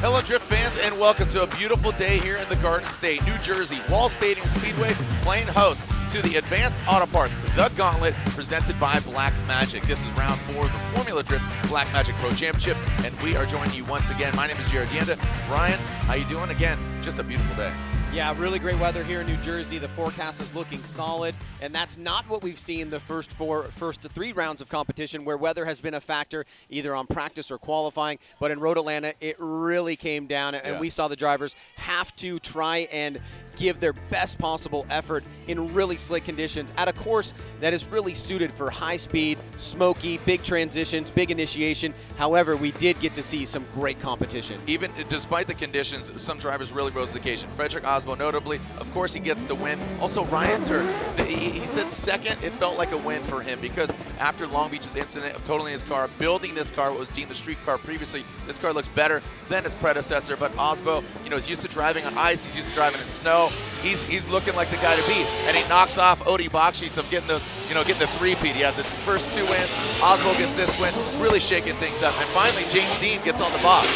Hello, Drift fans, and welcome to a beautiful day here in the Garden State, New Jersey. Wall Stadium Speedway playing host to the Advanced Auto Parts, the Gauntlet, presented by Black Magic. This is round 4 of the Formula Drift Black Magic Pro Championship, and we are joining you once again. My name is Jared Yanda. Ryan, how you doing? Again, just a beautiful day. Yeah, really great weather here in New Jersey. The forecast is looking solid, and that's not what we've seen the first 3 rounds of competition, where weather has been a factor either on practice or qualifying. But in Road Atlanta, it really came down, and we saw the drivers have to try and give their best possible effort in really slick conditions at a course that is really suited for high speed, smoky, big transitions, big initiation. However, we did get to see some great competition. Even despite the conditions, some drivers really rose to the occasion. Frederick Osbo, notably, of course, he gets the win. Also, Ryan Turk, he said second, it felt like a win for him because after Long Beach's incident of totaling his car, building this car, what was deemed the street car previously, this car looks better than its predecessor. But Osbo, he's used to driving on ice, he's used to driving in snow. He's looking like the guy to beat, and he knocks off Odi Bakshi of getting those, getting the three-peat. He had the first 2 wins. Osbo gets this win, really shaking things up. And finally, James Dean gets on the box.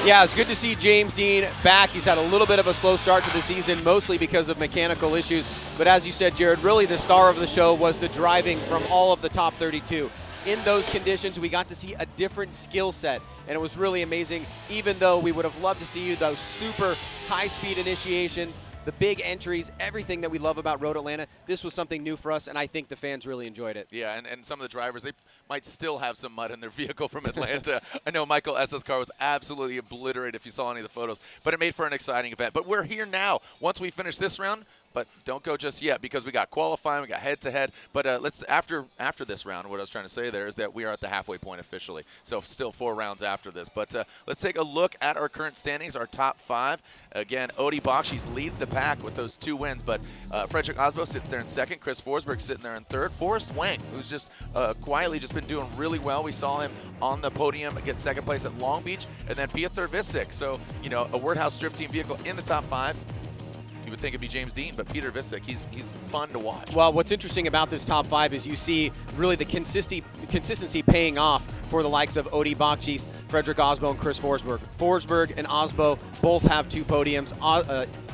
Yeah, it's good to see James Dean back. He's had a little bit of a slow start to the season, mostly because of mechanical issues. But as you said, Jared, really the star of the show was the driving from all of the top 32. In those conditions, we got to see a different skill set, and it was really amazing, even though we would have loved to see those super high-speed initiations, the big entries, everything that we love about Road Atlanta. This was something new for us, and I think the fans really enjoyed it. Yeah, and some of the drivers, they might still have some mud in their vehicle from Atlanta. I know Michael S.'s car was absolutely obliterated if you saw any of the photos, but it made for an exciting event. But we're here now. Once we finish this round, but don't go just yet because we got qualifying, we got head-to-head. But let's after this round, what I was trying to say there is that we are at the halfway point officially. So still 4 rounds after this. But let's take a look at our current standings, our top 5. Again, Odi Bakshi leads the pack with those 2 wins, but Frederick Osbo sits there in second. Chris Forsberg sitting there in third. Forrest Wang, who's just quietly just been doing really well. We saw him on the podium get second place at Long Beach, and then Piotr Visik. So, a Wordhouse Drift Team vehicle in the top 5. You would think it'd be James Dean, but Peter Visik, he's fun to watch. Well, what's interesting about this top 5 is you see really the consistency paying off for the likes of Odi Bakshi, Frederick Osbo, and Chris Forsberg. Forsberg and Osbo both have 2 podiums.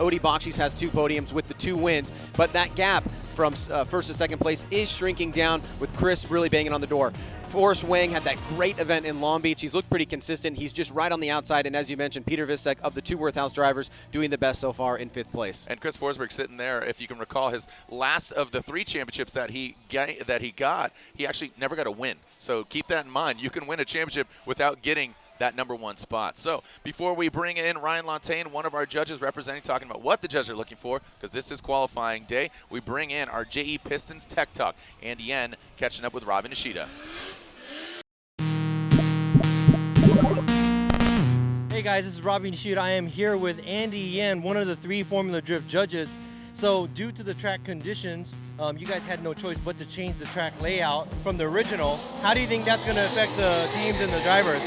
Odi Bakshi has 2 podiums with the 2 wins, but that gap from first to second place is shrinking down with Chris really banging on the door. Forrest Wang had that great event in Long Beach. He's looked pretty consistent. He's just right on the outside. And as you mentioned, Peter Visik of the 2 Wordhouse drivers doing the best so far in 5th place. And Chris Forsberg sitting there, if you can recall, his last of the 3 championships that he got, he actually never got a win. So keep that in mind. You can win a championship without getting that number 1 spot. So before we bring in Ryan Lantain, one of our judges representing, talking about what the judges are looking for, because this is qualifying day, we bring in our JE Pistons Tech Talk. Andy Yen catching up with Robin Nishida. Hey guys, this is Robbie Nishida. I am here with Andy Yen, one of the 3 Formula Drift judges. So due to the track conditions, you guys had no choice but to change the track layout from the original. How do you think that's going to affect the teams and the drivers?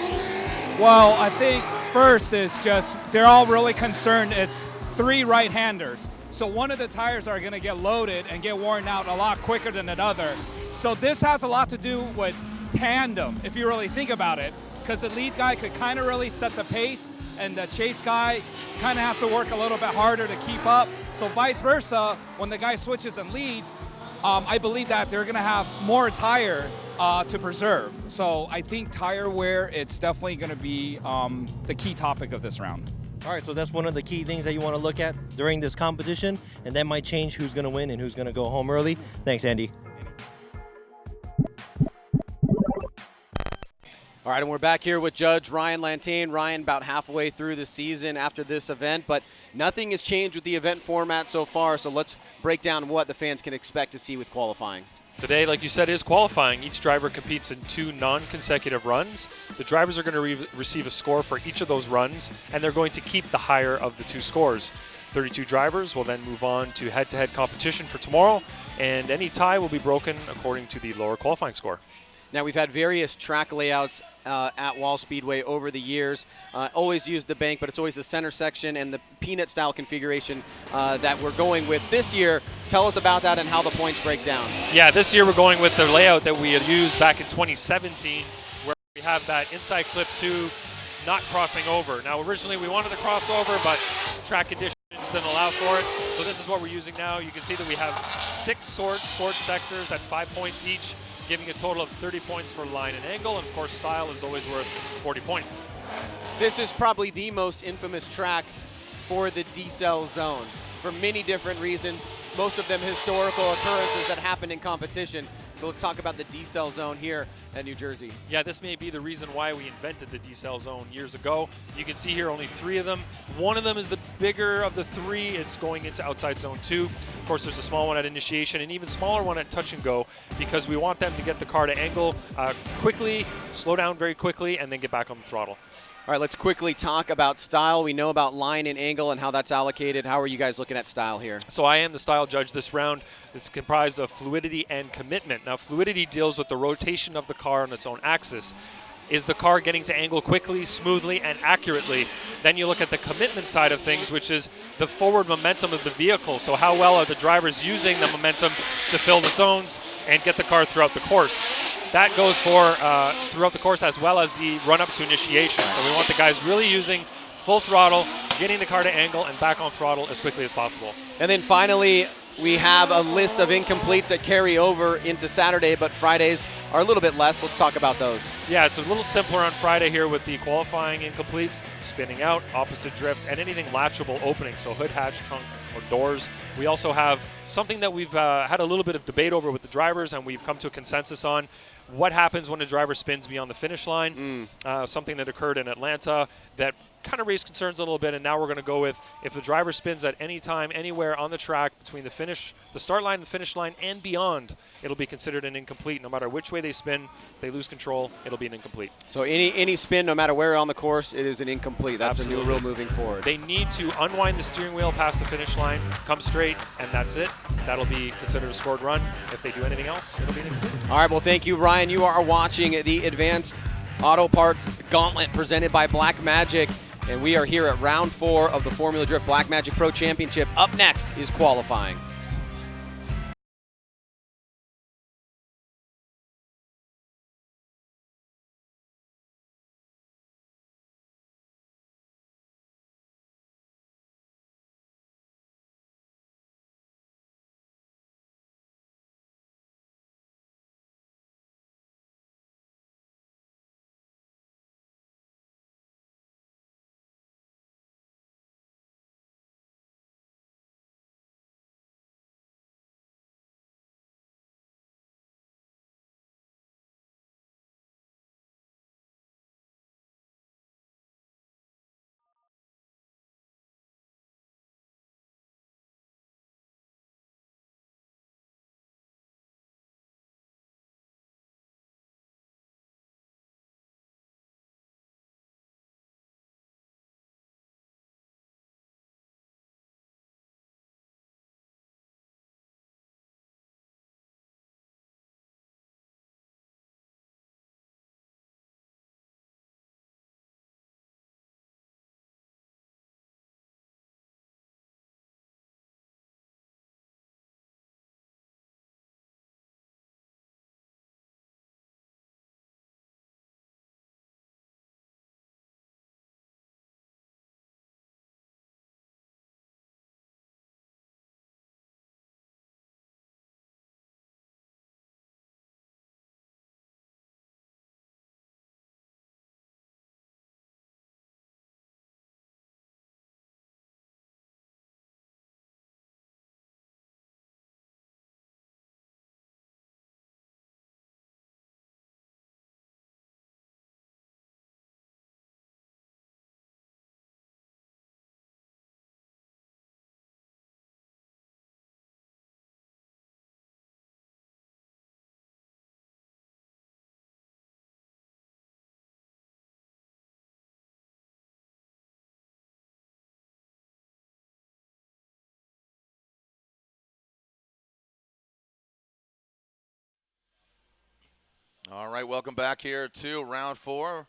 Well, I think first is just they're all really concerned it's 3 right-handers. So one of the tires are going to get loaded and get worn out a lot quicker than another. So this has a lot to do with tandem, if you really think about it, because the lead guy could kind of really set the pace and the chase guy kind of has to work a little bit harder to keep up. So vice versa, when the guy switches and leads, I believe that they're going to have more tire to preserve. So I think tire wear, it's definitely going to be the key topic of this round. All right, so that's one of the key things that you want to look at during this competition, and that might change who's going to win and who's going to go home early. Thanks, Andy. All right, and we're back here with Judge Ryan Lantain. Ryan, about halfway through the season after this event, but nothing has changed with the event format so far, so let's break down what the fans can expect to see with qualifying. Today, like you said, is qualifying. Each driver competes in 2 non-consecutive runs. The drivers are going to receive a score for each of those runs, and they're going to keep the higher of the 2 scores. 32 drivers will then move on to head-to-head competition for tomorrow, and any tie will be broken according to the lower qualifying score. Now, we've had various track layouts at Wall Speedway over the years. Always used the bank, but it's always the center section and the peanut-style configuration that we're going with this year. Tell us about that and how the points break down. Yeah, this year we're going with the layout that we had used back in 2017, where we have that inside clip 2 not crossing over. Now, originally we wanted to cross over, but track conditions didn't allow for it. So this is what we're using now. You can see that we have 6 scored sectors at 5 points each, giving a total of 30 points for line and angle, and of course style is always worth 40 points. This is probably the most infamous track for the decel zone for many different reasons, most of them historical occurrences that happened in competition. So let's talk about the decel zone here at New Jersey. Yeah, this may be the reason why we invented the decel zone years ago. You can see here only 3 of them. One of them is the bigger of the 3. It's going into outside zone 2. Of course, there's a small one at initiation, and even smaller one at touch and go, because we want them to get the car to angle quickly, slow down very quickly, and then get back on the throttle. All right, let's quickly talk about style. We know about line and angle and how that's allocated. How are you guys looking at style here? So I am the style judge this round. It's comprised of fluidity and commitment. Now, fluidity deals with the rotation of the car on its own axis. Is the car getting to angle quickly, smoothly, and accurately? Then you look at the commitment side of things, which is the forward momentum of the vehicle. So how well are the drivers using the momentum to fill the zones and get the car throughout the course? That goes for throughout the course as well as the run-up to initiation. So we want the guys really using full throttle, getting the car to angle and back on throttle as quickly as possible. And then finally, we have a list of incompletes that carry over into Saturday, but Fridays are a little bit less. Let's talk about those. Yeah, it's a little simpler on Friday here with the qualifying incompletes, spinning out, opposite drift, and anything latchable opening, so hood, hatch, trunk, or doors. We also have something that we've had a little bit of debate over with the drivers, and we've come to a consensus on. What happens when a driver spins beyond the finish line? Something that occurred in Atlanta that kind of raised concerns a little bit, and now we're going to go with if the driver spins at any time, anywhere on the track between the start line and the finish line and beyond, it'll be considered an incomplete. No matter which way they spin, if they lose control, it'll be an incomplete. So any spin, no matter where on the course, it is an incomplete. That's Absolutely. a new rule moving forward. They need to unwind the steering wheel past the finish line, come straight, and that's it. That'll be considered a scored run. If they do anything else, it'll be an incomplete. All right, well, thank you, Ryan. You are watching the Advanced Auto Parts Gauntlet presented by Black Magic, and we are here at round 4 of the Formula Drift Black Magic Pro Championship. Up next is qualifying. All right, welcome back here to round 4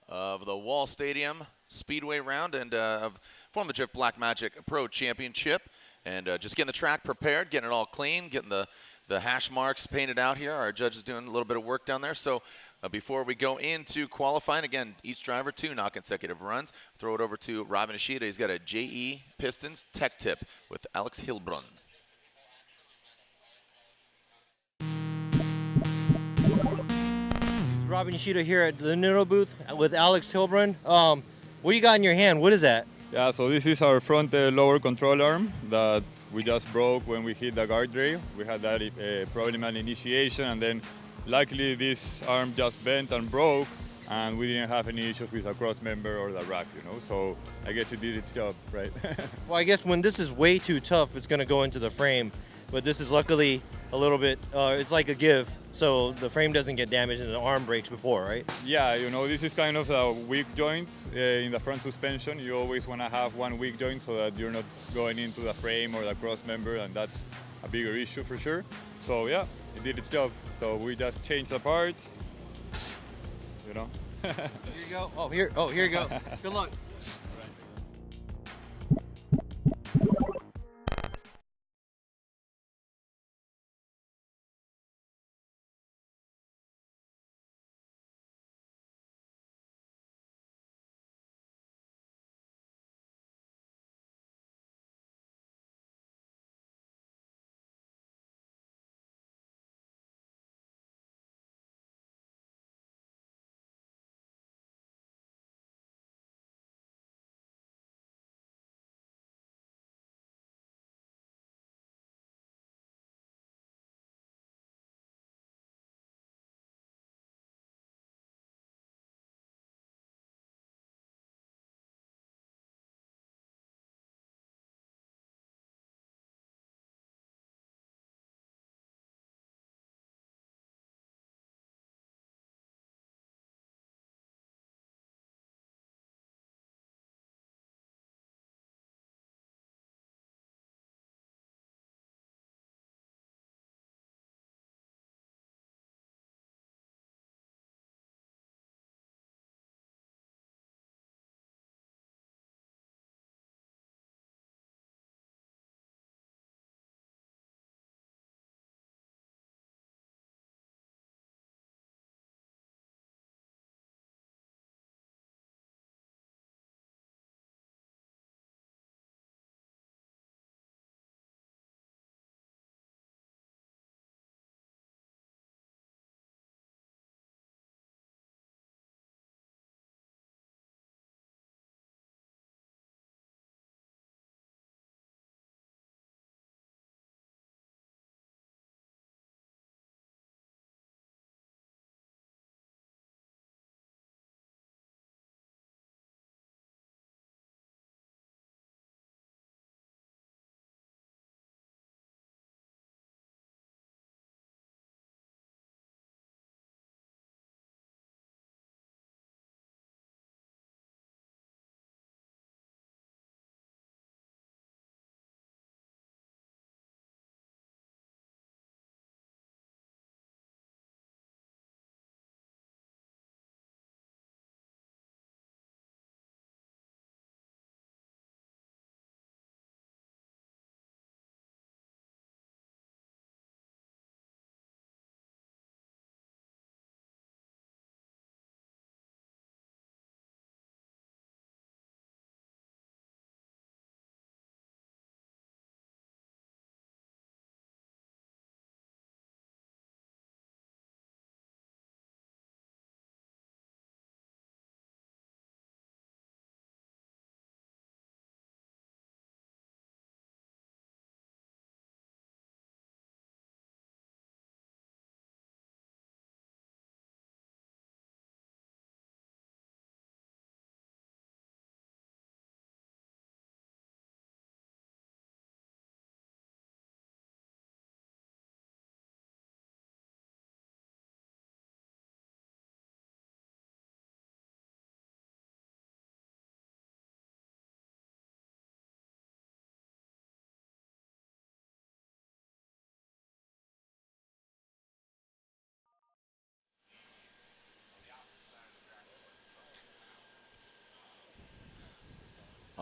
of the Wall Stadium Speedway round and of Formula Drift Black Magic Pro Championship. And just getting the track prepared, getting it all clean, getting the the hash marks painted out here. Our judge is doing a little bit of work down there. So before we go into qualifying, again, each driver 2 non-consecutive runs. Throw it over to Robin Ishida. He's got a JE Pistons Tech Tip with Alex Hilbrun. This is Robin Ishida here at the Nitto booth with Alex Hilbrun. What do you got in your hand? What is that? Yeah, so this is our front lower control arm that we just broke when we hit the guardrail. We had that problem at initiation, and then luckily this arm just bent and broke, and we didn't have any issues with the cross member or the rack, you know. So I guess it did its job, right? Well, I guess when this is way too tough, it's going to go into the frame. But this is luckily a little bit, it's like a give. So the frame doesn't get damaged and the arm breaks before, right? Yeah, you know, this is kind of a weak joint in the front suspension. You always want to have one weak joint so that you're not going into the frame or the cross member, and that's a bigger issue for sure. So yeah, it did its job. So we just changed the part, you know. Here you go. Oh, here you go. Good luck.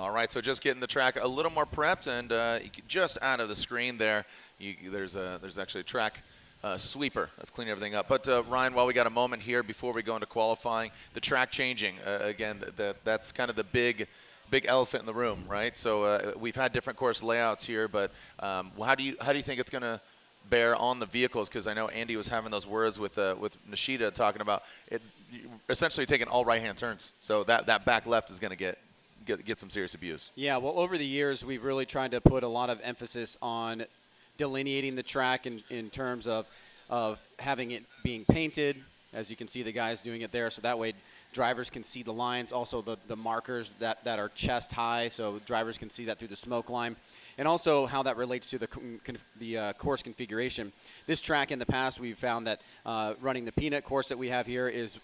All right, so just getting the track a little more prepped, and just out of the screen there, there's actually a track sweeper that's cleaning everything up. But Ryan, while we got a moment here before we go into qualifying, the track changing again, that's kind of the big elephant in the room, right? So we've had different course layouts here, but how do you think it's going to bear on the vehicles? Because I know Andy was having those words with Nishida talking about it, essentially taking all right-hand turns. So that back left is going to get some serious abuse. Yeah, well, over the years, we've really tried to put a lot of emphasis on delineating the track in terms of having it being painted. As you can see, the guys doing it there, so that way drivers can see the lines. Also, the markers that are chest high, so drivers can see that through the smoke line. And also how that relates to the course configuration. This track in the past, we've found that running the peanut course that we have here is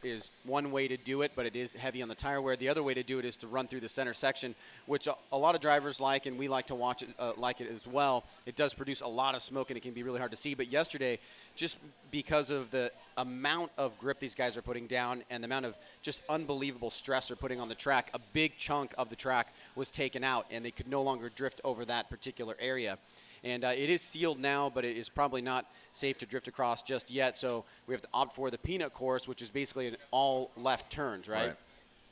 one way to do it, but it is heavy on the tire wear. The other way to do it is to run through the center section, which a lot of drivers like, and we like to watch it like it as well. It does produce a lot of smoke, and it can be really hard to see. But yesterday, just because of the amount of grip these guys are putting down and the amount of just unbelievable stress they're putting on the track, a big chunk of the track was taken out, and they could no longer drift over that particular area. And it is sealed now, but it is probably not safe to drift across just yet. So we have to opt for the peanut course, which is basically an all left turns, right?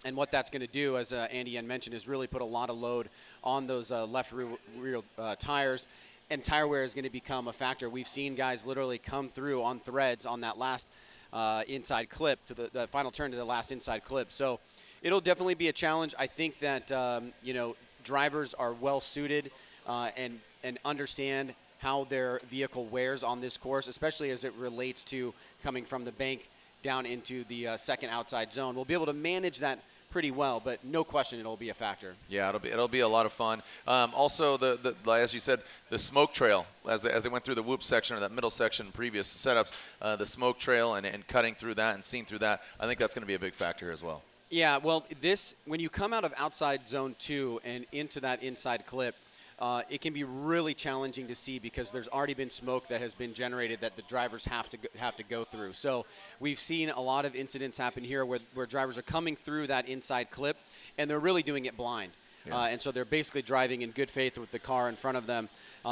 And what that's going to do, as Andy Yen mentioned, is really put a lot of load on those left rear tires. And tire wear is going to become a factor. We've seen guys literally come through on threads on that last inside clip, to the final turn to the last inside clip. So it'll definitely be a challenge. I think that drivers are well suited and understand how their vehicle wears on this course, especially as it relates to coming from the bank down into the second outside zone. We'll be able to manage that pretty well, but no question it'll be a factor. Yeah, it'll be a lot of fun. Also, as you said, the smoke trail as they went through the whoop section or that middle section previous setups, the smoke trail and cutting through that and seeing through that, I think that's going to be a big factor as well. Yeah, well, when you come out of outside zone 2 and into that inside clip, it can be really challenging to see because there's already been smoke that has been generated that the drivers have to go through. So we've seen a lot of incidents happen here where drivers are coming through that inside clip and they're really doing it blind. Yeah. And so they're basically driving in good faith with the car in front of them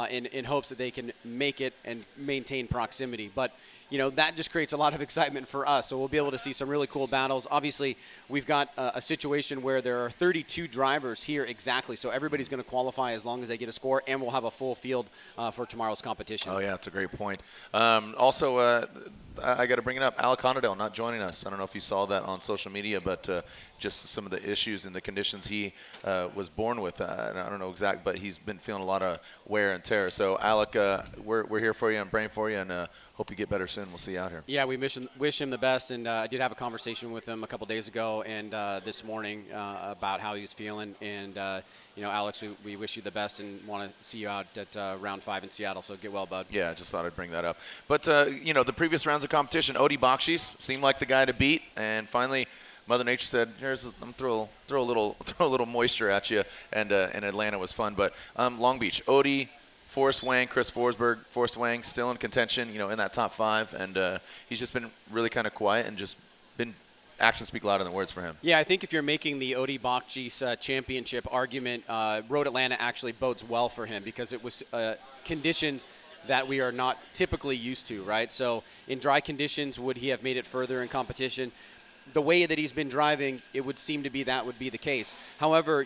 in hopes that they can make it and maintain proximity. But that just creates a lot of excitement for us. So we'll be able to see some really cool battles. Obviously, we've got a situation where there are 32 drivers here exactly. So everybody's going to qualify as long as they get a score, and we'll have a full field for tomorrow's competition. Oh, yeah, that's a great point. Also, I got to bring it up. Alec Conadale not joining us. I don't know if you saw that on social media, but just some of the issues and the conditions he was born with. I don't know exact, but he's been feeling a lot of wear and tear. So, Alec, we're here for you and praying for you, and hope you get better soon. We'll see you out here. Yeah, we wish him the best, and I did have a conversation with him a couple days ago and this morning about how he was feeling. And Alex, we wish you the best and want to see you out at round 5 in Seattle. So get well, bud. Yeah, I just thought I'd bring that up. But the previous rounds of competition, Odi Bakshis seemed like the guy to beat, and finally Mother Nature said, I'm throw a little moisture at you, and Atlanta was fun. But Long Beach, Odi, Forrest Wang, Chris Forsberg. Forrest Wang still in contention, in that top 5, and he's just been really kind of quiet and just been actions speak louder than words for him. Yeah, I think if you're making the Odi Bakshis championship argument, Road Atlanta actually bodes well for him because it was conditions that we are not typically used to, right? So in dry conditions, would he have made it further in competition? The way that he's been driving, it would seem to be that would be the case. However,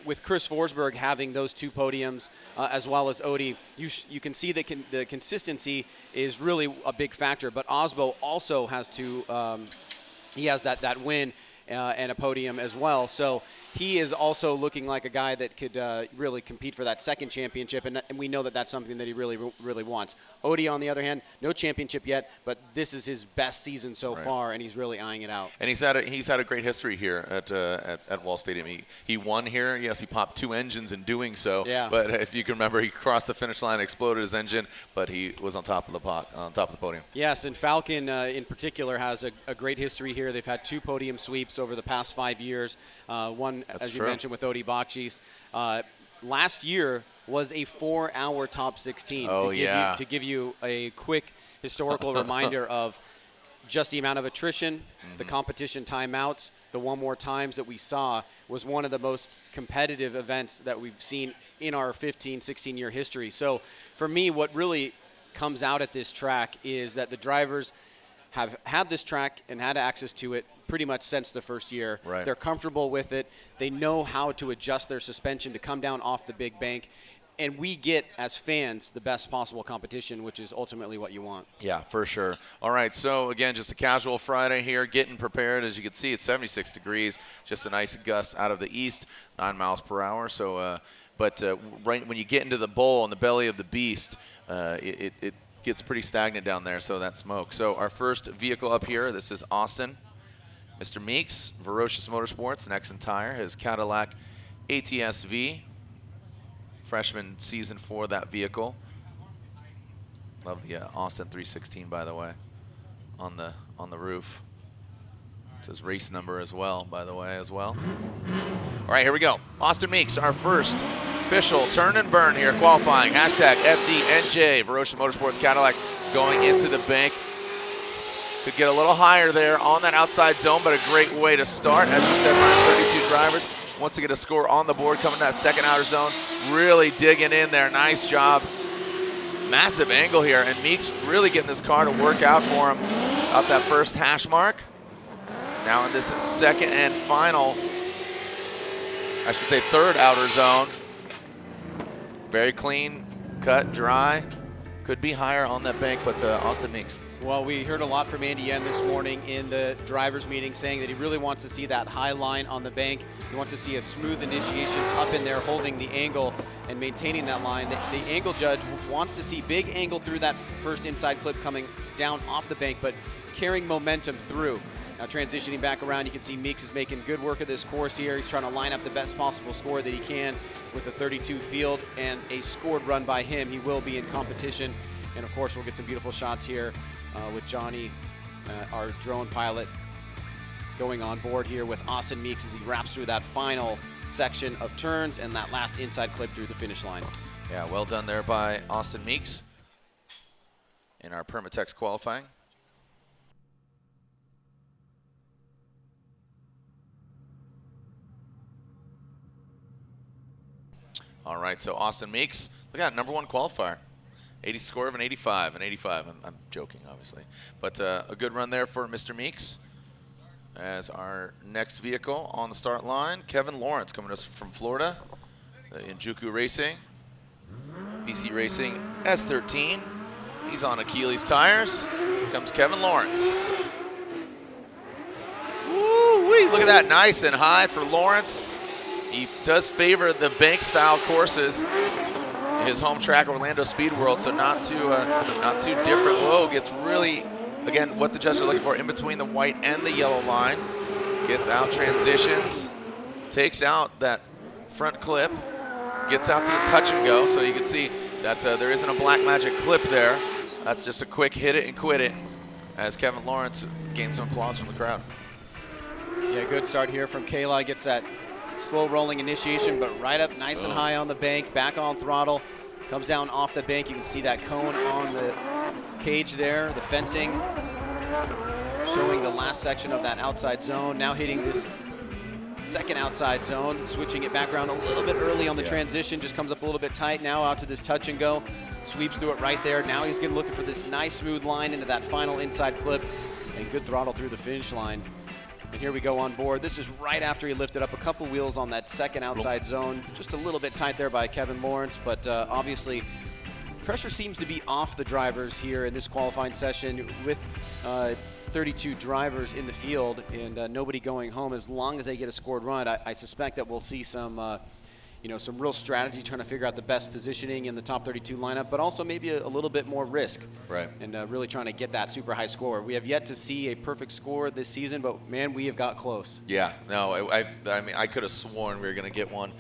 with Chris Forsberg having those 2 podiums as well as Odi, you can see that the consistency is really a big factor. But Osbo also has he has that win and a podium as well. So he is also looking like a guy that could really compete for that second championship, and we know that that's something that he really, really wants. Odi, on the other hand, no championship yet, but this is his best season so far, and he's really eyeing it out. And he's had a great history here at Wall Stadium. He won here. Yes, he popped 2 engines in doing so. Yeah. But if you can remember, he crossed the finish line, exploded his engine, but he was on top of the podium. Yes, and Falcon in particular has a great history here. They've had 2 podium sweeps over the past 5 years. One, as you mentioned, with Odi Bakshis. Last year was a 4-hour top 16. To give you a quick historical reminder of just the amount of attrition, the competition timeouts, the One More Times that we saw was one of the most competitive events that we've seen in our 15, 16-year history. So for me, what really comes out at this track is that the drivers have had this track and had access to it pretty much since the first year. Right. They're comfortable with it. They know how to adjust their suspension to come down off the big bank. And we get, as fans, the best possible competition, which is ultimately what you want. Yeah, for sure. All right, so again, just a casual Friday here, getting prepared. As you can see, it's 76 degrees, just a nice gust out of the east, 9 miles per hour. So, right when you get into the bowl, in the belly of the beast, it gets pretty stagnant down there, so that smoke. So our first vehicle up here, this is Austin. Mr. Meeks, Ferocious Motorsports, Nexon Tire, his Cadillac ATS-V. Freshman season for that vehicle. Love the Austin 316, by the way, on the roof. It says race number as well, by the way, as well. All right, here we go. Austin Meeks, our first official turn and burn here, qualifying. Hashtag FDNJ, Ferocious Motorsports Cadillac going into the bank. Could get a little higher there on that outside zone, but a great way to start. As you said, Ryan, 32 drivers. Wants to get a score on the board coming to that second outer zone. Really digging in there. Nice job. Massive angle here. And Meeks really getting this car to work out for him up that first hash mark. Now in this second and final, I should say third outer zone. Very clean, cut, dry. Could be higher on that bank, but Austin Meeks. Well, we heard a lot from Andy Yen this morning in the drivers' meeting saying that he really wants to see that high line on the bank. He wants to see a smooth initiation up in there, holding the angle and maintaining that line. The angle judge wants to see big angle through that first inside clip coming down off the bank, but carrying momentum through. Now transitioning back around, you can see Meeks is making good work of this course here. He's trying to line up the best possible score that he can with a 32 field and a scored run by him. He will be in competition. And of course, we'll get some beautiful shots here with Johnny, our drone pilot, going on board here with Austin Meeks as he wraps through that final section of turns and that last inside clip through the finish line. Yeah, well done there by Austin Meeks in our Permatex qualifying. All right, so Austin Meeks, look at that, #1 qualifier. 80 score of an 85, I'm joking, obviously. But a good run there for Mr. Meeks. As our next vehicle on the start line, Kevin Lawrence coming to us from Florida. In Juku Racing, BC Racing S13. He's on Achilles tires. Here comes Kevin Lawrence. Woo-wee, look at that, nice and high for Lawrence. He does favor the bank-style courses. His home track, Orlando Speed World, so not too different. Whoa, gets really, again, what the judges are looking for, in between the white and the yellow line. Gets out, transitions, takes out that front clip, gets out to the touch and go, so you can see that there isn't a Black Magic clip there. That's just a quick hit it and quit it, as Kevin Lawrence gains some applause from the crowd. Yeah, good start here from Kayla. Gets that slow rolling initiation, but right up nice and high on the bank, back on throttle, comes down off the bank. You can see that cone on the cage there, the fencing, showing the last section of that outside zone. Now hitting this second outside zone, switching it back around a little bit early on the transition, just comes up a little bit tight now out to this touch and go, sweeps through it right there. Now he's gonna looking for this nice smooth line into that final inside clip, and good throttle through the finish line. And here we go on board. This is right after he lifted up a couple wheels on that second outside zone. Just a little bit tight there by Kevin Lawrence, but obviously pressure seems to be off the drivers here in this qualifying session with 32 drivers in the field and nobody going home. As long as they get a scored run, I suspect that we'll see some some real strategy trying to figure out the best positioning in the top 32 lineup, but also maybe a little bit more risk. Right. And really trying to get that super high score. We have yet to see a perfect score this season, but man, we have got close. Yeah, no, I mean, I could have sworn we were going to get one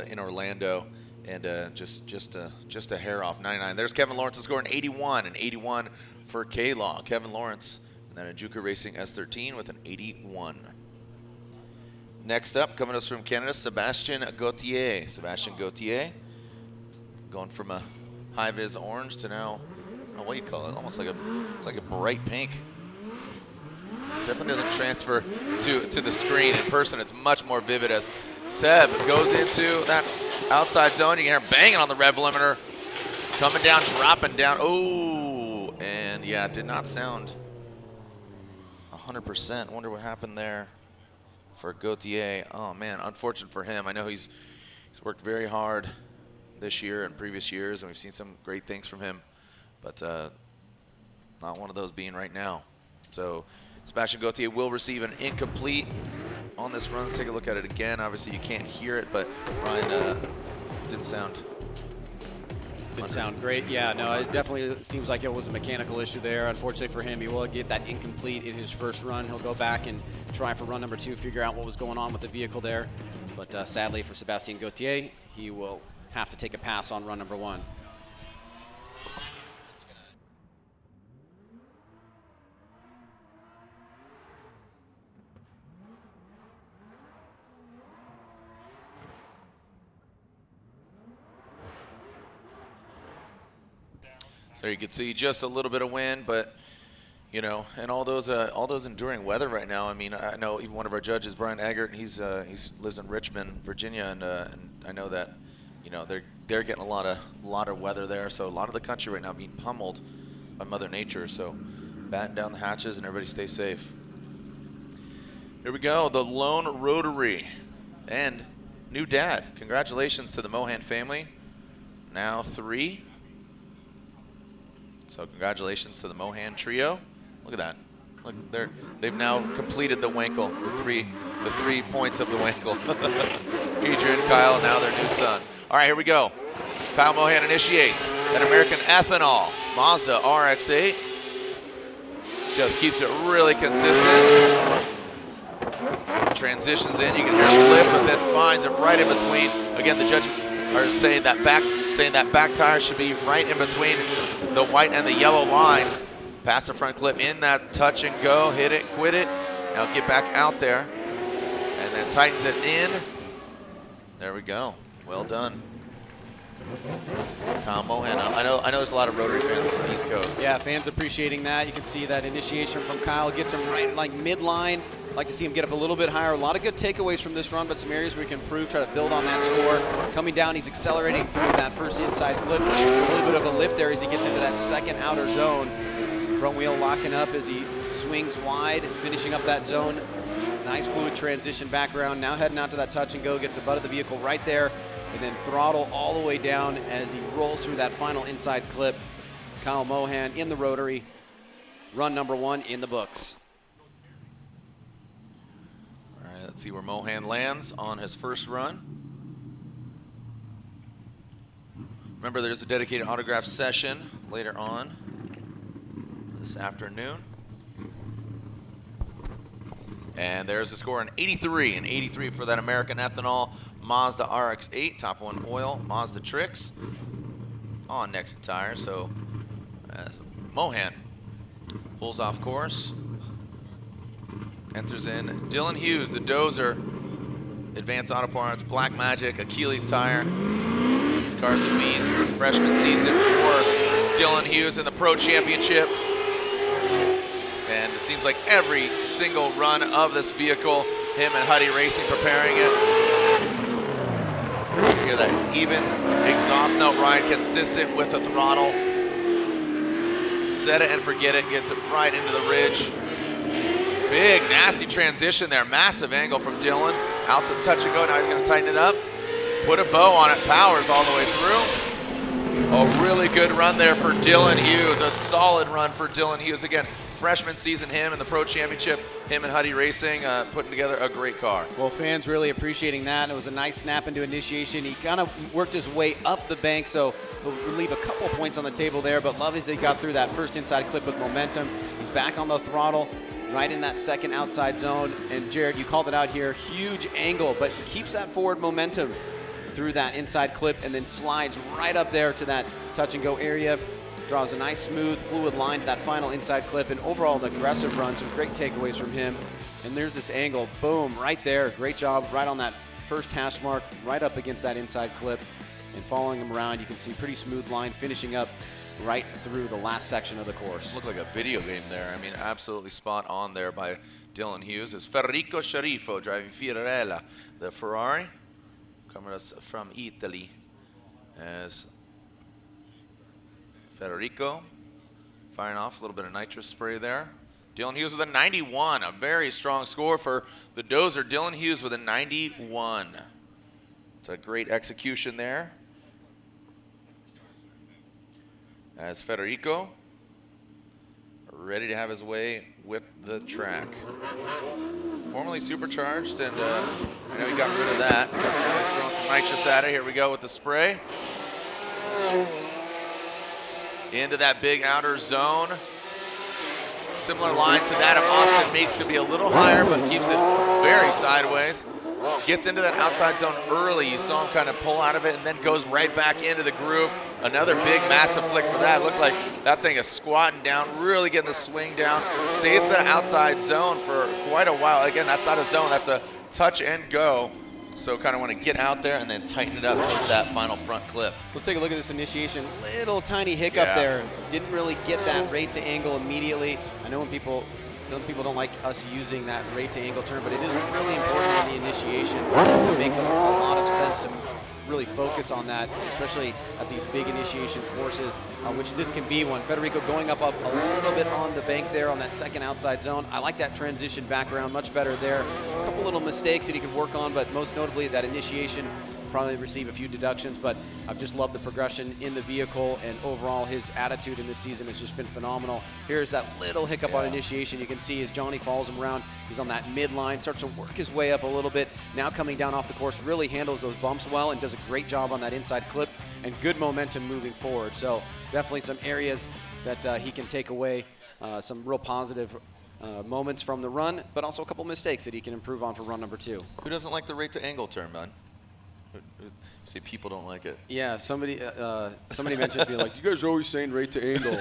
in Orlando, and just a hair off 99. There's Kevin Lawrence scoring 81, and 81 for K-Law. Kevin Lawrence, and then a Juku Racing S13 with an 81. Next up, coming to us from Canada, Sebastian Gauthier. Sebastian Gauthier, going from a high-vis orange to now, I don't know what you call it, almost like a bright pink. Definitely doesn't transfer to the screen. In person, it's much more vivid as Seb goes into that outside zone. You can hear him banging on the rev limiter. Coming down, dropping down. Oh, and yeah, it did not sound 100%. Wonder what happened there for Gauthier. Oh man, unfortunate for him. I know he's worked very hard this year and previous years, and we've seen some great things from him, but not one of those being right now. So Sebastian Gauthier will receive an incomplete on this run. Let's take a look at it again. Obviously you can't hear it, but Ryan didn't sound great. Yeah, no, it definitely seems like it was a mechanical issue there. Unfortunately for him, he will get that incomplete in his first run. He'll go back and try for run number 2, figure out what was going on with the vehicle there. But sadly for Sebastien Gauthier, he will have to take a pass on run number 1. So you can see just a little bit of wind, but you know, and all those enduring weather right now. I mean, I know even one of our judges, Brian Eggert, he's lives in Richmond, Virginia, and I know that, you know, they're getting a lot of weather there. So a lot of the country right now being pummeled by Mother Nature. So batten down the hatches and everybody stay safe. Here we go, the lone rotary and new dad. Congratulations to the Mohan family. Now 3. So congratulations to the Mohan trio. Look at that. Look, they've now completed the Wankel, the three points of the Wankel. Adrian, Kyle, now their new son. All right, here we go. Kyle Mohan initiates an American Ethanol Mazda RX-8. Just keeps it really consistent. Transitions in, you can hear him lift, but then finds it right in between. Again, the judge are saying that back tire should be right in between the white and the yellow line. Past the front clip in that touch and go, hit it, quit it. Now get back out there, and then tightens it in. There we go. Well done. Kyle Mohan. I know there's a lot of rotary fans on the East Coast. Yeah, fans appreciating that. You can see that initiation from Kyle. Gets him right like midline. Like to see him get up a little bit higher. A lot of good takeaways from this run, but some areas where he can improve, try to build on that score. Coming down, he's accelerating through that first inside clip. A little bit of a lift there as he gets into that second outer zone. Front wheel locking up as he swings wide, finishing up that zone. Nice fluid transition back around. Now heading out to that touch and go, gets the butt of the vehicle right there, and then throttle all the way down as he rolls through that final inside clip. Kyle Mohan in the rotary. Run number 1 in the books. All right, let's see where Mohan lands on his first run. Remember, there's a dedicated autograph session later on this afternoon. And there's the score, an 83. An 83 for that American Ethanol Mazda RX-8, Top 1 oil, Mazda tricks on Nexon tires. So as Mohan pulls off course, enters in Dylan Hughes, the Dozer, Advanced Auto Parts, Black Magic, Achilles tire. This car's a beast. Freshman season for Dylan Hughes in the Pro Championship. And it seems like every single run of this vehicle, him and Huddy Racing preparing it. You hear that even exhaust note, Ryan, consistent with the throttle. Set it and forget it, gets it right into the ridge. Big, nasty transition there. Massive angle from Dylan. Out to the touch and go. Now he's going to tighten it up. Put a bow on it. Powers all the way through. A really good run there for Dylan Hughes. A solid run for Dylan Hughes. Again, freshman season, him in the Pro Championship, him and Huddy Racing putting together a great car. Well, fans really appreciating that. It was a nice snap into initiation. He kind of worked his way up the bank, so he'll leave a couple points on the table there, but love as he got through that first inside clip with momentum. He's back on the throttle, right in that second outside zone. And Jared, you called it out here, huge angle, but he keeps that forward momentum through that inside clip and then slides right up there to that touch and go area. Draws a nice, smooth, fluid line to that final inside clip, and overall an aggressive run, some great takeaways from him. And there's this angle, boom, right there. Great job, right on that first hash mark, right up against that inside clip. And following him around, you can see pretty smooth line, finishing up right through the last section of the course. Looks like a video game there. I mean, absolutely spot on there by Dylan Hughes. It's Federico Sciarifo driving Fiorella, the Ferrari, coming to us from Italy, as Federico firing off a little bit of nitrous spray there. Dylan Hughes with a 91, a very strong score for the Dozer. Dylan Hughes with a 91. It's a great execution there. As Federico ready to have his way with the track. Formerly supercharged, and I know he got rid of that. He's throwing some nitrous at it. Here we go with the spray. Into that big outer zone. Similar line to that of Austin Meeks, could be a little higher, but keeps it very sideways. Gets into that outside zone early. You saw him kind of pull out of it and then goes right back into the groove. Another big, massive flick for that. Looked like that thing is squatting down, really getting the swing down. Stays in that outside zone for quite a while. Again, that's not a zone, that's a touch and go. So kind of want to get out there and then tighten it up towards that final front clip. Let's take a look at this initiation. Little tiny hiccup there. Didn't really get that rate to angle immediately. I know when people don't like us using that rate to angle term, but it is really important in the initiation. It makes a lot of sense to really focus on that, especially at these big initiation courses, which this can be one. Federico going up a little bit on the bank there on that second outside zone. I like that transition background, much better there. A couple little mistakes that he could work on, but most notably that initiation, probably receive a few deductions, but I've just loved the progression in the vehicle, and overall his attitude in this season has just been phenomenal. Here's that little hiccup on initiation. You can see as Johnny follows him around, he's on that midline, starts to work his way up a little bit. Now coming down off the course, really handles those bumps well and does a great job on that inside clip and good momentum moving forward. So definitely some areas that he can take away, some real positive moments from the run, but also a couple mistakes that he can improve on for run number 2. Who doesn't like the rate to angle term, man? See, people don't like it. Yeah, somebody mentioned to me, like, you guys are always saying rate to angle.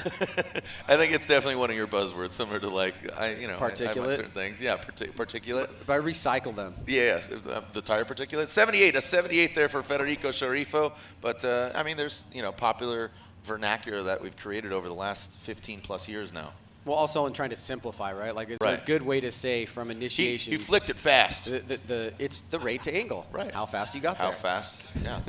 I think it's definitely one of your buzzwords, similar to like, I like certain things. Yeah, particulate. But I recycle them. Yes, the tire particulate. 78, a 78 there for Federico Sciarifo. But I mean, there's popular vernacular that we've created over the last 15 plus years now. Well, also in trying to simplify, right? Like, it's a good way to say from initiation. He flicked it fast. It's the rate to angle. Right. How fast you got there. How fast, yeah.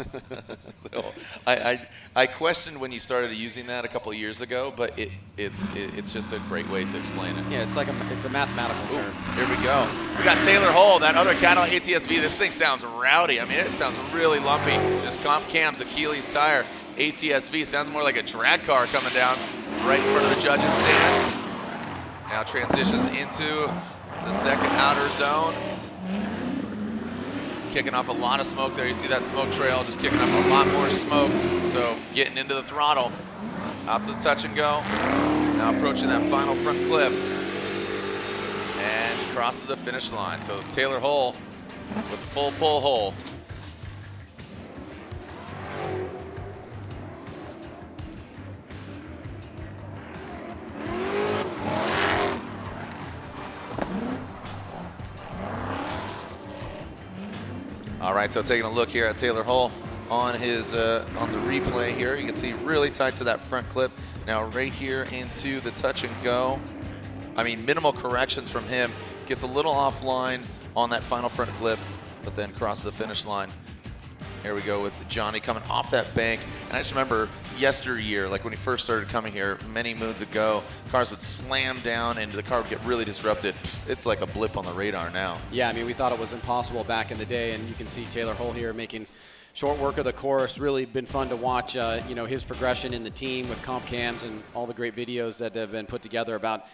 So I questioned when you started using that a couple of years ago, but it's just a great way to explain it. Yeah, it's a mathematical term. Here we go. We got Taylor Hull, that other Cadillac ATS-V. This thing sounds rowdy. I mean, it sounds really lumpy. This Comp Cam's Achilles tire ATS-V sounds more like a drag car coming down right in front of the judges' stand. Now transitions into the second outer zone. Kicking off a lot of smoke there. You see that smoke trail just kicking up a lot more smoke. So getting into the throttle. Out to the touch and go. Now approaching that final front clip. And crosses the finish line. So Taylor Hull with full pull hole. All right, so taking a look here at Taylor Hull on his on the replay here, you can see really tight to that front clip. Now right here into the touch and go. I mean, minimal corrections from him. Gets a little offline on that final front clip, but then crosses the finish line. Here we go with Johnny coming off that bank. And I just remember yesteryear, like when he first started coming here many moons ago, cars would slam down and the car would get really disrupted. It's like a blip on the radar now. Yeah, I mean, we thought it was impossible back in the day, and you can see Taylor Hull here making short work of the course. Really been fun to watch, his progression in the team with comp cams and all the great videos that have been put together about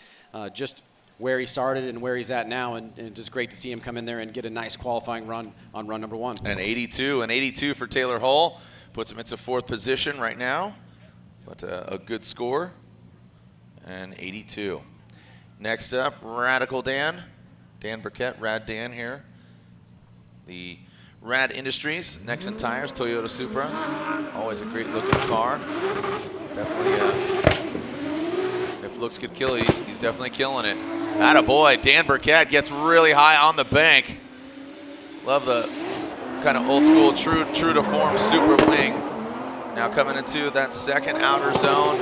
just where he started and where he's at now, and it's just great to see him come in there and get a nice qualifying run on run number 1. An 82 for Taylor Hull. Puts him into 4th position right now, but a good score, and 82. Next up, Radical Dan Burkett, Rad Dan here. The Rad Industries, Nexen Tires, Toyota Supra. Always a great looking car. Definitely, if looks could kill, he's definitely killing it. Attaboy, Dan Burkett gets really high on the bank. Love the kind of old school, true to form super wing. Now coming into that second outer zone.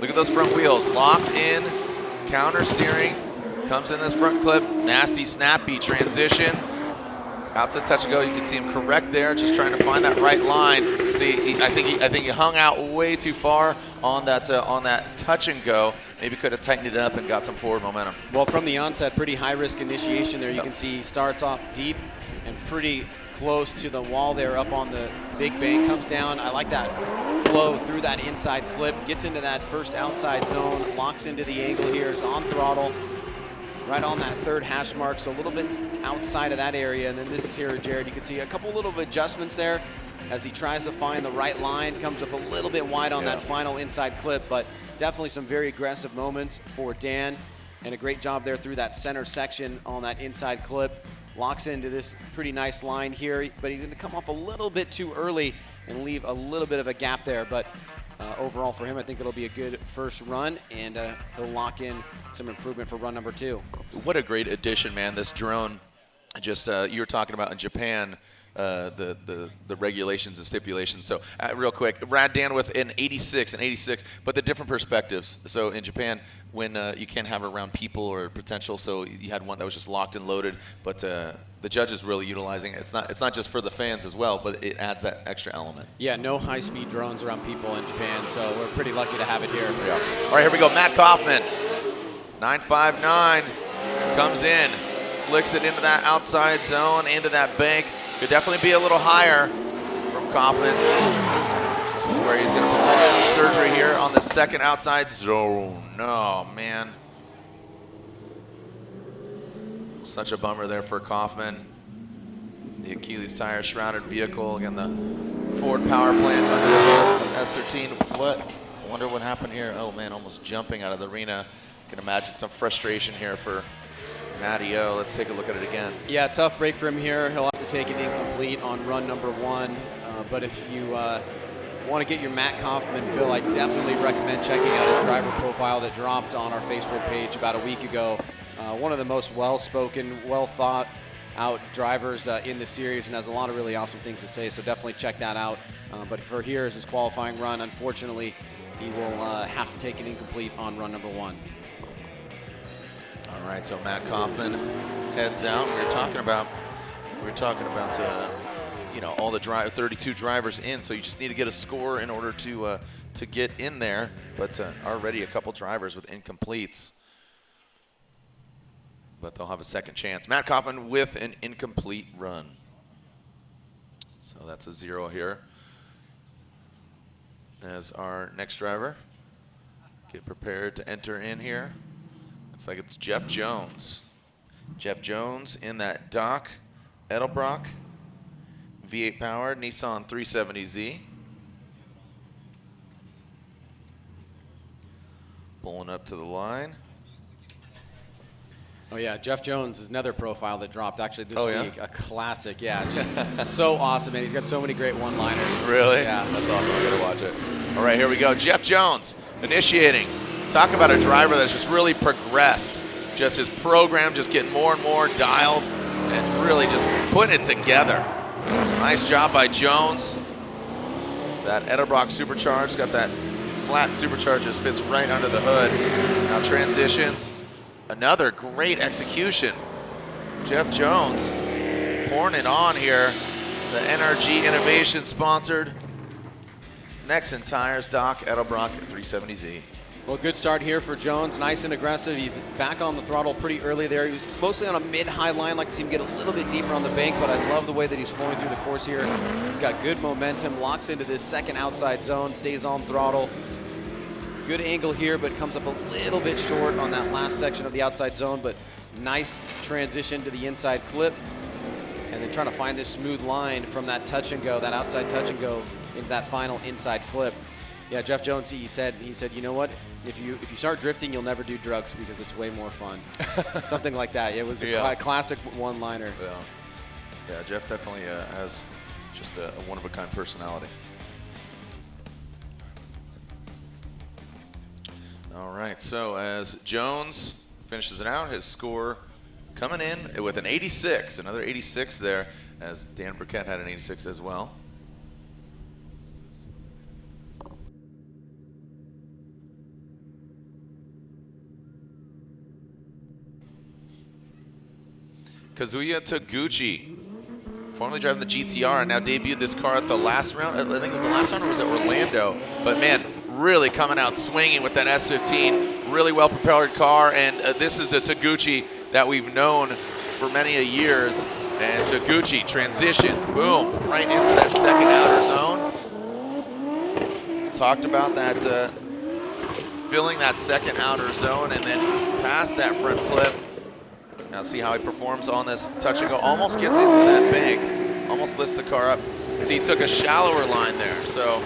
Look at those front wheels, locked in, counter steering, comes in this front clip, nasty, snappy transition. Out to touch and go. You can see him correct there, just trying to find that right line. See, I think he hung out way too far on that touch and go. Maybe could have tightened it up and got some forward momentum. Well, from the onset, pretty high risk initiation there. You can see he starts off deep and pretty close to the wall there up on the big bank, comes down. I like that flow through that inside clip, gets into that first outside zone, locks into the angle here, is on throttle, right on that third hash mark, so a little bit outside of that area. And then this is here, Jared, you can see a couple little adjustments there as he tries to find the right line, comes up a little bit wide on that final inside clip, but definitely some very aggressive moments for Dan, and a great job there through that center section on that inside clip. Locks into this pretty nice line here, but he's going to come off a little bit too early and leave a little bit of a gap there. But overall for him, I think it'll be a good first run, and he'll lock in some improvement for run number 2. What a great addition, man, this drone. Just you were talking about in Japan, the regulations and stipulations. So real quick, Rad Dan with an 86, but the different perspectives. So in Japan, when you can't have around people or potential, so you had one that was just locked and loaded, but the judges really utilizing it. It's not just for the fans as well, but it adds that extra element. Yeah, no high-speed drones around people in Japan, so we're pretty lucky to have it here. Yeah. All right, here we go. Matt Kaufman, 959, comes in, flicks it into that outside zone, into that bank. Could definitely be a little higher from Kaufman. This is where he's going to perform some surgery here on the second outside zone. Oh, man. Such a bummer there for Kaufman. The Achilles tire shrouded vehicle. Again, the Ford power plant under the S13. I wonder what happened here. Oh, man, almost jumping out of the arena. Can imagine some frustration here for Matty O. Let's take a look at it again. Yeah, tough break for him here. He'll have to take it incomplete on run number 1. But if you want to get your Matt Kaufman feel, I definitely recommend checking out his driver profile that dropped on our Facebook page about a week ago. One of the most well-spoken, well-thought-out drivers in the series, and has a lot of really awesome things to say, so definitely check that out. But for here is his qualifying run. Unfortunately, he will have to take it incomplete on run number 1. All right, so Matt Kaufman heads out. We were talking about you know, all the 32 drivers in, so you just need to get a score in order to get in there. But already a couple drivers with incompletes, but they'll have a second chance. Matt Kaufman with an incomplete run, so that's a 0 here. As our next driver get prepared to enter in here. Looks like it's Jeff Jones. Jeff Jones in that Doc Edelbrock V8 powered Nissan 370Z. Pulling up to the line. Oh yeah, Jeff Jones is another profile that dropped actually this week. Yeah? A classic, yeah, just so awesome, and he's got so many great one-liners. Really? Yeah. That's awesome, I gotta watch it. All right, here we go. Jeff Jones initiating. Talk about a driver that's just really progressed. Just his program just getting more and more dialed and really just putting it together. Nice job by Jones. That Edelbrock supercharged, got that flat supercharge, just fits right under the hood. Now transitions. Another great execution. Jeff Jones pouring it on here. The NRG Innovation sponsored Nexen Tires Doc Edelbrock 370Z. Well, good start here for Jones. Nice and aggressive. He's back on the throttle pretty early there. He was mostly on a mid-high line. Like to see him get a little bit deeper on the bank, but I love the way that he's flowing through the course here. He's got good momentum, locks into this second outside zone, stays on throttle. Good angle here, but comes up a little bit short on that last section of the outside zone, but nice transition to the inside clip. And then trying to find this smooth line from that touch and go, that outside touch and go into that final inside clip. Yeah, Jeff Jones, he said, you know what? If you start drifting, you'll never do drugs because it's way more fun. Something like that. It was a classic one-liner. Yeah, Jeff definitely has just a one-of-a-kind personality. All right, so as Jones finishes it out, his score coming in with an 86, another 86 there, as Dan Burkett had an 86 as well. Kazuya Taguchi, formerly driving the GTR and now debuted this car at the last round. I think it was the last round, or was it Orlando? But man, really coming out swinging with that S15. Really well prepared car, and this is the Taguchi that we've known for many a years. And Taguchi transitions, boom, right into that second outer zone. Talked about that, filling that second outer zone and then past that front clip. Now see how he performs on this touch and go. Almost gets into that bank, almost lifts the car up. See, he took a shallower line there, so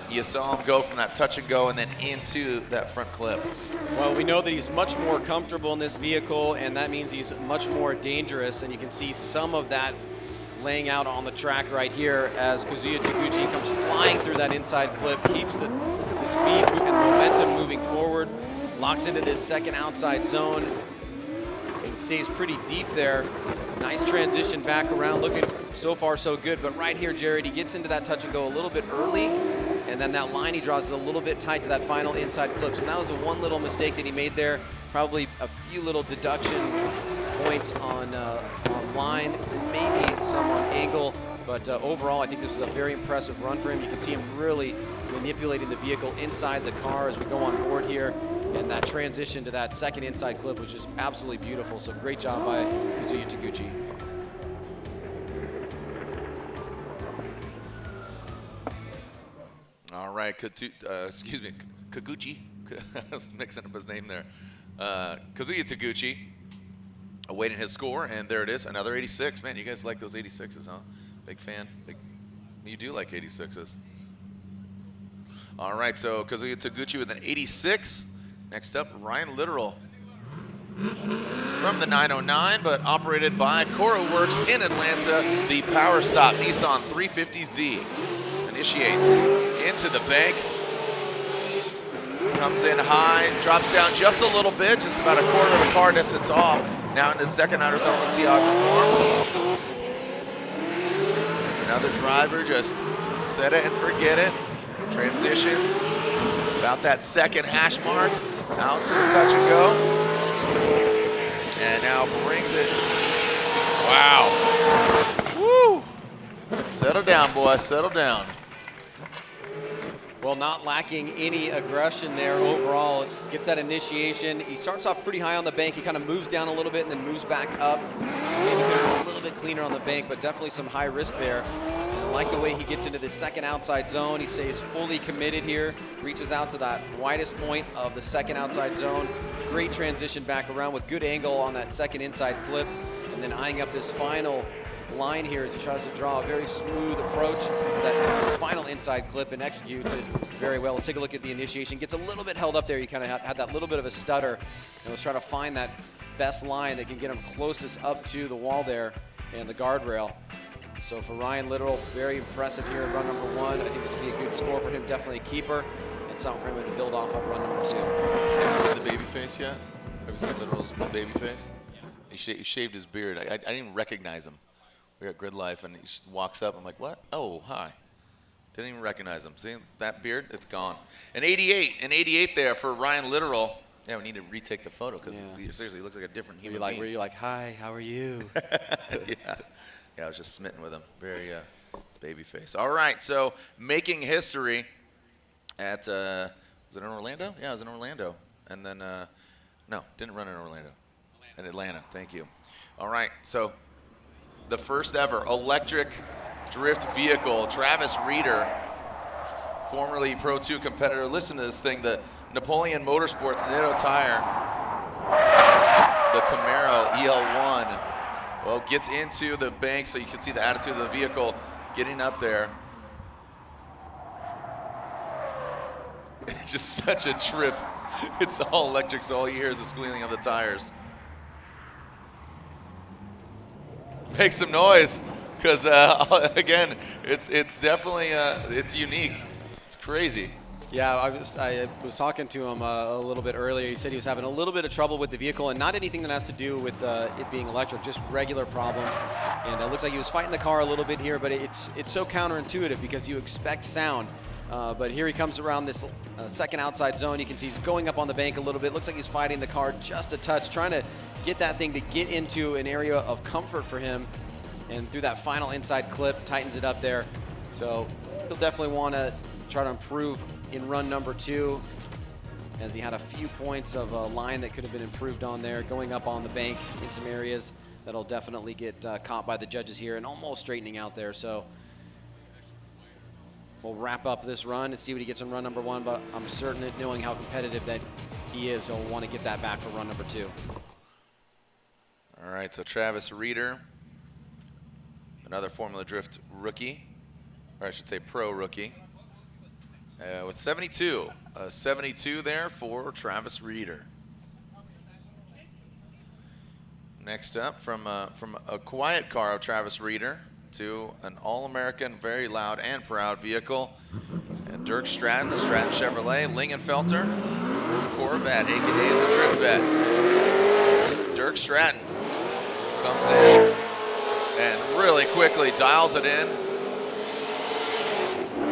you saw him go from that touch and go and then into that front clip. Well, we know that he's much more comfortable in this vehicle, and that means he's much more dangerous, and you can see some of that laying out on the track right here as Kazuya Taguchi comes flying through that inside clip, keeps the speed and momentum moving forward, locks into this second outside zone, and stays pretty deep there. Nice transition back around, looking so far so good, but right here, Jared, he gets into that touch and go a little bit early, and then that line he draws is a little bit tight to that final inside clip. So that was the one little mistake that he made there. Probably a few little deduction points on line, and maybe some on angle, but overall I think this is a very impressive run for him. You can see him really manipulating the vehicle inside the car as we go on board here, and that transition to that second inside clip was just absolutely beautiful. So great job by Kazuya Taguchi. All right, excuse me, Kaguchi. I was mixing up his name there. Kazuya Taguchi awaiting his score, and there it is, another 86. Man, you guys like those 86s, huh? Big fan. You do like 86s. All right, so Kazuya Taguchi with an 86. Next up, Ryan Littoral from the 909, but operated by Coro Works in Atlanta. The Power Stop Nissan 350Z initiates into the bank. Comes in high, drops down just a little bit, just about a quarter of a car distance off. Now in the second outer zone, let's see how it performs. Another driver just set it and forget it. Transitions about that second hash mark. Out to the touch and go. And now brings it. Wow. Woo! Settle down, boy, settle down. Well, not lacking any aggression there overall. Gets that initiation. He starts off pretty high on the bank. He kind of moves down a little bit and then moves back up. So maybe a little bit cleaner on the bank, but definitely some high risk there. And I like the way he gets into the second outside zone. He stays fully committed here. Reaches out to that widest point of the second outside zone. Great transition back around with good angle on that second inside clip. And then eyeing up this final line here as he tries to draw a very smooth approach to that final inside clip and executes it very well. Let's take a look at the initiation. Gets a little bit held up there. He kind of had that little bit of a stutter and was trying to find that best line that can get him closest up to the wall there and the guardrail. So for Ryan Littoral, very impressive here in run number one. I think this will be a good score for him, definitely a keeper, and something for him to build off on run number two. Have you seen the baby face yet? Have you seen Littoral's baby face? He shaved his beard. I didn't even recognize him. We were at Grid Life, and he just walks up. I'm like, what? Oh, hi. Didn't even recognize him. See that beard? It's gone. An 88 there for Ryan Littoral. Yeah, we need to retake the photo because seriously, he looks like a different human being. Were you like, hi, how are you? Yeah, I was just smitten with him. Very baby face. All right, so making history at, was it in Orlando? Yeah, it was in Orlando. And then, no, didn't run in Orlando. In Atlanta, thank you. All right, so the first ever electric drift vehicle, Travis Reeder, formerly Pro 2 competitor. Listen to this thing, the Napoleon Motorsports Nitto tire, the Camaro EL1. Well, gets into the bank so you can see the attitude of the vehicle getting up there. It's just such a trip. It's all electric, so all you hear is the squealing of the tires. Make some noise, because again, it's definitely it's unique. It's crazy. Yeah, I was talking to him a little bit earlier. He said he was having a little bit of trouble with the vehicle, and not anything that has to do with it being electric, just regular problems. And it looks like he was fighting the car a little bit here, but it's so counterintuitive because you expect sound. But here he comes around this second outside zone. You can see he's going up on the bank a little bit. Looks like he's fighting the car just a touch, trying to get that thing to get into an area of comfort for him. And through that final inside clip, tightens it up there. So he'll definitely want to try to improve in run number 2, as he had a few points of a line that could have been improved on there, going up on the bank in some areas that'll definitely get caught by the judges here and almost straightening out there. So we'll wrap up this run and see what he gets on run number 1, but I'm certain that knowing how competitive that he is, he'll want to get that back for run number 2. All right, so Travis Reeder, another Formula Drift rookie, or I should say pro rookie, with 72. 72 there for Travis Reeder. Next up, from a quiet car of Travis Reeder to an All-American, very loud and proud vehicle, and Dirk Stratton, the Stratton Chevrolet Lingenfelter Corvette, aka the Drift Vet. Dirk Stratton comes in and really quickly dials it in.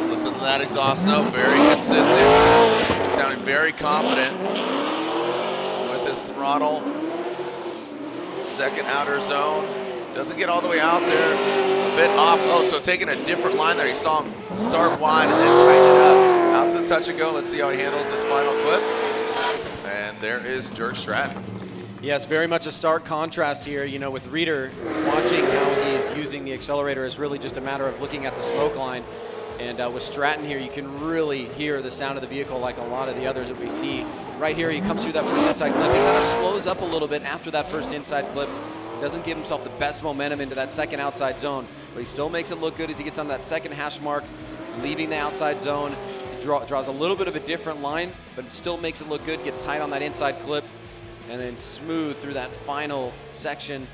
Listen to that exhaust note, very consistent, sounding very confident with his throttle. Second outer zone, doesn't get all the way out there, a bit off. Oh, so taking a different line there. You saw him start wide and then tighten it up. Out to the touch and go. Let's see how he handles this final clip. And there is Dirk Stratton. Yes, very much a stark contrast here. You know, with Reeder, watching how he's using the accelerator is really just a matter of looking at the smoke line. And with Stratton here, you can really hear the sound of the vehicle like a lot of the others that we see. Right here, he comes through that first inside clip. He kind of slows up a little bit after that first inside clip. Doesn't give himself the best momentum into that second outside zone, but he still makes it look good as he gets on that second hash mark, leaving the outside zone. He draws a little bit of a different line, but it still makes it look good, gets tight on that inside clip, and then smooth through that final section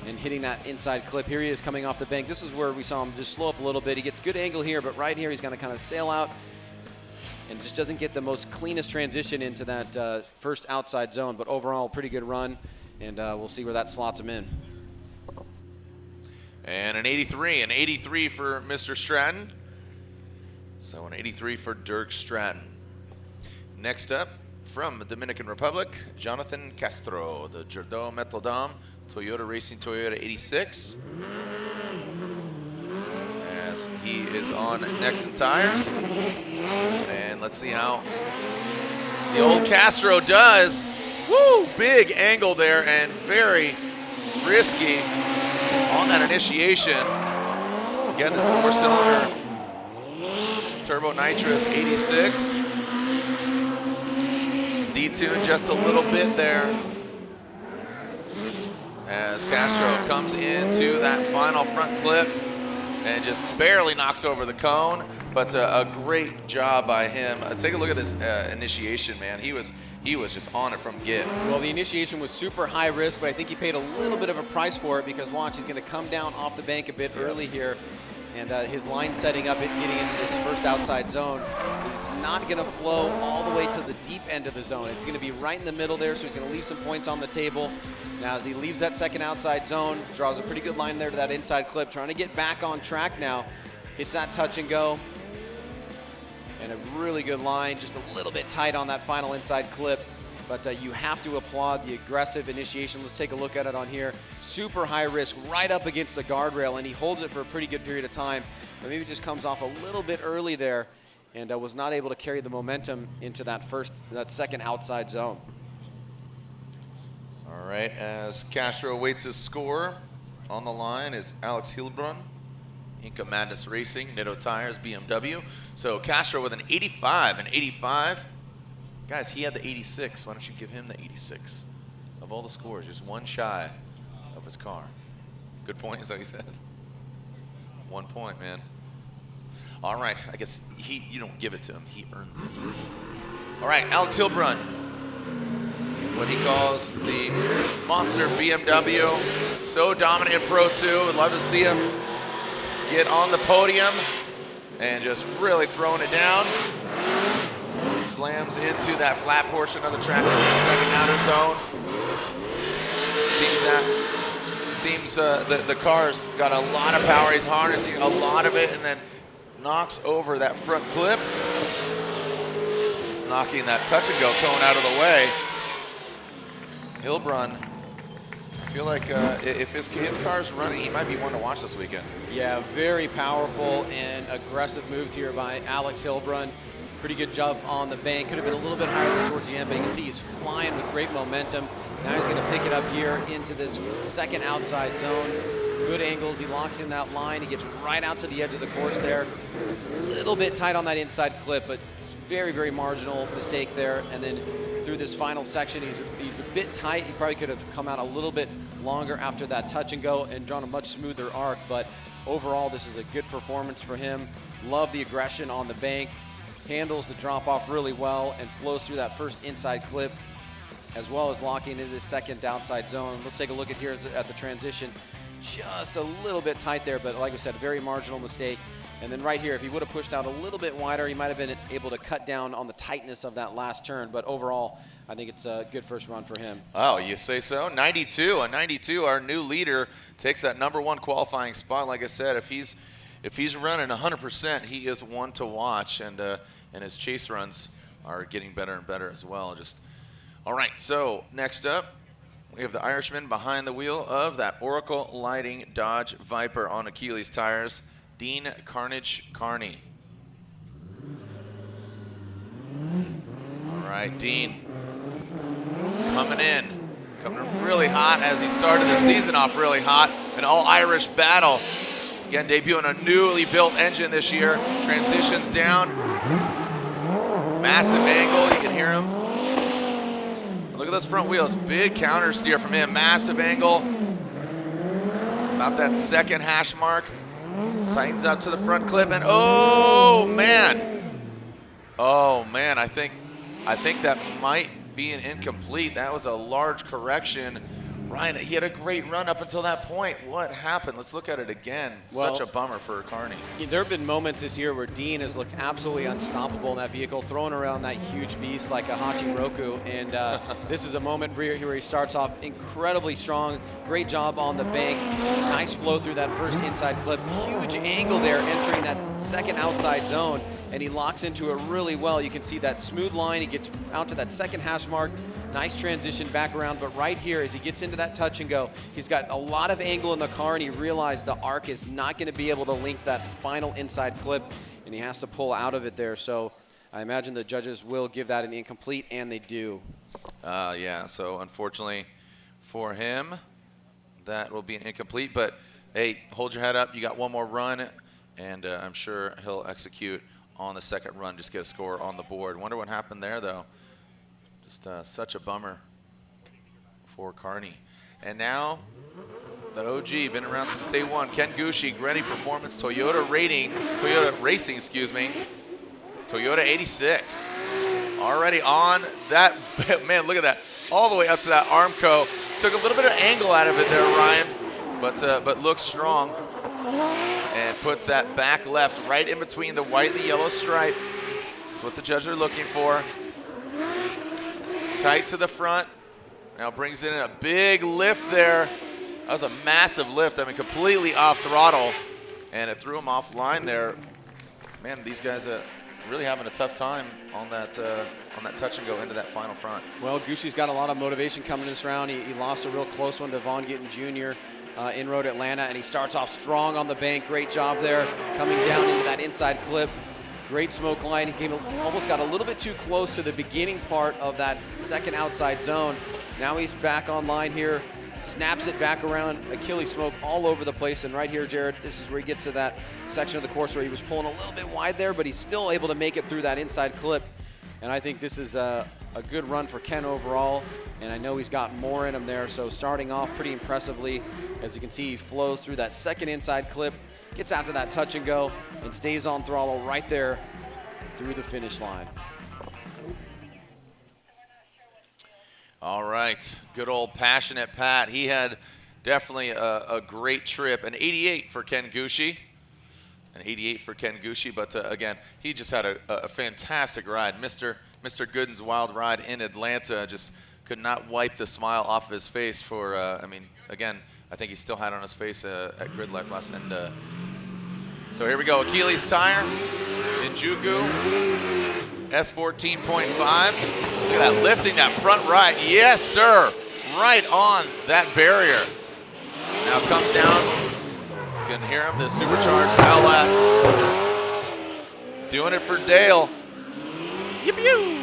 and hitting that inside clip. Here he is coming off the bank. This is where we saw him just slow up a little bit. He gets good angle here, but right here he's going to kind of sail out and just doesn't get the most cleanest transition into that first outside zone. But overall, pretty good run, and we'll see where that slots him in. And an 83 for Mr. Stratton. So an 83 for Dirk Stratton. Next up, from the Dominican Republic, Jonathan Castro, the Jardot Metaldam Toyota Racing Toyota 86. As he is on Nexen tires. And let's see how the old Castro does. Woo! Big angle there and very risky on that initiation. Again, this 4-cylinder turbo nitrous 86. Detuned just a little bit there as Castro comes into that final front clip and just barely knocks over the cone, but a great job by him. Take a look at this initiation, man. He was just on it from get. Well, the initiation was super high risk, but I think he paid a little bit of a price for it because watch, he's going to come down off the bank a bit early here, and his line setting up and getting into this first outside zone is not going to flow all the way to the deep end of the zone. It's going to be right in the middle there, so he's going to leave some points on the table. Now, as he leaves that second outside zone, draws a pretty good line there to that inside clip, trying to get back on track now. Hits that touch and go. And a really good line, just a little bit tight on that final inside clip. But you have to applaud the aggressive initiation. Let's take a look at it on here. Super high risk, right up against the guardrail, and he holds it for a pretty good period of time. But maybe just comes off a little bit early there and was not able to carry the momentum into that second outside zone. All right, as Castro awaits his score, on the line is Alex Hilbrun, Inca Madness Racing, Nitto Tires, BMW. So Castro with an 85, Guys, he had the 86. Why don't you give him the 86? Of all the scores, just one shy of his car. Good point, is that what he said? 1 point, man. All right, I guess you don't give it to him, he earns it. All right, Alex Hilbrun, what he calls the monster BMW. So dominant in Pro 2. Would love to see him get on the podium and just really throwing it down. Slams into that flat portion of the track in the second outer zone. Seems the car's got a lot of power. He's harnessing a lot of it and then knocks over that front clip. Just knocking that touch and go cone out of the way. Hilbrun, I feel like if his car's running, he might be one to watch this weekend. Yeah, very powerful and aggressive moves here by Alex Hilbrun. Pretty good job on the bank. Could have been a little bit higher towards the end, but you can see he's flying with great momentum. Now he's going to pick it up here into this second outside zone. Good angles. He locks in that line. He gets right out to the edge of the course there. A little bit tight on that inside clip, but it's very, very marginal mistake there. And then through this final section, he's a bit tight. He probably could have come out a little bit longer after that touch and go and drawn a much smoother arc. But overall, this is a good performance for him. Love the aggression on the bank. Handles the drop off really well and flows through that first inside clip, as well as locking into the second outside zone. Let's take a look at here at the transition. Just a little bit tight there, but like I said, very marginal mistake. And then right here, if he would have pushed out a little bit wider, he might have been able to cut down on the tightness of that last turn. But overall, I think it's a good first run for him. Oh, you say so? 92. A 92, our new leader, takes that #1 qualifying spot. Like I said, if he's running 100%, he is one to watch, and his chase runs are getting better and better as well. All right, so next up, we have the Irishman behind the wheel of that Oracle Lighting Dodge Viper on Achilles tires, Dean Carnage Carney. All right, Dean coming really hot as he started the season off really hot. An all-Irish battle. Again, debuting a newly built engine this year. Transitions down. Massive angle, you can hear him. Look at those front wheels, big counter steer from him, massive angle. About that second hash mark. Tightens up to the front clip and oh man, I think that might be an incomplete. That was a large correction. Ryan, he had a great run up until that point. What happened? Let's look at it again. Well, such a bummer for Carney. There have been moments this year where Dean has looked absolutely unstoppable in that vehicle, throwing around that huge beast like a Hachiroku. And this is a moment where he starts off incredibly strong. Great job on the bank. Nice flow through that first inside clip. Huge angle there entering that second outside zone. And he locks into it really well. You can see that smooth line. He gets out to that second hash mark. Nice transition back around, but right here as he gets into that touch and go, he's got a lot of angle in the car and he realized the arc is not going to be able to link that final inside clip and he has to pull out of it there. So I imagine the judges will give that an incomplete, and they do. Yeah, so unfortunately for him, that will be an incomplete, but hey, hold your head up. You got one more run, and I'm sure he'll execute on the second run, just get a score on the board. Wonder what happened there, though. Just such a bummer for Carney. And now the OG, been around since day one, Ken Gucci, Grenny Performance, Toyota Racing, excuse me, Toyota 86. Already on that, man, look at that. All the way up to that Armco. Took a little bit of angle out of it there, Ryan, but looks strong. And puts that back left right in between the white and the yellow stripe. That's what the judges are looking for. Tight to the front. Now brings in a big lift there. That was a massive lift. I mean, completely off throttle. And it threw him offline there. Man, these guys are really having a tough time on that touch and go into that final front. Well, Gucci's got a lot of motivation coming this round. He lost a real close one to Vaughn Gittin Jr. In Road Atlanta, and he starts off strong on the bank. Great job there, coming down into that inside clip. Great smoke line. He almost got a little bit too close to the beginning part of that second outside zone. Now he's back online here, snaps it back around. Achilles smoke all over the place. And right here, Jared, this is where he gets to that section of the course where he was pulling a little bit wide there, but he's still able to make it through that inside clip. And I think this is a good run for Ken overall. And I know he's got more in him there. So starting off pretty impressively. As you can see, he flows through that second inside clip, gets out to that touch and go, and stays on throttle right there through the finish line. All right, good old passionate Pat. He had definitely a great trip. An 88 for Ken Gucci. An 88 for Ken Gucci, but again, he just had a fantastic ride. Mr. Gooden's wild ride in Atlanta just could not wipe the smile off of his face for, I mean, again, I think he still had on his face at Grid Life last, and So here we go, Achilles tire, Ninjuku, S14.5. Look at that, lifting that front right. Yes, sir. Right on that barrier. Now comes down. You can hear him, the supercharged LS. Doing it for Dale. Yippee!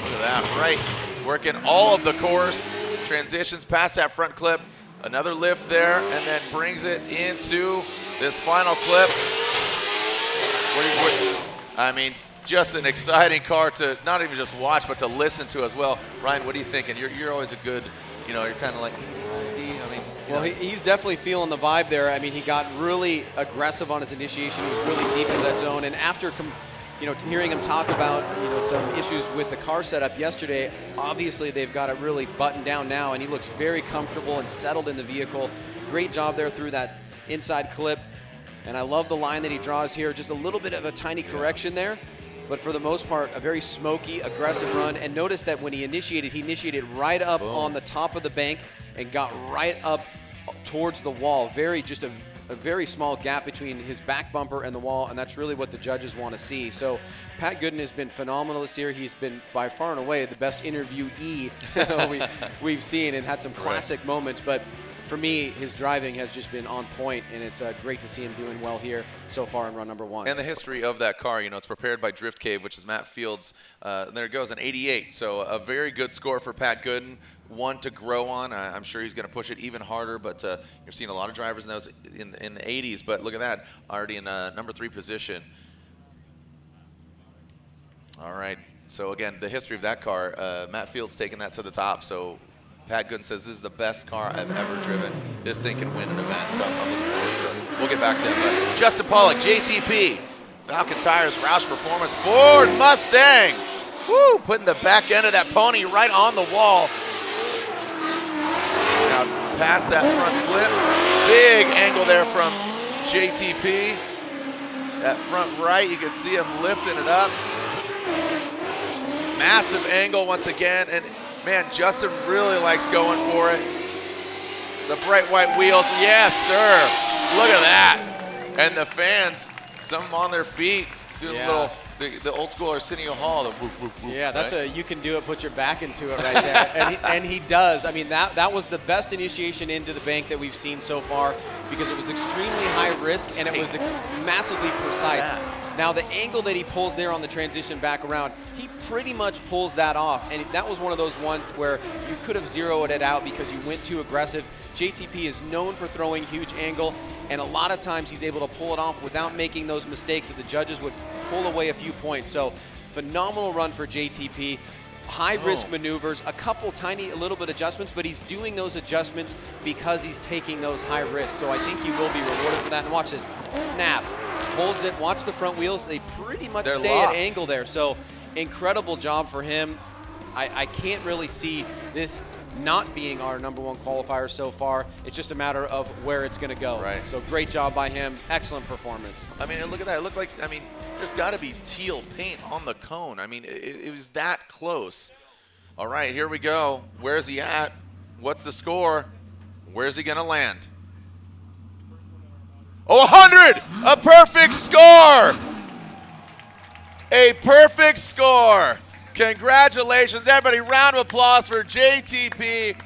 Look at that, right. Working all of the course. Transitions past that front clip. Another lift there, and then brings it into this final clip. I mean, just an exciting car to not even just watch, but to listen to as well. Ryan, what are you thinking? You're always a good, you're kind of like, well, he's definitely feeling the vibe there. I mean, he got really aggressive on his initiation. He was really deep into that zone. And after, hearing him talk about, some issues with the car setup yesterday, obviously they've got it really buttoned down now, and he looks very comfortable and settled in the vehicle. Great job there through that inside clip. And I love the line that he draws here. Just a little bit of a tiny correction there. But for the most part, a very smoky, aggressive run. And notice that when he initiated right up on the top of the bank and got right up towards the wall. Just a very small gap between his back bumper and the wall, and that's really what the judges want to see. So Pat Gooden has been phenomenal this year. He's been by far and away the best interviewee we've seen, and had some classic moments. But for me, his driving has just been on point, and it's great to see him doing well here so far in run number 1. And the history of that car, it's prepared by Drift Cave, which is Matt Fields. There it goes, an 88. So a very good score for Pat Gooden, one to grow on. I'm sure he's going to push it even harder, but you're seeing a lot of drivers in those in the 80s. But look at that, already in number 3 position. All right. So again, the history of that car, Matt Fields taking that to the top. So Pat Gooden says, this is the best car I've ever driven. This thing can win an event, so I'm looking forward to it. We'll get back to him. But Justin Pollock, JTP, Falcon Tires, Roush Performance, Ford Mustang. Woo, putting the back end of that pony right on the wall. Now past that front clip. Big angle there from JTP. That front right, you can see him lifting it up. Massive angle once again, and man, Justin really likes going for it. The bright white wheels, yes, sir. Look at that. And the fans, some on their feet, doing a little, the old school Arsenio Hall. The whoop, whoop, whoop, yeah, that's right? you can do it, put your back into it right there. and he does. I mean, that was the best initiation into the bank that we've seen so far, because it was extremely high risk and it was massively precise. Yeah. Now, the angle that he pulls there on the transition back around, he pretty much pulls that off. And that was one of those ones where you could have zeroed it out because you went too aggressive. JTP is known for throwing huge angle, and a lot of times he's able to pull it off without making those mistakes that the judges would pull away a few points. So phenomenal run for JTP. High-risk maneuvers, a couple tiny little bit adjustments, but he's doing those adjustments because he's taking those high risks. So I think he will be rewarded for that. And watch this, snap, holds it, watch the front wheels. They pretty much stay locked at angle there. So incredible job for him. I can't really see this not being our number 1 qualifier so far. It's just a matter of where it's going to go. Right. So great job by him. Excellent performance. I mean, and look at that. It looked like, there's got to be teal paint on the cone. I mean, it was that close. All right, here we go. Where's he at? What's the score? Where's he going to land? Oh, 100! A perfect score! A perfect score. Congratulations, everybody. Round of applause for JTP.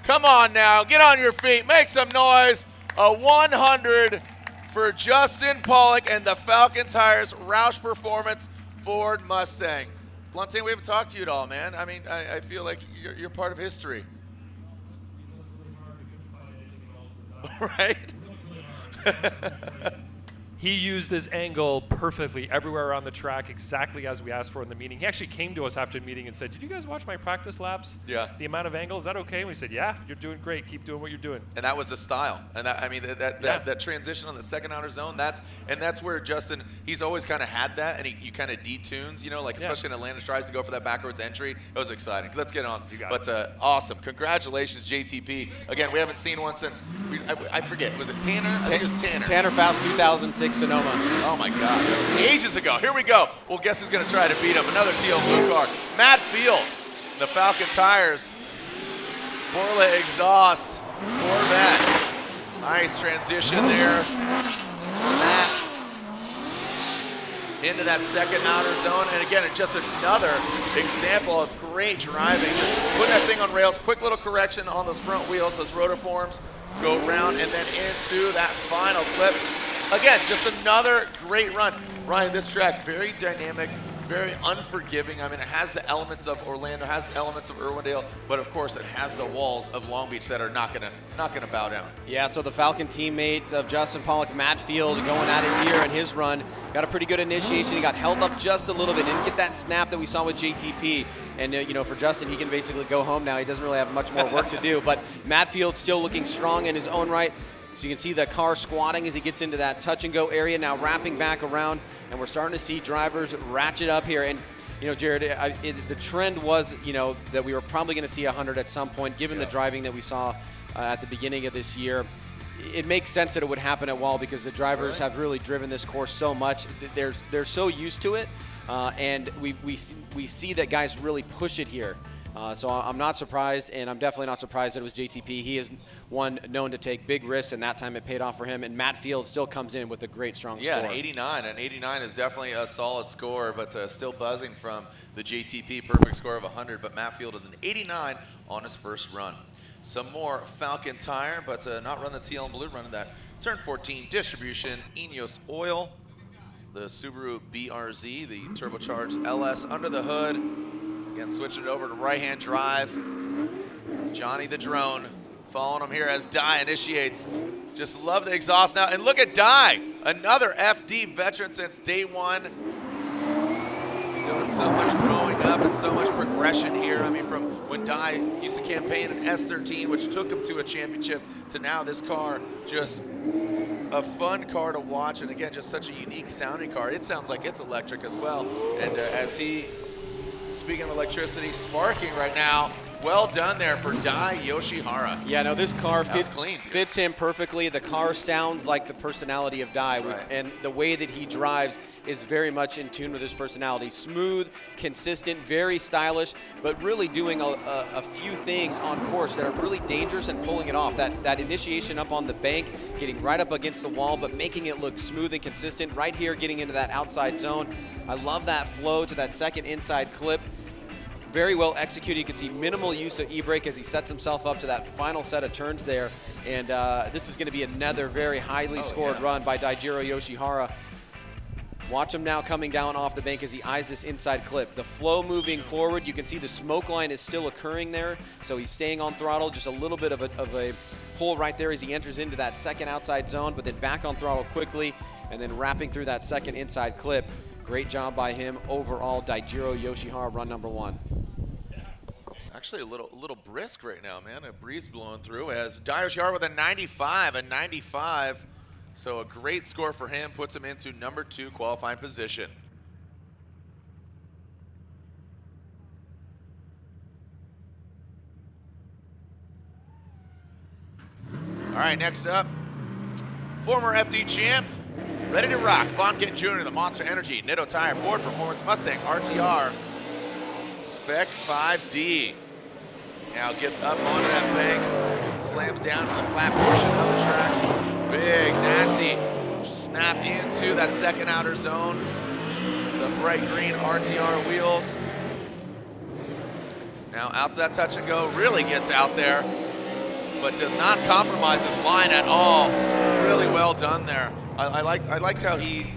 Come on now, get on your feet, make some noise. A 100 for Justin Pollock and the Falcon Tires Roush Performance Ford Mustang. Blunting, we haven't talked to you at all, man. I mean, I feel like you're part of history. Right? He used his angle perfectly everywhere around the track, exactly as we asked for in the meeting. He actually came to us after the meeting and said, did you guys watch my practice laps? Yeah. The amount of angle, is that okay? And we said, yeah, you're doing great. Keep doing what you're doing. And that was the style. And that transition on the second outer zone, that's where Justin, he's always kind of had that, and he kind of detunes, especially in Atlanta, tries to go for that backwards entry. It was exciting. Let's get on. You got it. Awesome. Congratulations, JTP. Again, we haven't seen one since, I forget, was it Tanner? I think it was Tanner. Tanner Faust 2006 Sonoma. Oh my gosh, that was ages ago. Here we go. Well, guess who's going to try to beat him? Another teal blue car. Matt Field, the Falcon Tires. Borla exhaust. Corvette. Nice transition there. Matt. into that second outer zone. And again, it's just another example of great driving. Just putting that thing on rails, quick little correction on those front wheels, those rotiforms, go around and then into that final clip. Again, just another great run. Ryan, this track, very dynamic, very unforgiving. I mean, it has the elements of Orlando, has elements of Irwindale, but of course it has the walls of Long Beach that are not gonna bow down. Yeah, so the Falcon teammate of Justin Pollock, Matt Field, going at it here in his run. Got a pretty good initiation. He got held up just a little bit. Didn't get that snap that we saw with JTP. And, you know, for Justin, he can basically go home now. He doesn't really have much more work to do. But Matt Field still looking strong in his own right. So you can see the car squatting as he gets into that touch-and-go area, now wrapping back around. And we're starting to see drivers ratchet up here. And, you know, Jared, the trend was, you know, that we were probably going to see 100 at some point, given the driving that we saw at the beginning of this year. It makes sense that it would happen at Wall because the drivers have really driven this course so much. They're so used to it, and we see that guys really push it here. So I'm not surprised, and I'm definitely not surprised that it was JTP. He is one known to take big risks, and that time it paid off for him. And Matt Field still comes in with a great, strong score. Yeah, an 89. An 89 is definitely a solid score, but still buzzing from the JTP perfect score of 100. But Matt Field with an 89 on his first run. Some more Falcon tire, but not run the TL and Blue, running that turn 14 distribution, Ineos oil, the Subaru BRZ, the turbocharged LS under the hood. Again, switching it over to right-hand drive. Johnny the drone following him here as Dye initiates. Just love the exhaust now. And look at Dye, another FD veteran since day one. Doing so much growing up and so much progression here. I mean, from when Dye used to campaign in S13, which took him to a championship, to now this car, just a fun car to watch. And again, just such a unique sounding car. It sounds like it's electric as well. And as he, speaking of electricity, sparking right now. Well done there for Dai Yoshihara. Yeah, no, this car fits him perfectly. The car sounds like the personality of Dai, and the way that he drives is very much in tune with his personality. Smooth, consistent, very stylish, but really doing a few things on course that are really dangerous and pulling it off. That initiation up on the bank, getting right up against the wall, but making it look smooth and consistent. Right here, getting into that outside zone. I love that flow to that second inside clip. Very well executed. You can see minimal use of e-brake as he sets himself up to that final set of turns there. And this is going to be another very highly scored run by Daijiro Yoshihara. Watch him now coming down off the bank as he eyes this inside clip. The flow moving forward, you can see the smoke line is still occurring there. So he's staying on throttle, just a little bit of a pull right there as he enters into that second outside zone, but then back on throttle quickly and then wrapping through that second inside clip. Great job by him overall, Daijiro Yoshihara, run number one. Actually a little brisk right now, man. A breeze blowing through as Dai Yoshihara with a 95. So a great score for him, puts him into number 2 qualifying position. All right, next up, former FD champ, ready to rock, Vaughn Gittin Jr., the Monster Energy, Nitto Tire, Ford Performance Mustang, RTR, Spec 5D. Now gets up onto that bank, slams down to the flat portion of the track. Big, nasty snap into that second outer zone. The bright green RTR wheels. Now out to that touch and go, really gets out there, but does not compromise his line at all. Really well done there. I liked how he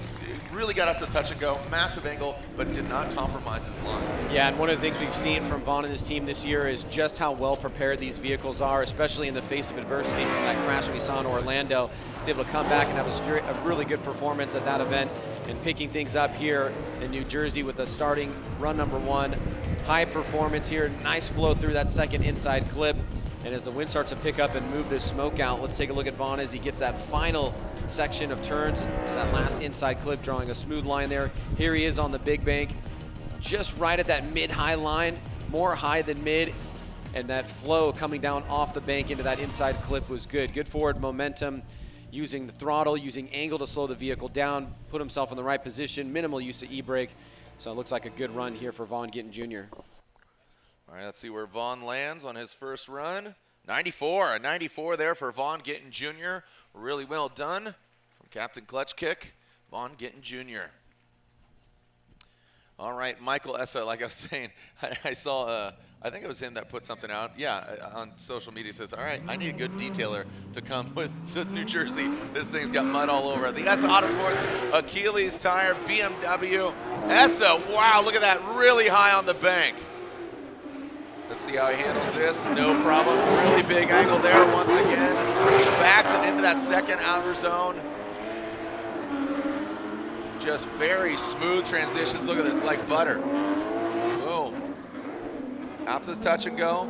really got up to touch and go, massive angle, but did not compromise his line. Yeah, and one of the things we've seen from Vaughn and his team this year is just how well prepared these vehicles are, especially in the face of adversity from that crash we saw in Orlando. He's able to come back and have a really good performance at that event and picking things up here in New Jersey with a starting run number 1. High performance here, nice flow through that second inside clip. And as the wind starts to pick up and move this smoke out, let's take a look at Vaughn as he gets that final section of turns to that last inside clip, drawing a smooth line there. Here he is on the big bank, just right at that mid-high line, more high than mid, and that flow coming down off the bank into that inside clip was good. Good forward momentum, using the throttle, using angle to slow the vehicle down, put himself in the right position, minimal use of e-brake. So it looks like a good run here for Vaughn Gittin Jr. All right, let's see where Vaughn lands on his first run. 94, a 94 there for Vaughn Gittin Jr. Really well done from Captain Clutch Kick, Vaughn Gittin Jr. All right, Michael Essa, like I was saying, I saw, I think it was him that put something out, on social media, says, all right, I need a good detailer to come to New Jersey. This thing's got mud all over it. The Essa Autosports Achilles tire BMW. Essa, wow, look at that, really high on the bank. Let's see how he handles this. No problem. Really big angle there once again. Backs it into that second outer zone. Just very smooth transitions. Look at this, like butter. Boom. Out to the touch and go.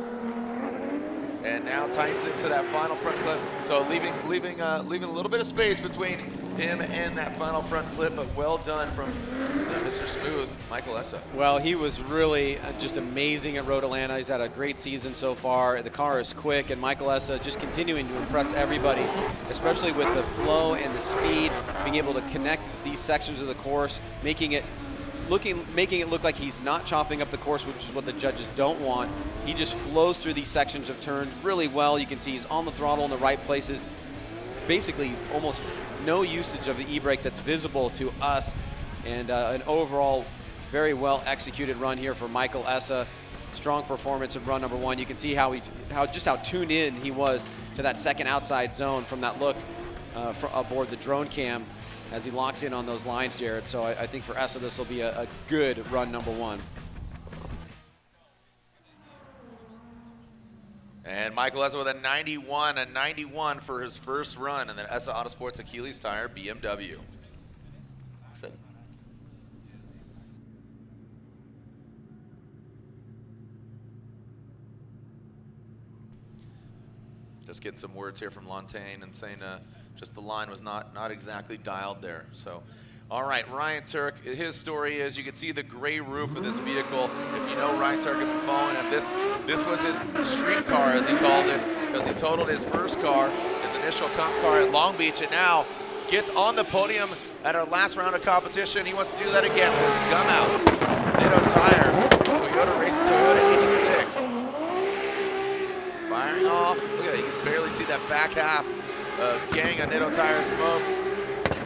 And now tightens into that final front clip. So leaving a little bit of space between him and that final front clip, but well done from Mr. Smooth, Michael Essa. Well, he was really just amazing at Road Atlanta. He's had a great season so far. The car is quick, and Michael Essa just continuing to impress everybody, especially with the flow and the speed, being able to connect these sections of the course, making it look like he's not chopping up the course, which is what the judges don't want. He just flows through these sections of turns really well. You can see he's on the throttle in the right places. Basically, almost no usage of the e-brake that's visible to us, and an overall very well executed run here for Michael Essa. Strong performance in run number one. You can see how tuned in he was to that second outside zone from that look aboard the drone cam as he locks in on those lines, Jared. So I think for Essa, this will be a good run number one. And Michael Essa with a 91 for his first run in the Essa Autosports Achilles tire BMW. Sit. Just getting some words here from Lontaine and saying just the line was not exactly dialed there. So, all right, Ryan Turk, his story is, you can see the gray roof of this vehicle. If you know Ryan Turk, have been following him, this was his street car, as he called it, because he totaled his first car, his initial comp car at Long Beach, and now gets on the podium at our last round of competition. He wants to do that again with his gum out. Nitto tire, Toyota Racing Toyota 86. Firing off, look at that, you can barely see that back half gang of Nitto tire smoke.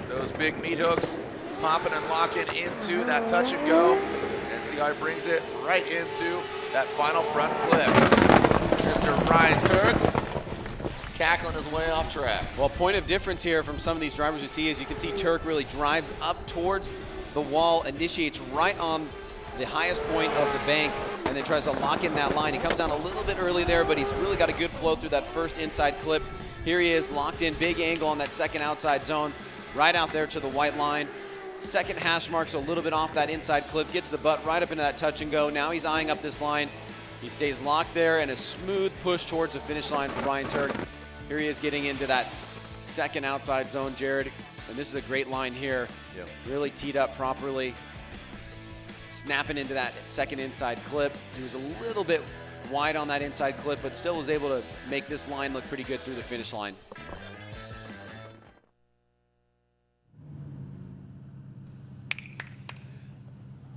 Those big meat hooks popping and locking into that touch and go. And see how he brings it right into that final front flip. Mr. Ryan Turk cackling his way off track. Well, point of difference here from some of these drivers we see is you can see Turk really drives up towards the wall, initiates right on the highest point of the bank, and then tries to lock in that line. He comes down a little bit early there, but he's really got a good flow through that first inside clip. Here he is, locked in, big angle on that second outside zone, right out there to the white line. Second hash mark's a little bit off that inside clip, gets the butt right up into that touch and go. Now he's eyeing up this line. He stays locked there, and a smooth push towards the finish line for Ryan Turk. Here he is getting into that second outside zone, Jared. And this is a great line here. Yep. Really teed up properly. Snapping into that second inside clip. He was a little bit wide on that inside clip, but still was able to make this line look pretty good through the finish line.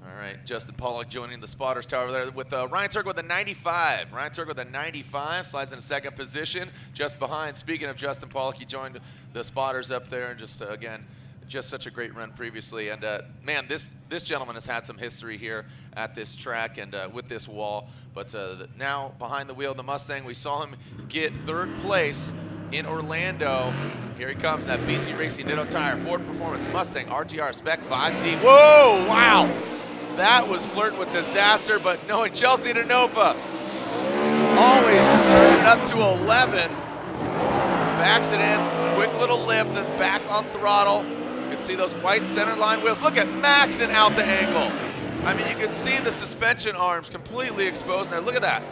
All right, Justin Pollock joining the spotters tower there with Ryan Turk with a 95. Ryan Turk with a 95, slides into second position, just behind. Speaking of Justin Pollock, he joined the spotters up there, and just, again, just such a great run previously. And man, this gentleman has had some history here at this track and with this wall. But now behind the wheel of the Mustang, we saw him get third place in Orlando. Here he comes, that BC Racing Nitto tire, Ford Performance Mustang RTR Spec 5D. Whoa, wow. That was flirting with disaster, but knowing Chelsea Denofa, always turning it up to 11. Backs it in, quick little lift, then back on throttle. You can see those white center line wheels. Look at maxing out the angle. I mean, you can see the suspension arms completely exposed there. Look at that.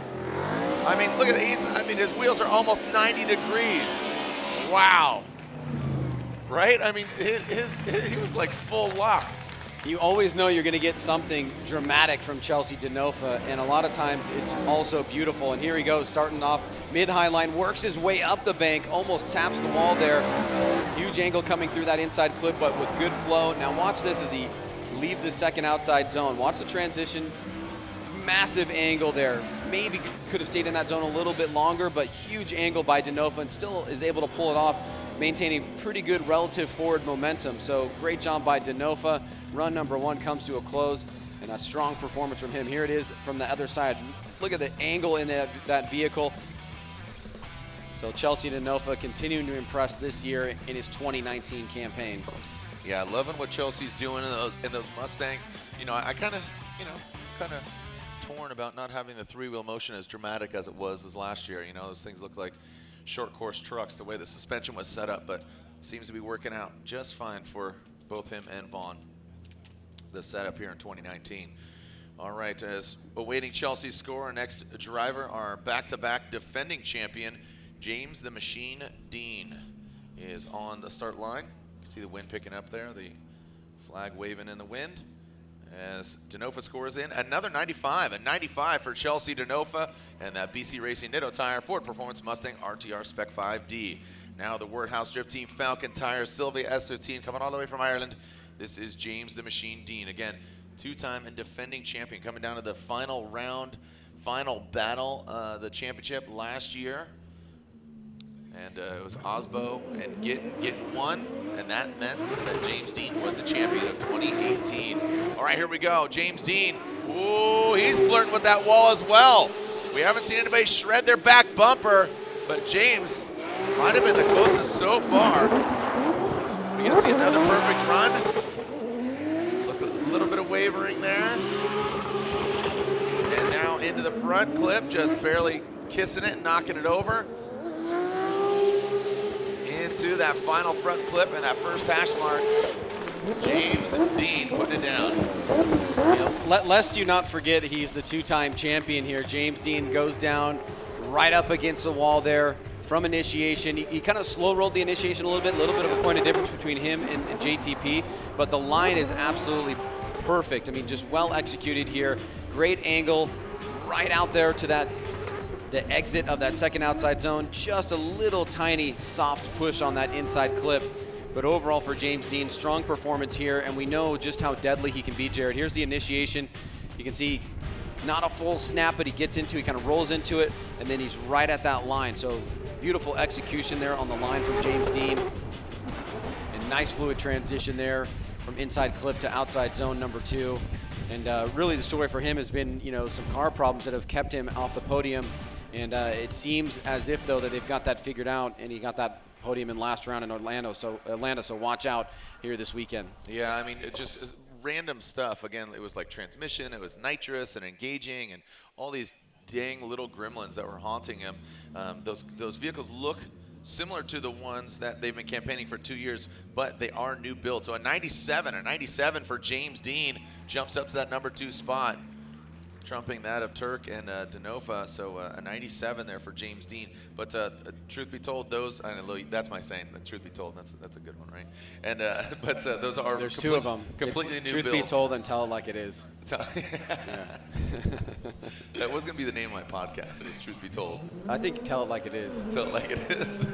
I mean, look at his wheels are almost 90 degrees. Wow. Right? I mean, he was like full lock. You always know you're going to get something dramatic from Chelsea Denofa, and a lot of times it's also beautiful. And here he goes, starting off mid-high line, works his way up the bank, almost taps the wall there. Huge angle coming through that inside clip, but with good flow. Now watch this as he leaves the second outside zone. Watch the transition. Massive angle there. Maybe could have stayed in that zone a little bit longer, but huge angle by Denofa, and still is able to pull it off, maintaining pretty good relative forward momentum. So great job by Denofa. Run number one comes to a close. And a strong performance from him. Here it is from the other side. Look at the angle in that vehicle. So Chelsea Denofa continuing to impress this year in his 2019 campaign. Yeah, loving what Chelsea's doing in those Mustangs. You know, I kind of torn about not having the three-wheel motion as dramatic as it was as last year. You know, those things look like short course trucks, the way the suspension was set up, but it seems to be working out just fine for both him and Vaughn, the setup here in 2019. All right, as awaiting Chelsea's score, our next driver, our back-to-back defending champion, James the Machine Dean, is on the start line. You can see the wind picking up there, the flag waving in the wind. As Denofa scores in another 95, a 95 for Chelsea Denofa, and that BC Racing Nitto Tire Ford Performance Mustang RTR Spec 5D. Now the Wordhouse Drift Team Falcon Tires Sylvia S15 coming all the way from Ireland. This is James the Machine Dean. Again, two-time and defending champion coming down to the final round, final battle, the championship last year. And it was Osbo and Gittin won, and that meant that James Dean was the champion of 2018. All right, here we go. James Dean, ooh, he's flirting with that wall as well. We haven't seen anybody shred their back bumper, but James might have been the closest so far. We're gonna see another perfect run. Look, a little bit of wavering there. And now into the front clip, just barely kissing it and knocking it over. Into that final front clip and that first hash mark. James Dean putting it down. You know, lest you not forget, he's the two-time champion here. James Dean goes down right up against the wall there from initiation. He kind of slow rolled the initiation a little bit of a point of difference between him and JTP, but the line is absolutely perfect. I mean, just well executed here. Great angle right out there to the exit of that second outside zone. Just a little tiny soft push on that inside clip. But overall for James Dean, strong performance here, and we know just how deadly he can be, Jared. Here's the initiation. You can see not a full snap, but he gets into it, he kind of rolls into it, and then he's right at that line. So beautiful execution there on the line from James Dean. And nice fluid transition there from inside clip to outside zone number 2. And really the story for him has been, you know, some car problems that have kept him off the podium. And it seems as if, though, that they've got that figured out, and he got that podium in last round in Atlanta, so watch out here this weekend. Yeah, I mean, it just random stuff. Again, it was like transmission, it was nitrous and engaging, and all these dang little gremlins that were haunting him. Those vehicles look similar to the ones that they've been campaigning for 2 years, but they are new build. So a 97 for James Dean jumps up to that number 2 spot, trumping that of Turk and Denofa. So a 97 there for James Dean. But truth be told, those, I know that's my saying. Truth be told, that's a good one, right? And but those are there's 2 of them. Completely it's new truth builds. Be told and tell it like it is. That was gonna be the name of my podcast. Is Truth Be Told. I think tell it like it is. Tell it like it is.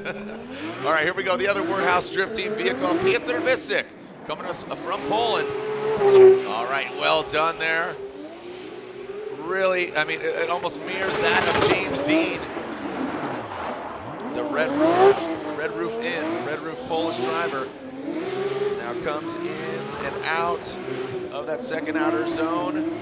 All right, here we go. The other Wordhouse Drift Team vehicle, Piotr Visik, coming to us from Poland. All right, well done there. Really, I mean, it almost mirrors that of James Dean. The red roof Polish driver now comes in and out of that second outer zone.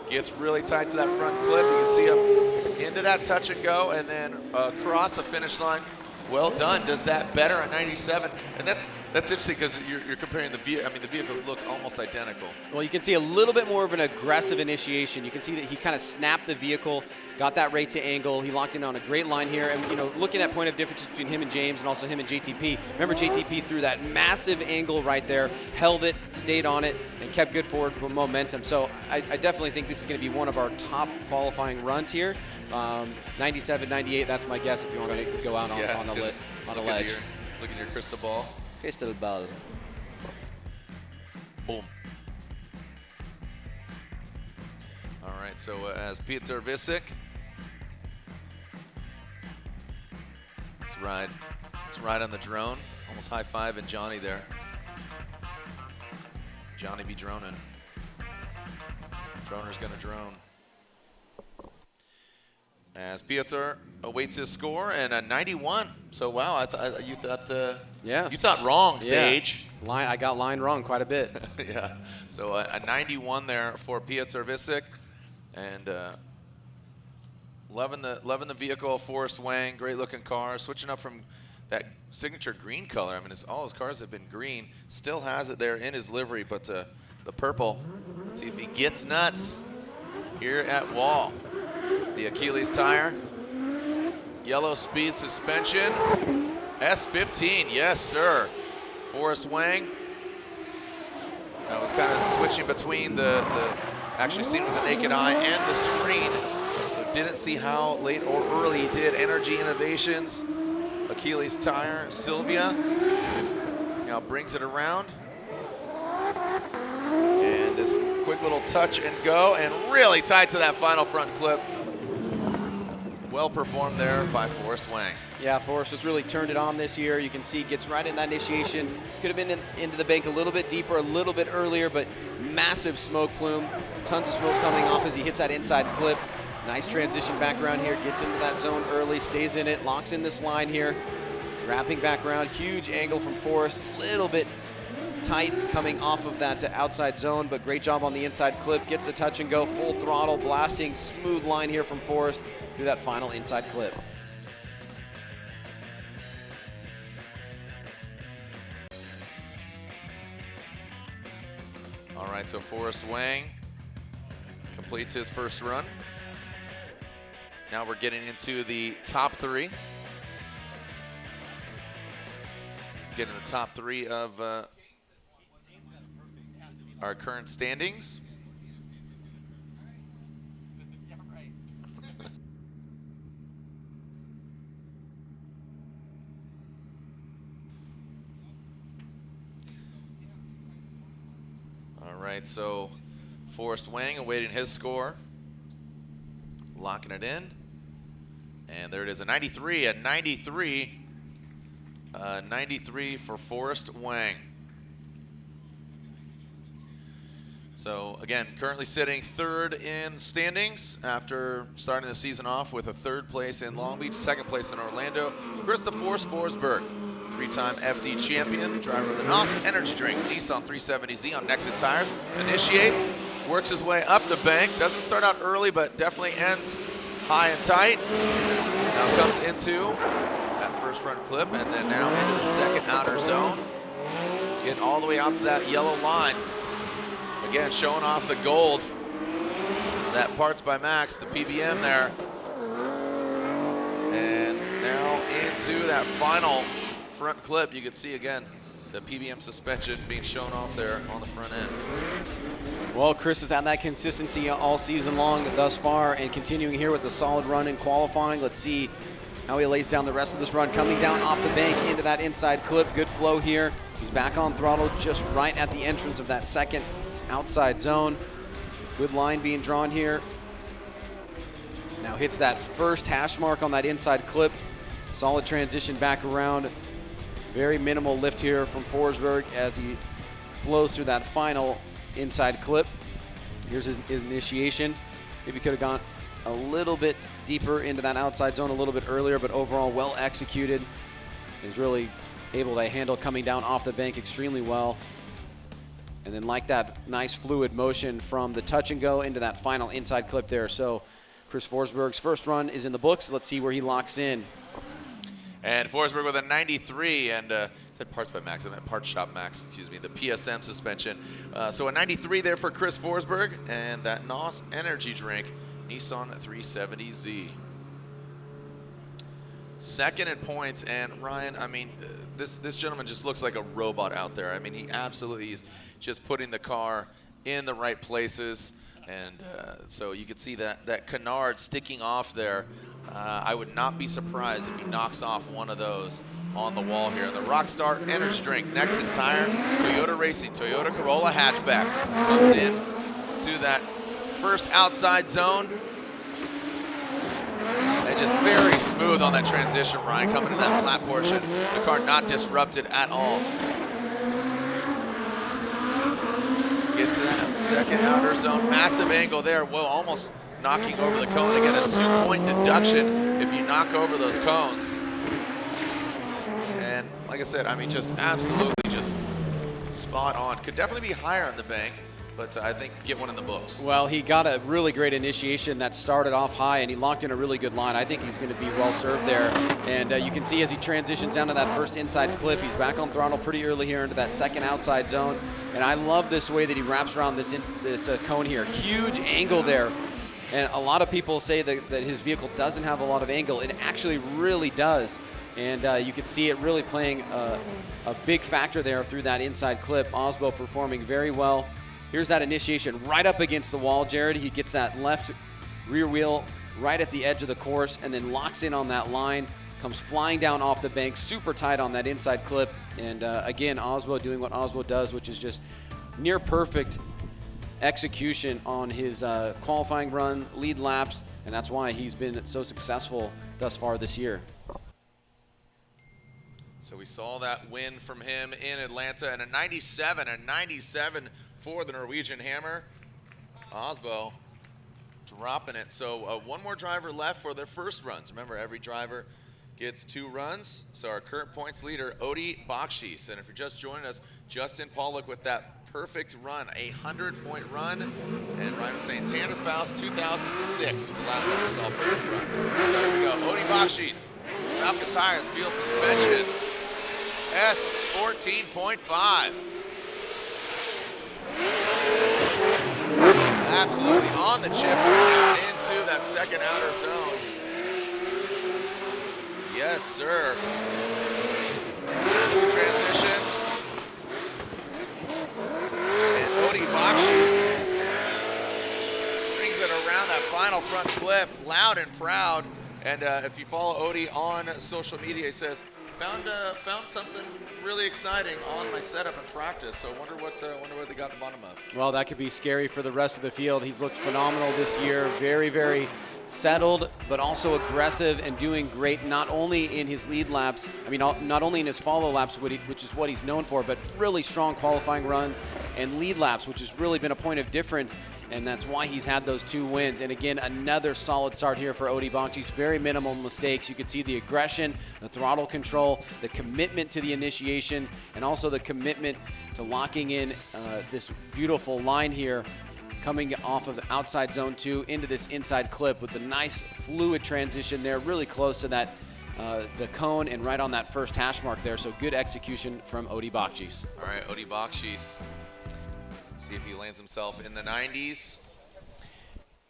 Gets really tight to that front clip. You can see him into that touch and go, and then across the finish line. Well done. Does that better at 97, and that's interesting because you're comparing the vehicles look almost identical. Well, you can see a little bit more of an aggressive initiation. You can see that he kind of snapped the vehicle, got that right to angle. He locked in on a great line here, and you know, looking at point of difference between him and James, and also him and JTP. Remember, JTP threw that massive angle right there, held it, stayed on it, and kept good forward momentum. So I definitely think this is going to be one of our top qualifying runs here. 97, 98, that's my guess if you want to go out on a ledge. Look at your crystal ball. Crystal ball. Boom. All right, so as Piotr Visik, let's ride on the drone. Almost high-fiving Johnny there. Johnny be droning. Droner's gonna drone. as Piotr awaits his score and a 91. So wow, you thought Yeah. you thought wrong, Yeah. Sage. I got line wrong quite a bit. Yeah. So a 91 there for Piotr Visick, and loving the vehicle. Forrest Wang, great looking car, switching up from that signature green color. I mean, all his cars have been green. Still has it there in his livery, but the purple. Let's see if he gets nuts here at Wall. The Achilles tire, yellow speed suspension, S15, yes sir. Forrest Wang. That was kind of switching between the actually seen with the naked eye and the screen. So didn't see how late or early he did. Energy Innovations, Achilles tire, Sylvia. Now brings it around. And this quick little touch and go, and really tied to that final front clip. Well performed there by Forrest Wang. Yeah, Forrest has really turned it on this year. You can see gets right in that initiation. Could have been into the bank a little bit deeper, a little bit earlier, but massive smoke plume. Tons of smoke coming off as he hits that inside clip. Nice transition back around here. Gets into that zone early, stays in it, locks in this line here. Wrapping back around, huge angle from Forrest. A little bit tight coming off of that outside zone, but great job on the inside clip. Gets the touch and go, full throttle, blasting, smooth line here from Forrest through that final inside clip. All right, so Forrest Wang completes his first run. Now we're getting into the top three. Getting the top three of our current standings. All right, so Forrest Wang awaiting his score, locking it in, and there it is, a 93, 93 for Forrest Wang. So again, currently sitting third in standings after starting the season off with a third place in Long Beach, second place in Orlando. Chris the Force Forsberg, three-time FD champion, driver of the NOS Energy Drink Nissan 370Z on Nexon tires, initiates, works his way up the bank, doesn't start out early, but definitely ends high and tight. Now comes into that first front clip, and then now into the second outer zone, getting all the way out to that yellow line. Again, showing off the gold, that Parts by Max, the PBM there. And now into that final front clip. You can see again the PBM suspension being shown off there on the front end. Well, Chris has had that consistency all season long thus far, and continuing here with a solid run in qualifying. Let's see how he lays down the rest of this run. Coming down off the bank into that inside clip. Good flow here. He's back on throttle just right at the entrance of that second outside zone. Good line being drawn here. Now hits that first hash mark on that inside clip. Solid transition back around. Very minimal lift here from Forsberg as he flows through that final inside clip. Here's his initiation. Maybe could have gone a little bit deeper into that outside zone a little bit earlier, but overall well executed. He's really able to handle coming down off the bank extremely well. And then like that nice fluid motion from the touch and go into that final inside clip there. So Chris Forsberg's first run is in the books. Let's see where he locks in. And Forsberg with a 93, and said Parts by Max, I meant Parts Shop Max, excuse me, the PSM suspension. So a 93 there for Chris Forsberg, and that NOS Energy Drink Nissan 370Z. Second in points, and Ryan, I mean, this gentleman just looks like a robot out there. I mean, he absolutely is just putting the car in the right places, and so you could see that canard sticking off there. I would not be surprised if he knocks off one of those on the wall here. And the Rockstar Energy Drink, Nexon tire, Toyota Racing, Toyota Corolla hatchback comes in to that first outside zone. And just very smooth on that transition, Ryan, coming to that flat portion. The car not disrupted at all. Gets to that second outer zone, massive angle there. Whoa, almost knocking over the cone. Again, a 2-point deduction if you knock over those cones. And like I said, I mean, just absolutely just spot on. Could definitely be higher on the bank, but I think get one in the books. Well, he got a really great initiation that started off high, and he locked in a really good line. I think he's going to be well served there. And you can see as he transitions down to that first inside clip, he's back on throttle pretty early here into that second outside zone. And I love this way that he wraps around this cone here. Huge angle there. And a lot of people say that his vehicle doesn't have a lot of angle. It actually really does. And you can see it really playing a big factor there through that inside clip. Osbo performing very well. Here's that initiation right up against the wall, Jared. He gets that left rear wheel right at the edge of the course and then locks in on that line, comes flying down off the bank, super tight on that inside clip. And again, Osbo doing what Osbo does, which is just near perfect execution on his qualifying run, lead laps, and that's why he's been so successful thus far this year. So we saw that win from him in Atlanta, and a 97 for the Norwegian Hammer. Osbo dropping it. So one more driver left for their first runs. Remember, every driver gets 2 runs. So our current points leader, Odi Bakshis. And if you're just joining us, Justin Pollock with that perfect run, a 100-point run. And Ryan was saying Tanner Faust 2006 was the last time we saw a perfect run. So here we go, Odi Bakshis. Falcon Tires, field suspension. S14.5. Absolutely on the chip into that second outer zone. Yes, sir. Smooth transition. And Odi Bakshi brings it around that final front flip, loud and proud. And if you follow Odi on social media, he says, found something really exciting on my setup in practice. So wonder what they got the bottom of. Well, that could be scary for the rest of the field. He's looked phenomenal this year. Very, very settled, but also aggressive and doing great, not only in his lead laps, not only in his follow laps, which is what he's known for, but really strong qualifying run and lead laps, which has really been a point of difference, and that's why he's had those 2 wins. And again, another solid start here for Odi Bakshis. Very minimal mistakes. You can see the aggression, the throttle control, the commitment to the initiation, and also the commitment to locking in this beautiful line here, coming off of outside zone 2 into this inside clip with the nice fluid transition there, really close to that the cone and right on that first hash mark there. So good execution from Odi Bakshis. All right, Odi Bakshis. See if he lands himself in the 90s.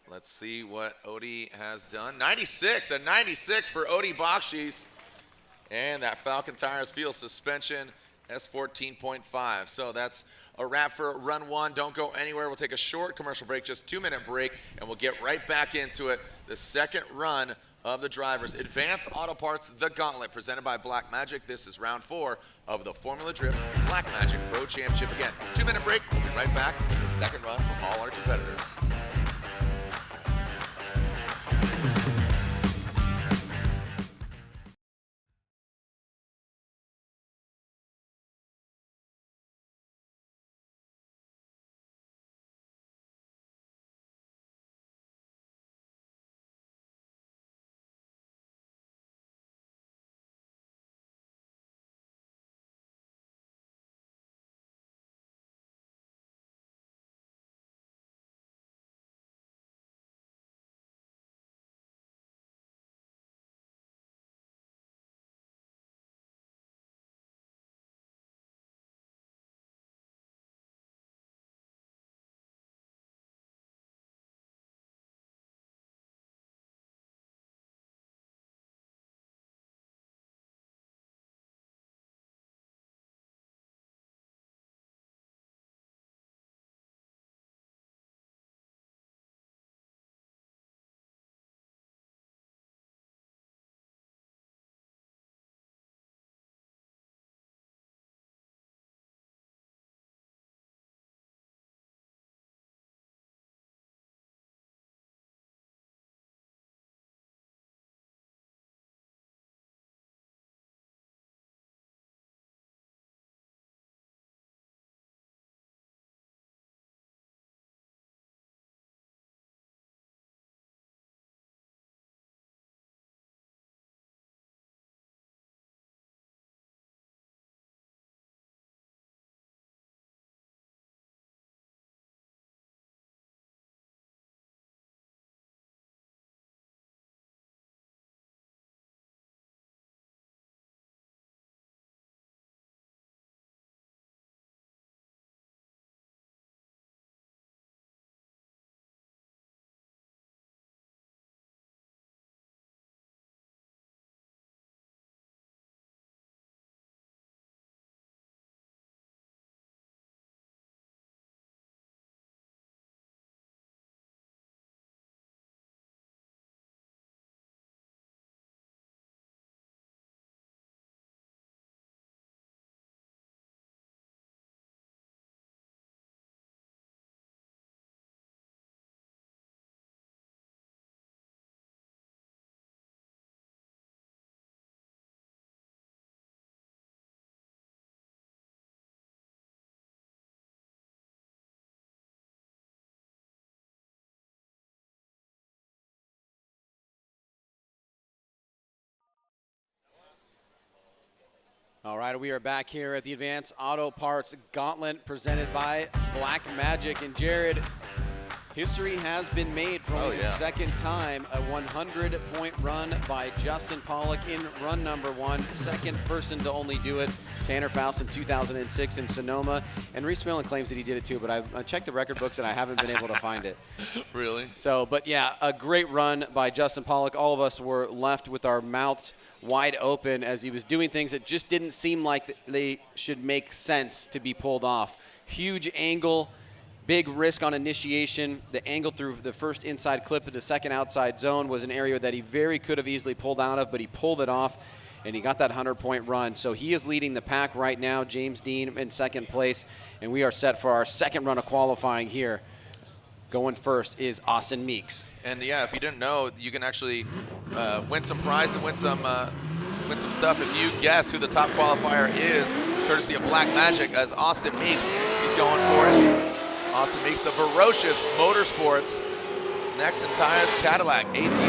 Let's see what Odi has done. 96, a 96 for Odi Bakshis. And that Falcon Tires field suspension, S14.5. So that's a wrap for run 1. Don't go anywhere. We'll take a short commercial break, just 2-minute break, and we'll get right back into it. The second run of the drivers. Advanced Auto Parts, The Gauntlet, presented by Black Magic. This is round 4 of the Formula Drift Black Magic Pro Championship. Again, 2-minute break. We'll be right back with the second run from all our competitors. All right, we are back here at the Advanced Auto Parts Gauntlet presented by Black Magic. And Jared, history has been made for only the second time. A 100-point run by Justin Pollock in run number 1. Second person to only do it, Tanner Faust in 2006 in Sonoma. And Reese Millen claims that he did it too, but I checked the record books and I haven't been able to find it. Really? So, but yeah, a great run by Justin Pollock. All of us were left with our mouths wide open as he was doing things that just didn't seem like they should make sense to be pulled off. Huge angle, big risk on initiation. The angle through the first inside clip into second outside zone was an area that he very could have easily pulled out of, but he pulled it off, and he got that 100-point run. So he is leading the pack right now. James Dean in second place, and we are set for our second run of qualifying here. Going first is Austin Meeks. And yeah, if you didn't know, you can actually win some prize and win some stuff if you guess who the top qualifier is, courtesy of Black Magic, as Austin Meeks, he's going for it. Austin Meeks, the ferocious Motorsports, next in tires, Cadillac, ATS.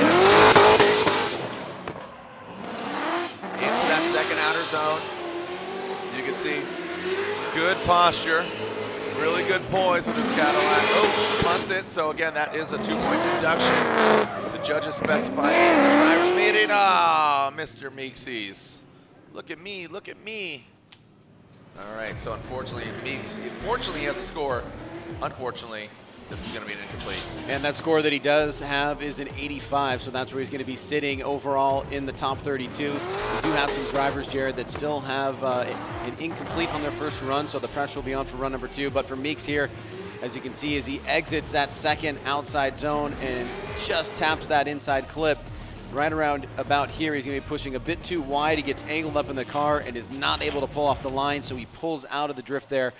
Into that second outer zone. You can see good posture. Really good poise with his Cadillac. Oh, punts it. So again, that is a 2-point deduction. The judges specify the driver's meeting. Ah, Mr. Meeksies. Look at me, look at me. All right, so unfortunately, Meeks, fortunately he has a score. Unfortunately, this is going to be an incomplete. And that score that he does have is an 85, so that's where he's going to be sitting overall in the top 32. We do have some drivers, Jared, that still have an incomplete on their first run, so the pressure will be on for run number 2. But for Meeks here, as you can see, as he exits that second outside zone and just taps that inside clip, right around about here, he's going to be pushing a bit too wide. He gets angled up in the car and is not able to pull off the line, so he pulls out of the drift there.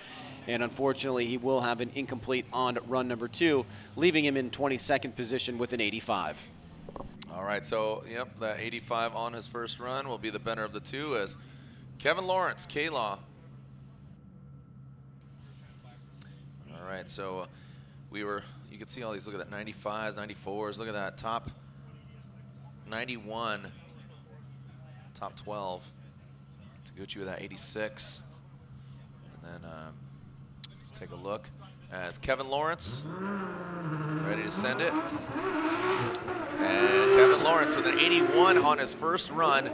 And unfortunately, he will have an incomplete on run number 2, leaving him in 22nd position with an 85. All right, so, yep, that 85 on his first run will be the better of the 2 as Kevin Lawrence, K-Law. All right, so you can see all these, look at that, 95s, 94s, look at that, top 91, top 12. Taguchi with that 86. And then let's take a look as Kevin Lawrence ready to send it. And Kevin Lawrence with an 81 on his first run.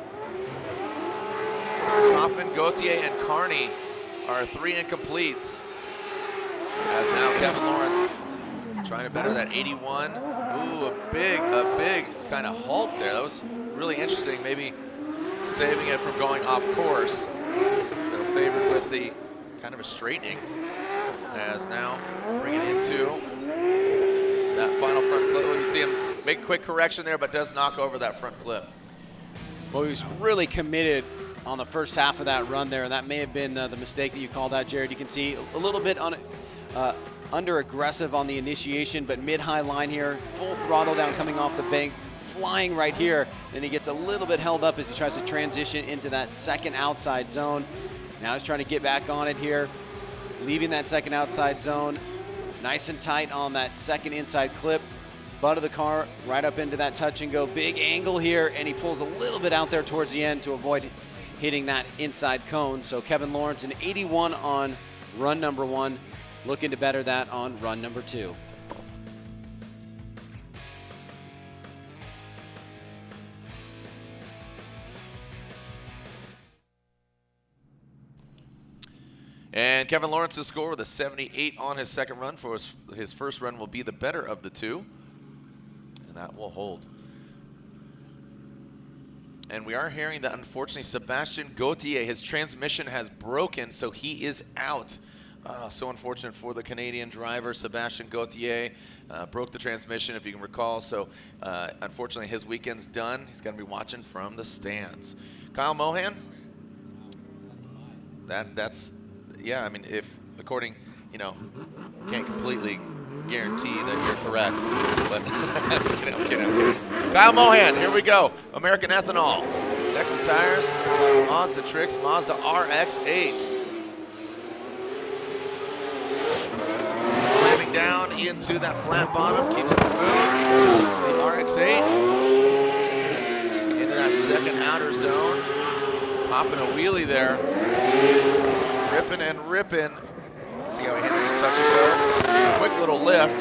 Hoffman, Gauthier, and Carney are 3 incompletes. As now Kevin Lawrence trying to better that 81. Ooh, a big kind of halt there. That was really interesting, maybe saving it from going off course. So favored with the kind of a straightening, as now bringing into that final front clip. You see him make a quick correction there, but does knock over that front clip. Well, he was really committed on the first half of that run there, and that may have been the mistake that you called out, Jared. You can see a little bit on under aggressive on the initiation, but mid-high line here, full throttle down coming off the bank, flying right here. Then he gets a little bit held up as he tries to transition into that second outside zone. Now he's trying to get back on it here, leaving that second outside zone. Nice and tight on that second inside clip. Butt of the car right up into that touch and go. Big angle here, and he pulls a little bit out there towards the end to avoid hitting that inside cone. So Kevin Lawrence, an 81 on run number 1, looking to better that on run number 2. And Kevin Lawrence's score with a 78 on his second run. For his first run will be the better of the 2. And that will hold. And we are hearing that, unfortunately, Sebastian Gauthier, his transmission has broken, so he is out. So unfortunate for the Canadian driver. Sebastian Gauthier broke the transmission, if you can recall. So unfortunately, his weekend's done. He's going to be watching from the stands. Kyle Mohan, that's... Yeah, I mean, if according, can't completely guarantee that you're correct, but I'm kidding. Kyle Mohan, here we go. American Ethanol, Nexa Tires, Mazda Tricks, Mazda RX-8. Slamming down into that flat bottom, keeps it smooth. The RX-8 into that second outer zone. Hopping a wheelie there. Ripping and ripping. See how he handles his touch and go. Quick little lift.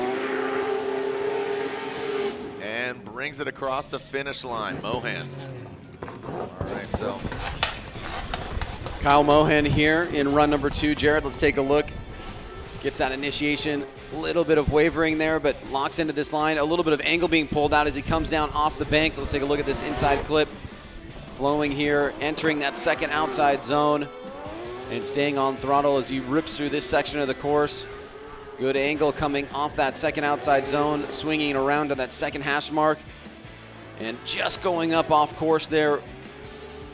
And brings it across the finish line. Mohan. All right, so. Kyle Mohan here in run number 2. Jared, let's take a look. Gets that initiation. A little bit of wavering there, but locks into this line. A little bit of angle being pulled out as he comes down off the bank. Let's take a look at this inside clip. Flowing here, entering that second outside zone and staying on throttle as he rips through this section of the course. Good angle coming off that second outside zone, swinging around to that second hash mark, and just going up off course there,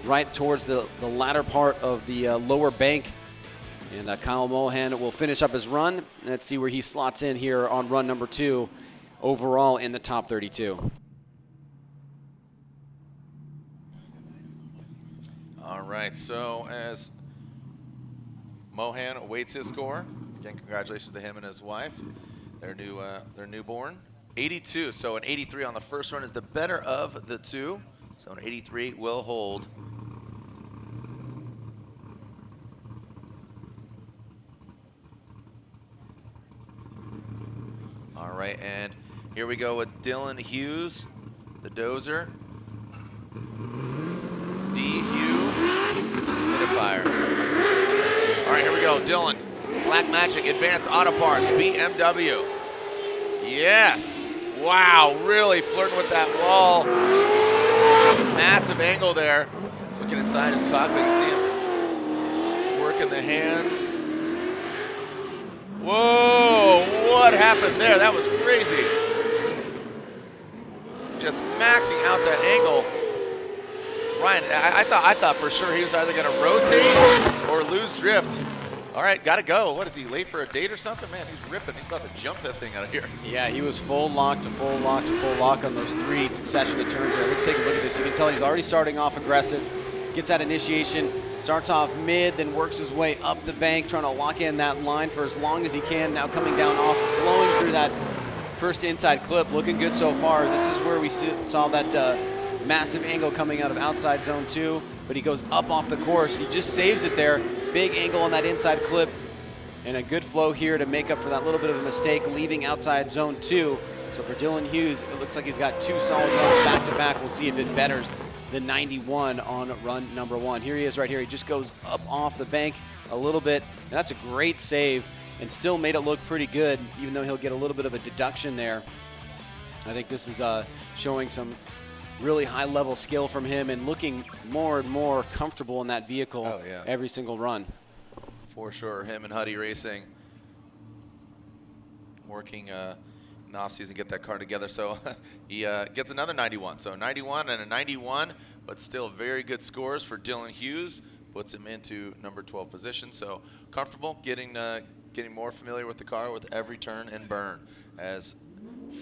right towards the latter part of the lower bank. And Kyle Mohan will finish up his run. Let's see where he slots in here on run number 2 overall in the top 32. All right, so as Mohan awaits his score, again, congratulations to him and his wife, their newborn. 82, so an 83 on the first run is the better of the two. So an 83 will hold. All right, and here we go with Dylan Hughes, the dozer. D. Hugh, mid-fire. All right, here we go, Dylan. Black Magic Advanced Auto Parts, BMW. Yes, wow, really flirting with that wall. Massive angle there. Looking inside his cockpit, you can see him working the hands. Whoa, what happened there? That was crazy. Just maxing out that angle. Ryan, I thought for sure he was either going to rotate or lose drift. All right, got to go. What is he, late for a date or something? Man, he's ripping. He's about to jump that thing out of here. Yeah, he was full lock to full lock to full lock on those 3 succession of turns there. Let's take a look at this. You can tell he's already starting off aggressive. Gets that initiation, starts off mid, then works his way up the bank, trying to lock in that line for as long as he can. Now coming down off, flowing through that first inside clip. Looking good so far. This is where we saw that massive angle coming out of outside zone 2, but he goes up off the course. He just saves it there. Big angle on that inside clip, and a good flow here to make up for that little bit of a mistake leaving outside zone 2. So for Dylan Hughes, it looks like he's got 2 solid runs back to back. We'll see if it betters the 91 on run number 1. Here he is right here. He just goes up off the bank a little bit, and that's a great save and still made it look pretty good, even though he'll get a little bit of a deduction there. I think this is showing some really high-level skill from him and looking more and more comfortable in that vehicle every single run. For sure, him and Huddy Racing working in the offseason, get that car together. So he gets another 91. So 91 and a 91, but still very good scores for Dylan Hughes. Puts him into number 12 position. So comfortable, getting more familiar with the car with every turn and burn. As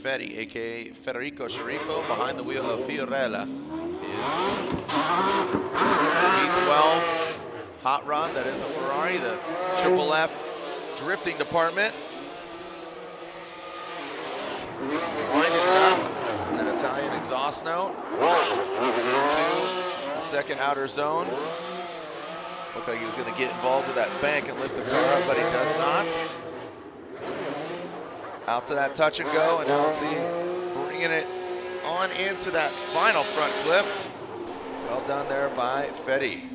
Fetty, a.k.a. Federico Sharifo, behind the wheel of Fiorella, is V12 hot rod. That is a Ferrari, the Triple F drifting department. Winding up that Italian exhaust note into the second outer zone. Looked like he was going to get involved with that bank and lift the car up, but he does not. Out to that touch and go, and now see bringing it on into that final front clip. Well done there by Fetty.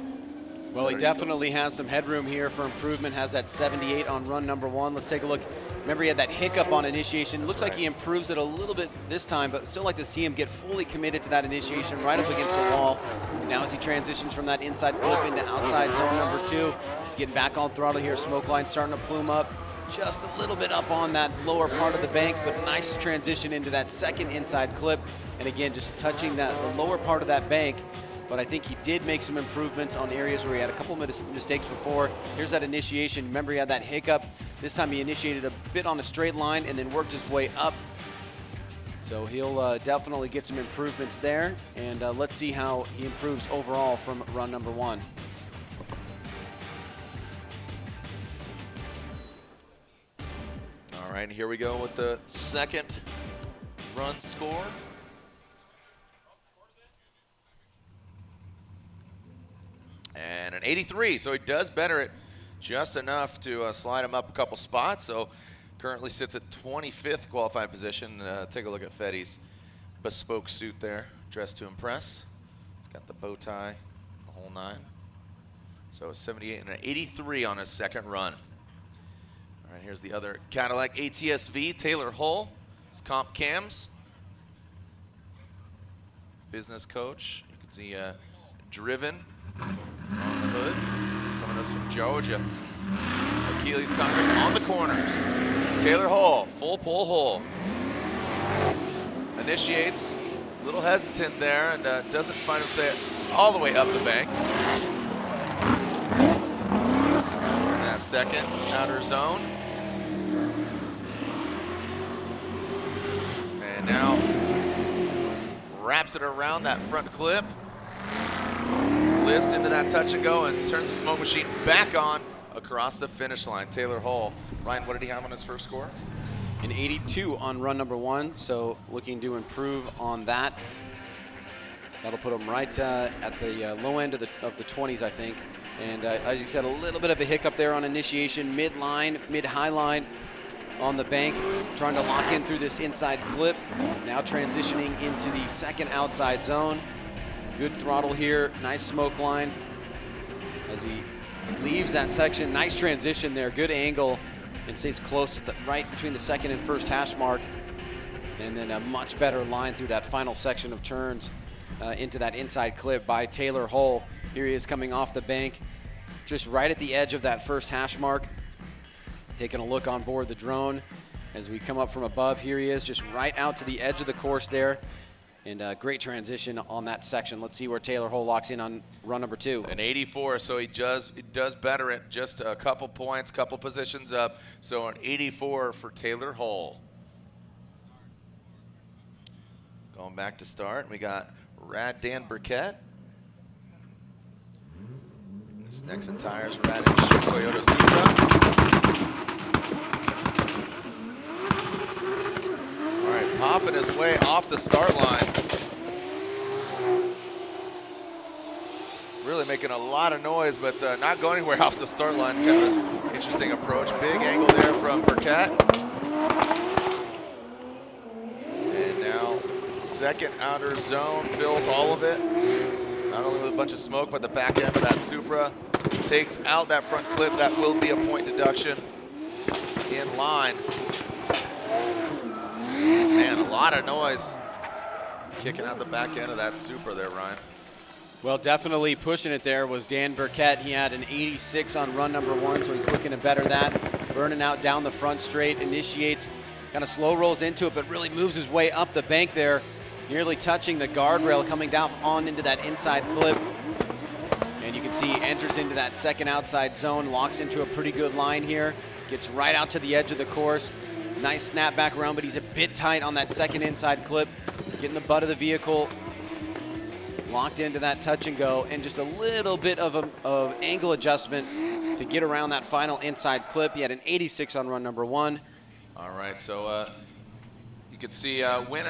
Well, he definitely has some headroom here for improvement. Has that 78 on run number 1. Let's take a look. Remember, he had that hiccup on initiation. Looks like he improves it a little bit this time, but still like to see him get fully committed to that initiation right up against the wall. Now as he transitions from that inside clip into outside zone number 2, he's getting back on throttle here. Smoke line starting to plume up. Just a little bit up on that lower part of the bank, but nice transition into that second inside clip. And again, just touching the lower part of that bank. But I think he did make some improvements on areas where he had a couple of mistakes before. Here's that initiation. Remember, he had that hiccup. This time he initiated a bit on a straight line and then worked his way up. So he'll definitely get some improvements there. And let's see how he improves overall from run number 1. All right, here we go with the second run score. 83, so he does better it just enough to slide him up a couple spots. So currently sits at 25th qualifying position. Take a look at Fetty's bespoke suit there, dressed to impress. He's got the bow tie, the whole 9. So a 78 and an 83 on his second run. All right, here's the other Cadillac ATS-V, Taylor Hull. His comp cams. Business coach. You can see driven on the hood. Coming to us from Georgia. Achilles tires on the corners. Taylor Hull, full pull hole. Initiates, a little hesitant there, and doesn't find himself all the way up the bank. That second outer zone. And now wraps it around that front clip. Lifts into that touch and go and turns the smoke machine back on across the finish line. Taylor Hull. Ryan, what did he have on his first score? An 82 on run number 1, so looking to improve on that. That'll put him right at the low end of the 20s, I think. And as you said, a little bit of a hiccup there on initiation, mid-line, mid-high line on the bank, trying to lock in through this inside clip. Now transitioning into the second outside zone. Good throttle here, nice smoke line as he leaves that section. Nice transition there, good angle, and stays close to right between the second and first hash mark. And then a much better line through that final section of turns into that inside clip by Taylor Hull. Here he is coming off the bank, just right at the edge of that first hash mark. Taking a look on board the drone as we come up from above. Here he is, just right out to the edge of the course there. And great transition on that section. Let's see where Taylor Hull locks in on run number 2. An 84, so he does better it, just a couple points, couple positions up. So an 84 for Taylor Hull. Going back to start, we got Rad Dan Burkett. This next in tires, Radish Toyota Supra. All right, popping his way off the start line. Really making a lot of noise, but not going anywhere off the start line. Kind of an interesting approach. Big angle there from Burkett. And now second outer zone fills all of it. Not only with a bunch of smoke, but the back end of that Supra takes out that front clip. That will be a point deduction in line. Man, a lot of noise kicking out the back end of that Supra there, Ryan. Well, definitely pushing it there was Dan Burkett. He had an 86 on run number 1, so he's looking to better that. Burning out down the front straight, initiates, kind of slow rolls into it, but really moves his way up the bank there, nearly touching the guardrail, coming down on into that inside clip. And you can see he enters into that second outside zone, locks into a pretty good line here, gets right out to the edge of the course. Nice snap back around, but he's a bit tight on that second inside clip, getting the butt of the vehicle locked into that touch and go, and just a little bit of angle adjustment to get around that final inside clip. He had an 86 on run number 1. All right, so you can see win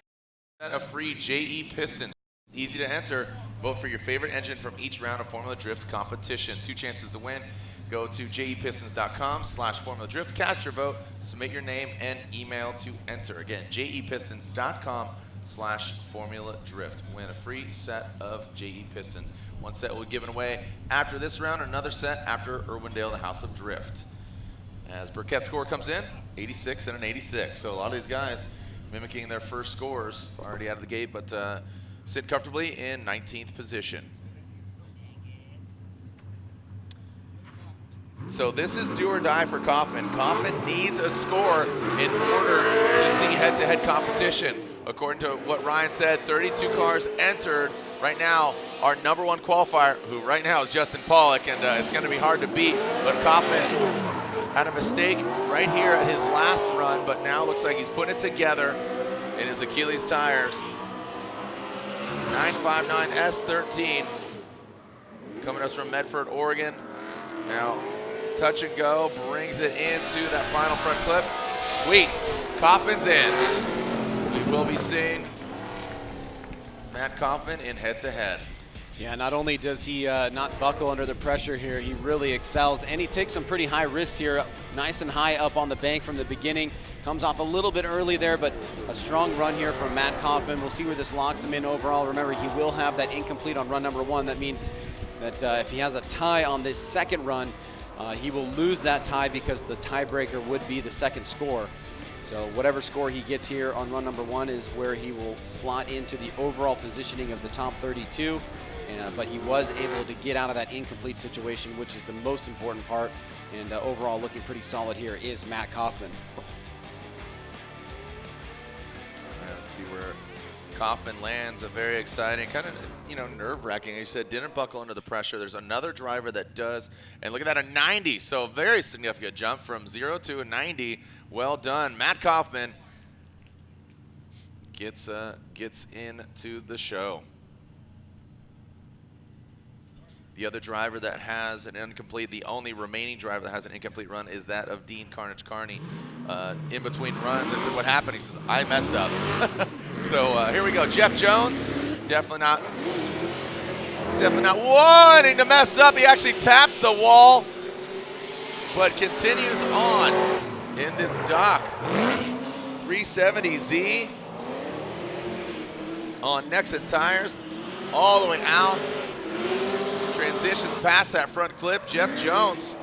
a free JE Pistons. Easy to enter. Vote for your favorite engine from each round of Formula Drift competition. 2 chances to win. Go to jepistons.com/Formula Drift. Cast your vote. Submit your name and email to enter. Again, jepistons.com/Formula Drift. Win a free set of JE Pistons. 1 set will be given away after this round, another set after Irwindale, the House of Drift. As Burkett's score comes in, 86 and an 86. So a lot of these guys mimicking their first scores already out of the gate, but sit comfortably in 19th position. So this is do or die for Kaufman. Kaufman needs a score in order to see head-to-head competition. According to what Ryan said, 32 cars entered. Right now, our number 1 qualifier, who right now is Justin Pollock, and it's going to be hard to beat, but Kaufman had a mistake right here at his last run, but now looks like he's putting it together in his Achilles tires. 959 S13 coming to us from Medford, Oregon. Now, touch and go, brings it into that final front clip. Sweet, Kaufman's in. We will be seeing Matt Kaufman in head-to-head. Yeah, not only does he not buckle under the pressure here, he really excels, and he takes some pretty high risks here, nice and high up on the bank from the beginning. Comes off a little bit early there, but a strong run here from Matt Kaufman. We'll see where this locks him in overall. Remember, he will have that incomplete on run number 1. That means that if he has a tie on this second run, he will lose that tie because the tiebreaker would be the second score. So whatever score he gets here on run number 1 is where he will slot into the overall positioning of the top 32. But he was able to get out of that incomplete situation, which is the most important part. And overall, looking pretty solid here is Matt Kaufman. All right, let's see where Kaufman lands. A very exciting, kind of, nerve-wracking. He said didn't buckle under the pressure. There's another driver that does, and look at that, a 90. So a very significant jump from 0 to a 90. Well done, Matt Kaufman gets into the show. The other driver that has an incomplete, the only remaining driver that has an incomplete run is that of Dean Carnage Carney. In between runs, this is what happened. He says, I messed up. So here we go. Jeff Jones, definitely not wanting to mess up. He actually taps the wall, but continues on in this dock. 370Z on Nexit tires, all the way out. Transitions past that front clip. Jeff Jones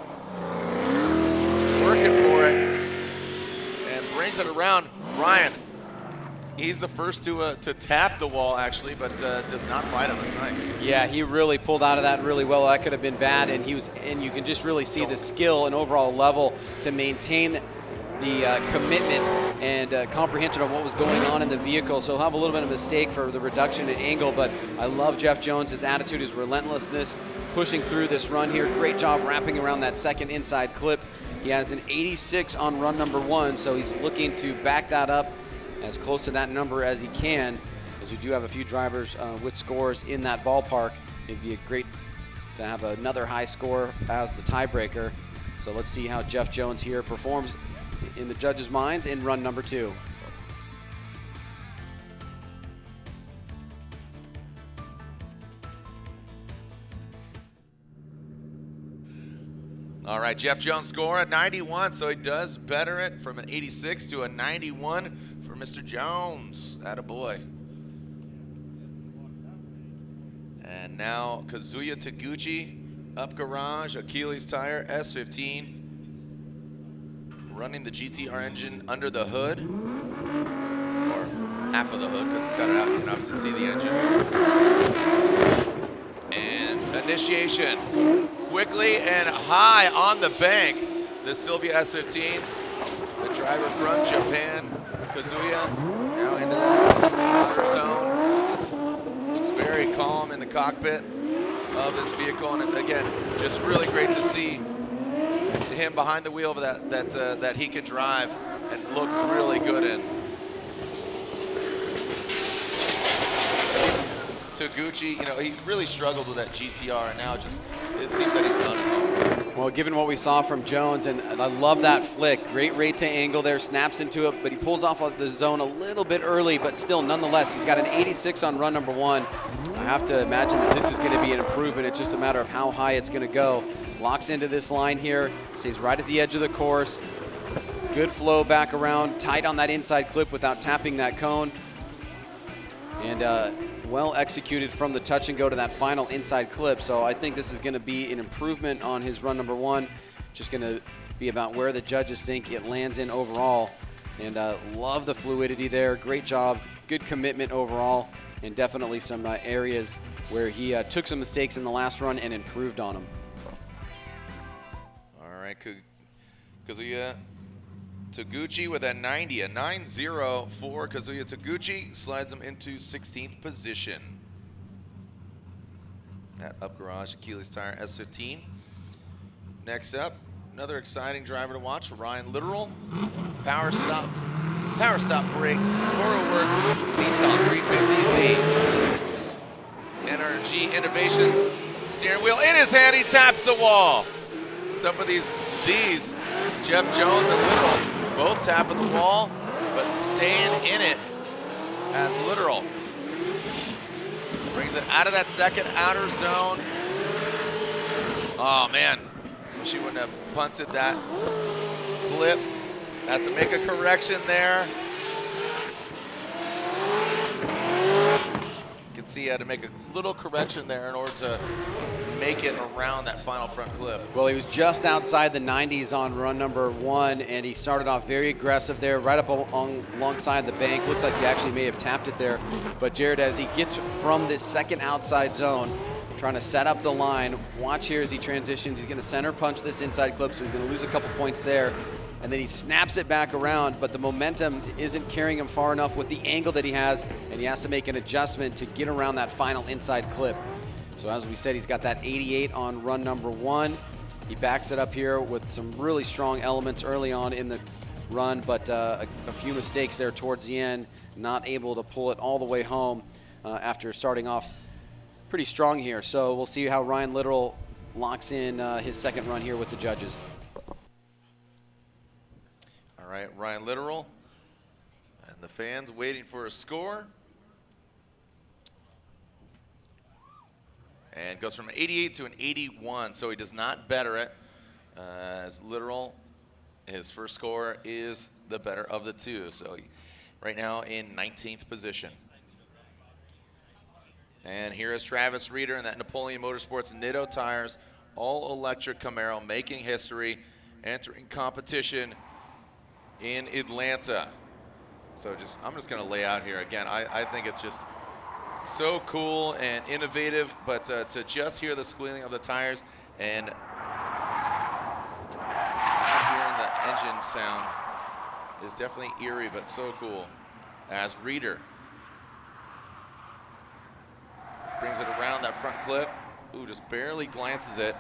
working for it and brings it around. Ryan, he's the first to tap the wall actually, but does not fight him. That's nice. Yeah, he really pulled out of that really well. That could have been bad, and you can just really see the skill and overall level to maintain the commitment and comprehension of what was going on in the vehicle. So he'll have a little bit of a mistake for the reduction in angle, but I love Jeff Jones. His attitude, his relentlessness, pushing through this run here. Great job wrapping around that second inside clip. He has an 86 on run number 1, so he's looking to back that up as close to that number as he can, because we do have a few drivers with scores in that ballpark. It'd be great to have another high score as the tiebreaker. So let's see how Jeff Jones here performs in the judges' minds in run number 2. All right, Jeff Jones score at 91, so he does better it from an 86 to a 91 for Mr. Jones. Attaboy. And now Kazuya Taguchi, up garage, Achilles tire, S15. Running the GTR engine under the hood, or half of the hood, because cut it out, you can obviously see the engine. And initiation, quickly and high on the bank. The Sylvia S15, the driver from Japan, Kazuya, now into that water zone. Looks very calm in the cockpit of this vehicle, and again, just really great to see him behind the wheel of that he can drive and look really good in. Taguchi, he really struggled with that GTR, and now just it seems that he's found his home. Well, given what we saw from Jones, and I love that flick, great rate to angle there, snaps into it, but he pulls off of the zone a little bit early, but still, nonetheless, he's got an 86 on run number 1. I have to imagine that this is going to be an improvement. It's just a matter of how high it's going to go. Locks into this line here, stays right at the edge of the course. Good flow back around, tight on that inside clip without tapping that cone. And well executed from the touch and go to that final inside clip. So I think this is going to be an improvement on his run number 1. Just going to be about where the judges think it lands in overall. And love the fluidity there. Great job, good commitment overall, and definitely some areas where he took some mistakes in the last run and improved on them. All right, Kazuya Taguchi with a 90, a 9-0 for Kazuya Taguchi, slides him into 16th position. That up garage Achilles tire S15. Next up, another exciting driver to watch, Ryan Littoral. Power stop brakes, Works, Nissan 350Z. NRG Innovations, steering wheel in his hand, he taps the wall. Some of these Z's, Jeff Jones and Littoral, both tapping the wall, but staying in it as Littoral. Brings it out of that second outer zone. Oh man, she wouldn't have punted that clip. Has to make a correction there. You can see he had to make a little correction there in order to make it around that final front clip. Well, he was just outside the 90s on run number 1, and he started off very aggressive there, right up alongside the bank. Looks like he actually may have tapped it there. But Jared, as he gets from this second outside zone, trying to set up the line, watch here as he transitions. He's going to center punch this inside clip, so he's going to lose a couple points there. And then he snaps it back around, but the momentum isn't carrying him far enough with the angle that he has, and he has to make an adjustment to get around that final inside clip. So as we said, he's got that 88 on run number 1. He backs it up here with some really strong elements early on in the run, but a few mistakes there towards the end, not able to pull it all the way home after starting off pretty strong here. So we'll see how Ryan Littoral locks in his second run here with the judges. All right, Ryan Littoral and the fans waiting for a score. And goes from an 88 to an 81, so he does not better it. As Littoral, his first score is the better of the two. So right now in 19th position. And here is Travis Reeder in that Napoleon Motorsports Nitto tires, all-electric Camaro, making history, entering competition in Atlanta. So I'm just gonna lay out here again. I think it's just so cool and innovative, but to just hear the squealing of the tires and not hearing the engine sound is definitely eerie, but so cool. As Reeder brings it around that front clip. Ooh, just barely glances it.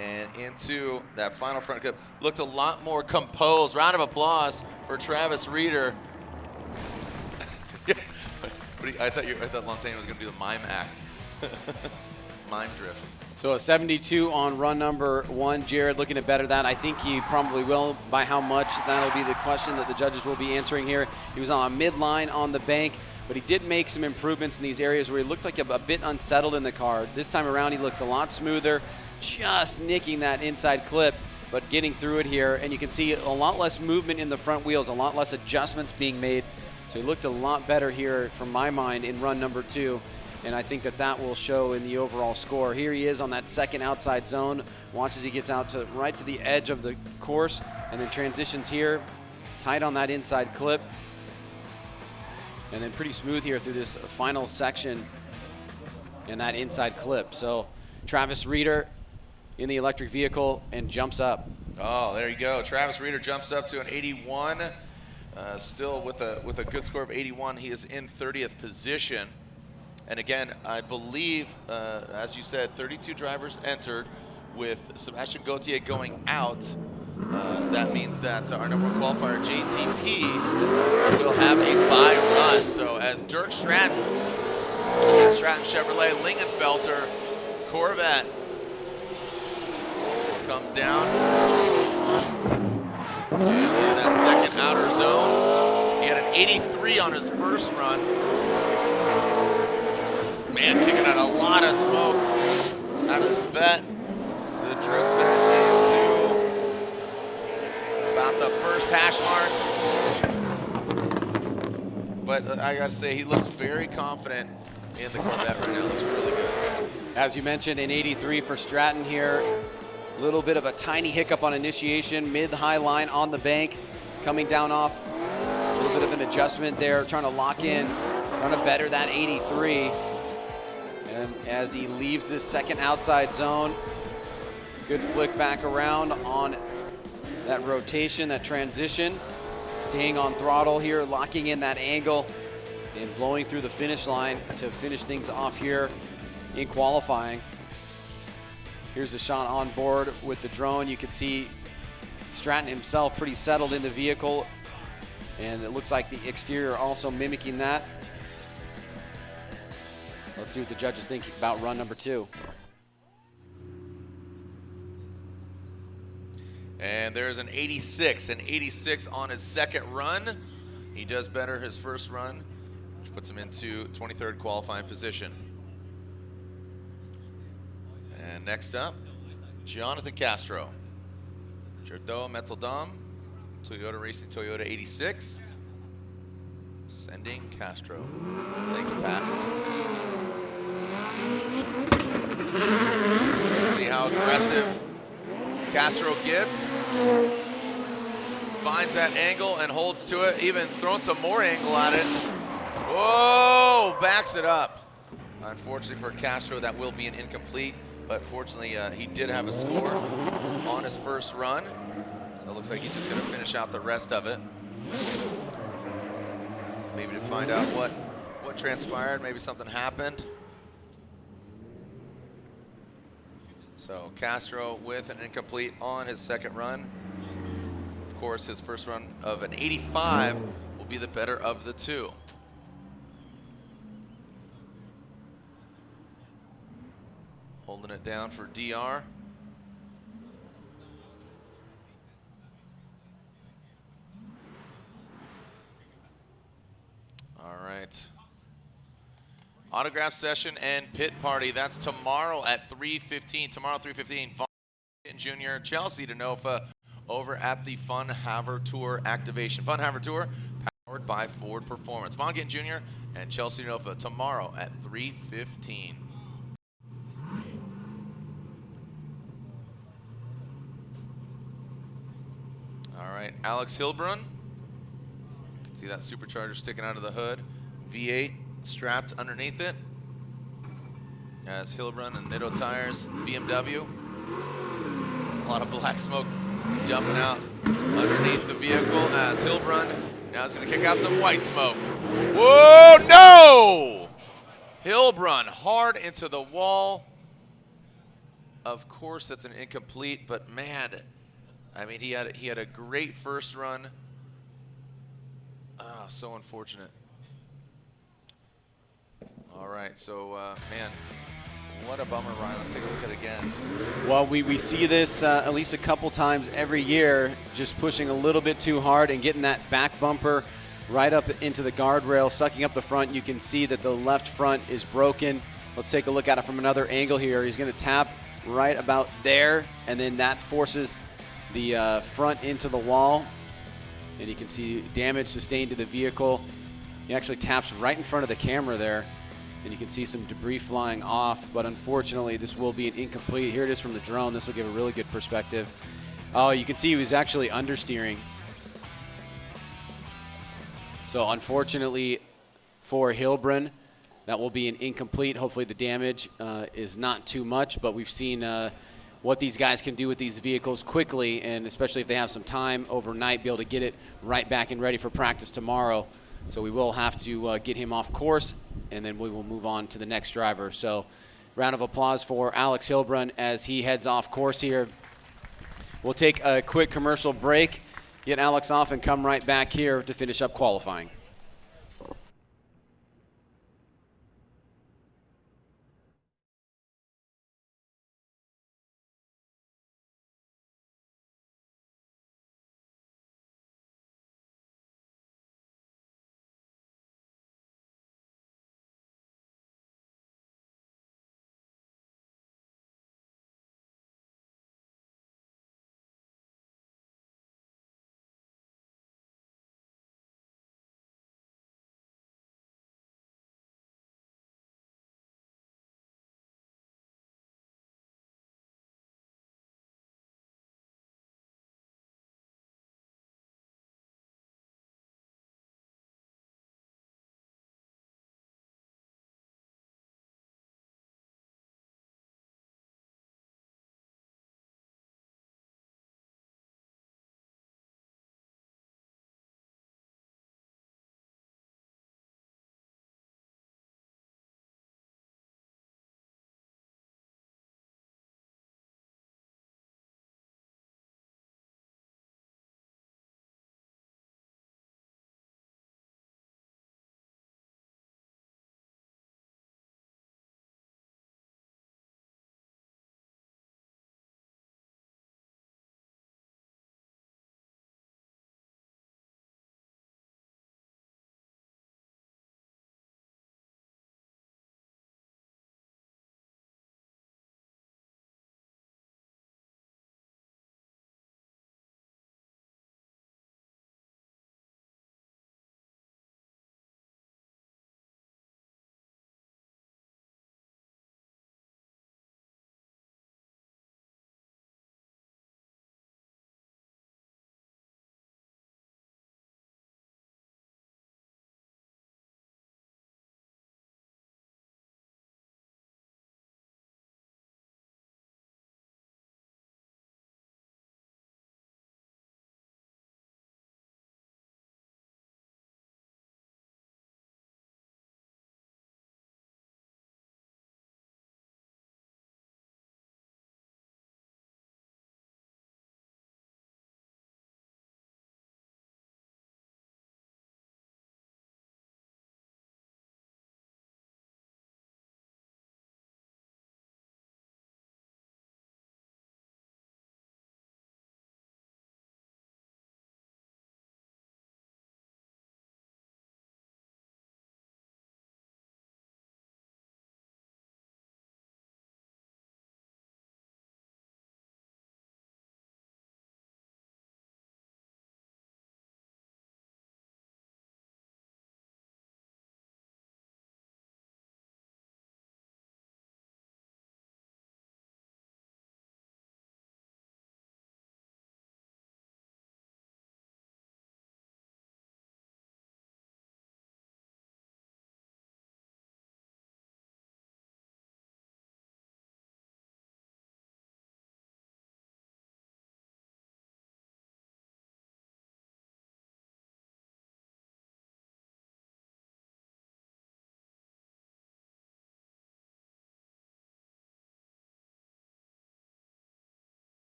And into that final front clip. Looked a lot more composed. Round of applause for Travis Reeder. I thought Lantain was going to do the mime act. Mime drift. So a 72 on run number 1. Jared looking to better that. I think he probably will. By how much? That'll be the question that the judges will be answering here. He was on a midline on the bank, but he did make some improvements in these areas where he looked like a bit unsettled in the car. This time around, he looks a lot smoother, just nicking that inside clip, but getting through it here. And you can see a lot less movement in the front wheels, a lot less adjustments being made. So he looked a lot better here, from my mind, in run number 2. And I think that will show in the overall score. Here he is on that second outside zone. Watch as he gets out to right to the edge of the course and then transitions here, tight on that inside clip. And then pretty smooth here through this final section and that inside clip. So Travis Reeder in the electric vehicle and jumps up. Oh, there you go. Travis Reeder jumps up to an 81. Still with a good score of 81. He is in 30th position. And again, I believe, as you said, 32 drivers entered, with Sebastian Gauthier going out. That means that our number 1 qualifier, JTP, will have a bye run. So as Dirk Stratton Chevrolet Lingenfelter Corvette comes down to that second outer zone. He had an 83 on his first run. Man, picking out a lot of smoke out of this vet. The drift vet into about the first hash mark. But I gotta say, he looks very confident in the Corvette right now. Looks really good. As you mentioned, an 83 for Stratton here. A little bit of a tiny hiccup on initiation, mid-high line on the bank, coming down off. A little bit of an adjustment there, trying to lock in, trying to better that 83. And as he leaves this second outside zone, good flick back around on that rotation, that transition. Staying on throttle here, locking in that angle and blowing through the finish line to finish things off here in qualifying. Here's a shot on board with the drone. You can see Stratton himself pretty settled in the vehicle, and it looks like the exterior also mimicking that. Let's see what the judges think about run number 2. And there's an 86 on his second run. He does better his first run, which puts him into 23rd qualifying position. And next up, Jonathan Castro. Jardot Metal Dom, Toyota Racing Toyota 86. Sending Castro. Thanks, Pat. Let's see how aggressive Castro gets. Finds that angle and holds to it, even throwing some more angle at it. Whoa, backs it up. Unfortunately for Castro, that will be an incomplete, but fortunately he did have a score on his first run. So it looks like he's just gonna finish out the rest of it. Maybe to find out what transpired, maybe something happened. So Castro with an incomplete on his second run. Of course, his first run of an 85 will be the better of the two. Holding it down for DR. All right. Autograph session and pit party. That's tomorrow at 3:15. Tomorrow 3:15. Von Gittin Jr., Chelsea Denofa over at the Fun Haver Tour activation. Fun Haver Tour powered by Ford Performance. Von Gittin Jr. and Chelsea Denofa tomorrow at 3:15. All right, Alex Hilbrun. See that supercharger sticking out of the hood. V8 strapped underneath it. As Hilbrun and Nitto tires, BMW. A lot of black smoke dumping out underneath the vehicle as Hilbrun now is going to kick out some white smoke. Whoa, no! Hilbrun hard into the wall. Of course, that's an incomplete, but man, I mean, he had a great first run. Oh, so unfortunate. All right, so man, what a bummer, Ryan. Let's take a look at it again. Well, we see this at least a couple times every year, just pushing a little bit too hard and getting that back bumper right up into the guardrail, sucking up the front. You can see that the left front is broken. Let's take a look at it from another angle here. He's going to tap right about there, and then that forces the front into the wall. And you can see damage sustained to the vehicle. He actually taps right in front of the camera there, and you can see some debris flying off, but unfortunately this will be an incomplete. Here it is from the drone. This will give a really good perspective. Oh, you can see he was actually understeering. So unfortunately for Hilbrun, that will be an incomplete. Hopefully the damage is not too much, but we've seen what these guys can do with these vehicles quickly, and especially if they have some time overnight, be able to get it right back and ready for practice tomorrow. So we will have to get him off course, and then we will move on to the next driver. So round of applause for Alex Hilbrun as he heads off course here. We'll take a quick commercial break, get Alex off, and come right back here to finish up qualifying.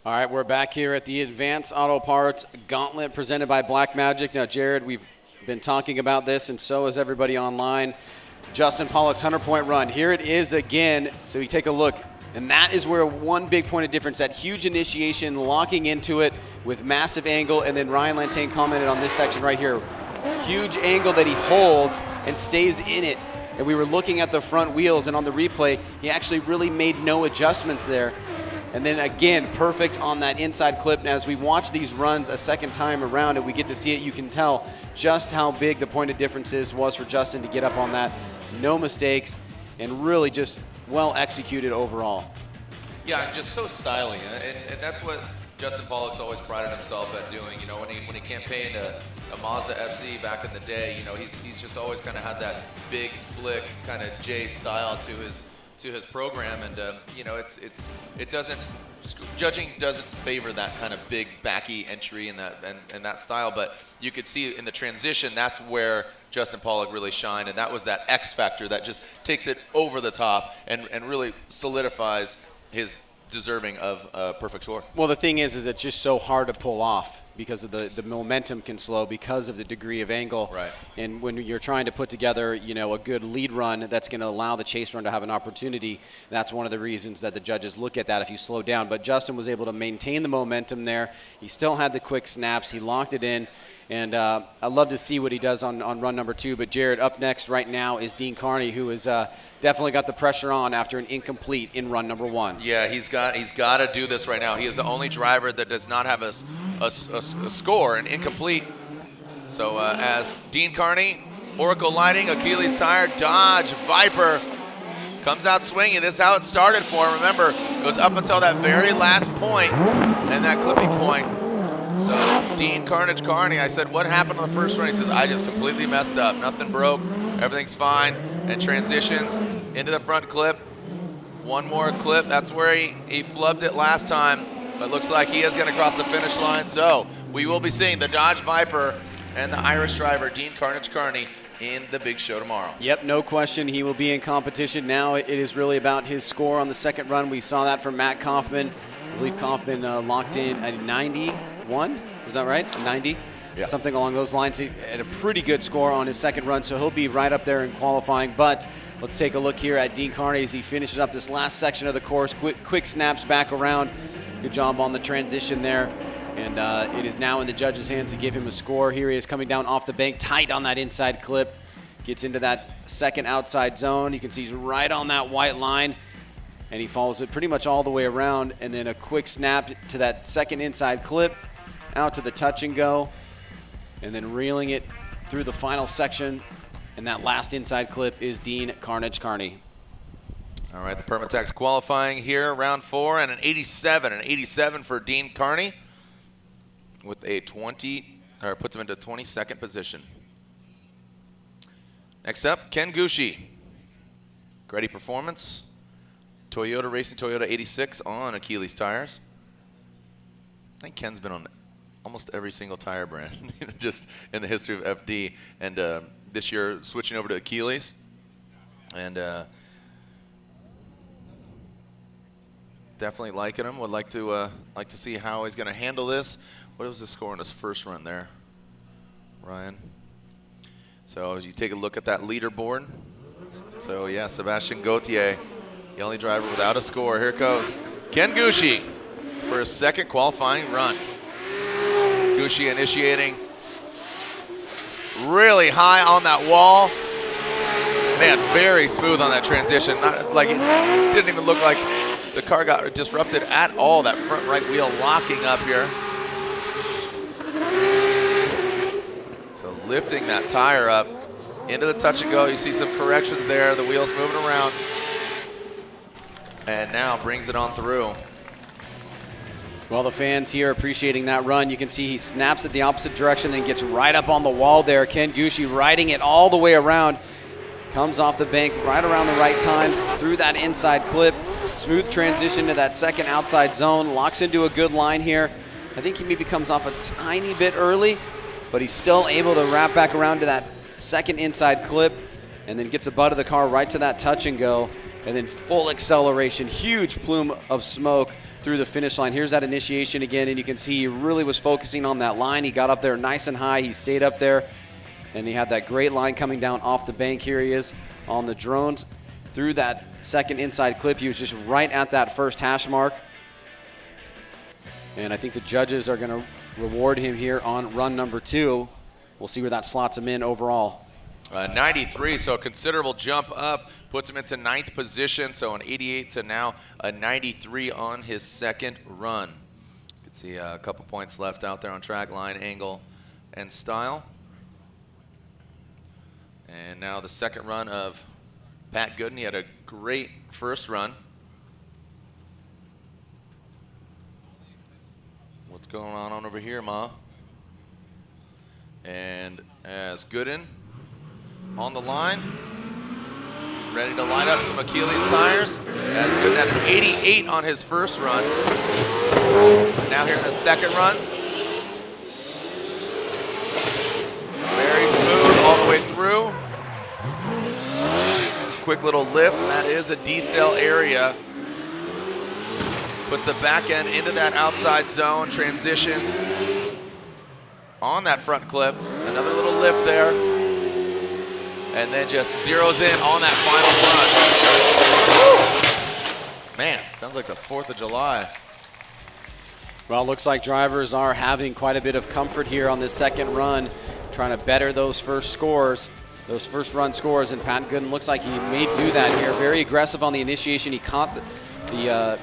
All right, we're back here at the Advanced Auto Parts Gauntlet presented by Black Magic. Now, Jared, we've been talking about this, and so has everybody online. Justin Pollock's 100-point run. Here it is again. So you take a look, and that is where one big point of difference, that huge initiation, locking into it with massive angle, and then Ryan Lantain commented on this section right here. Huge angle that he holds and stays in it. And we were looking at the front wheels, and on the replay, he actually really made no adjustments there. And then again, perfect on that inside clip. And as we watch these runs a second time around and we get to see it, you can tell just how big the point of difference was for Justin to get up on that. No mistakes, and really just well executed overall. Yeah, just so styling, and that's what Justin Pollock's always prided himself at doing. You know, when he campaigned a Mazda FC back in the day, you know, he's just always kind of had that big flick kind of J style to his program, and you know, judging doesn't favor that kind of big backy entry and that style, but you could see in the transition that's where Justin Pollock really shined, and that was that X factor that just takes it over the top and really solidifies his deserving of a perfect score. Well, the thing is it's just so hard to pull off because of the momentum can slow because of the degree of angle. Right. And when you're trying to put together, you know, a good lead run that's going to allow the chase run to have an opportunity, that's one of the reasons that the judges look at that if you slow down. But Justin was able to maintain the momentum there. He still had the quick snaps. He locked it in. And I'd love to see what he does on run number 2. But, Jared, up next right now is Dean Carney, who has definitely got the pressure on after an incomplete in run number 1. Yeah, he's got to do this right now. He is the only driver that does not have a score, an incomplete. So as Dean Carney, Oracle Lighting, Achilles Tire, Dodge Viper comes out swinging. This is how it started for him. Remember, it was up until that very last point and that clipping point. So Dean Carnage Carney, I said, what happened on the first run? He says, I just completely messed up. Nothing broke. Everything's fine. And transitions into the front clip. One more clip. That's where he flubbed it last time. But looks like he is going to cross the finish line. So we will be seeing the Dodge Viper and the Irish driver, Dean Carnage Carney, in the big show tomorrow. Yep, no question. He will be in competition. Now it is really about his score on the second run. We saw that from Matt Kaufman. I believe Kaufman locked in at 91. Was that right? 90? Yeah. Something along those lines. He had a pretty good score on his second run, so he'll be right up there in qualifying. But let's take a look here at Dean Carney as he finishes up this last section of the course. Quick snaps back around. Good job on the transition there. And it is now in the judges' hands to give him a score. Here he is coming down off the bank, tight on that inside clip. Gets into that second outside zone. You can see he's right on that white line. And he follows it pretty much all the way around. And then a quick snap to that second inside clip, out to the touch and go. And then reeling it through the final section. And that last inside clip is Dean Carnage Carney. All right, the Permatex qualifying here, round 4, and an 87 for Dean Carney with a puts him into 22nd position. Next up, Ken Gucci. Ready Performance, Toyota Racing Toyota 86 on Achilles tires. I think Ken's been on almost every single tire brand just in the history of FD, and this year switching over to Achilles. And definitely liking him. Would like to see how he's going to handle this. What was the score on his first run there, Ryan? So as you take a look at that leaderboard, so yeah, Sebastian Gauthier, the only driver without a score. Here it goes. Ken Gucci for his second qualifying run. Gucci initiating really high on that wall. Man, very smooth on that transition. Not like it didn't even look like the car got disrupted at all. That front right wheel locking up here. So lifting that tire up into the touch and go. You see some corrections there. The wheel's moving around. And now brings it on through. Well, the fans here appreciating that run. You can see he snaps it the opposite direction, then gets right up on the wall there. Ken Gucci riding it all the way around. Comes off the bank right around the right time through that inside clip. Smooth transition to that second outside zone. Locks into a good line here. I think he maybe comes off a tiny bit early, but he's still able to wrap back around to that second inside clip and then gets the butt of the car right to that touch and go. And then full acceleration, huge plume of smoke through the finish line. Here's that initiation again, and you can see he really was focusing on that line. He got up there nice and high. He stayed up there, and he had that great line coming down off the bank. Here he is on the drones through that second inside clip. He was just right at that first hash mark. And I think the judges are going to reward him here on run number 2. We'll see where that slots him in overall. 93, so a considerable jump up, puts him into 9th position, so an 88 to now a 93 on his second run. You can see a couple points left out there on track, line, angle, and style. And now the second run of Pat Gooden. He had a great first run. What's going on over here, Ma? And as Gooden on the line, ready to line up some Achilles tires. As Gooden had an 88 on his first run. Now here in the second run. Very smooth all the way through. Quick little lift, and that is a decel area. Puts the back end into that outside zone, transitions on that front clip. Another little lift there. And then just zeroes in on that final run. Man, sounds like the 4th of July. Well, it looks like drivers are having quite a bit of comfort here on this second run, trying to better those first scores, those first run scores, and Pat Gooden looks like he may do that here. Very aggressive on the initiation. He caught the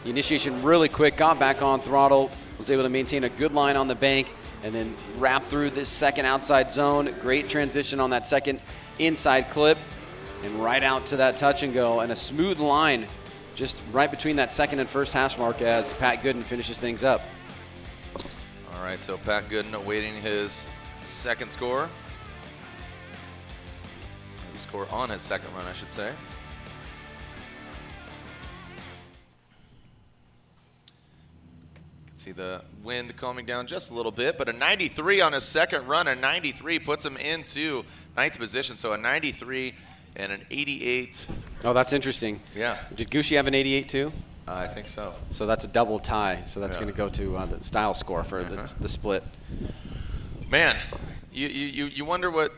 initiation really quick, got back on throttle, was able to maintain a good line on the bank, and then wrap through this second outside zone. Great transition on that second inside clip, and right out to that touch and go, and a smooth line just right between that second and first hash mark as Pat Gooden finishes things up. All right, so Pat Gooden awaiting his second score. His score on his second run, I should say. See the wind calming down just a little bit, but a 93 on his second run. A 93 puts him into 9th position, so a 93 and an 88. Oh, that's interesting. Yeah. Did Gucci have an 88 too? I think so. So that's a double tie. So that's Yeah. going to go to the style score for the split. Man, you wonder what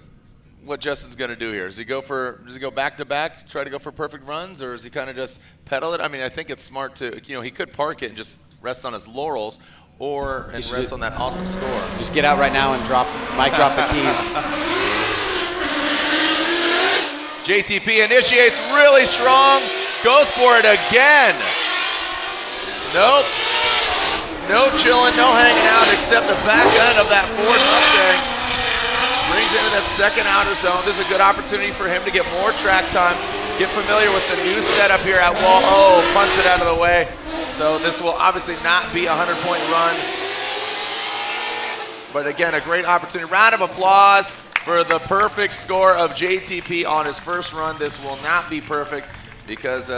Justin's going to do here. Does he go back to back, try to go for perfect runs, or is he kind of just pedal it? I mean, I think it's smart to, he could park it and just rest on his laurels, or rest on that awesome score. Just get out right now and mic drop the keys. JTP initiates really strong, goes for it again. Nope. No chilling, no hanging out, except the back end of that Ford Mustang. Brings it into that second outer zone. This is a good opportunity for him to get more track time, get familiar with the new setup here at Wall. Oh, punts it out of the way. So this will obviously not be a 100-point run. But again, a great opportunity. Round of applause for the perfect score of JTP on his first run. This will not be perfect because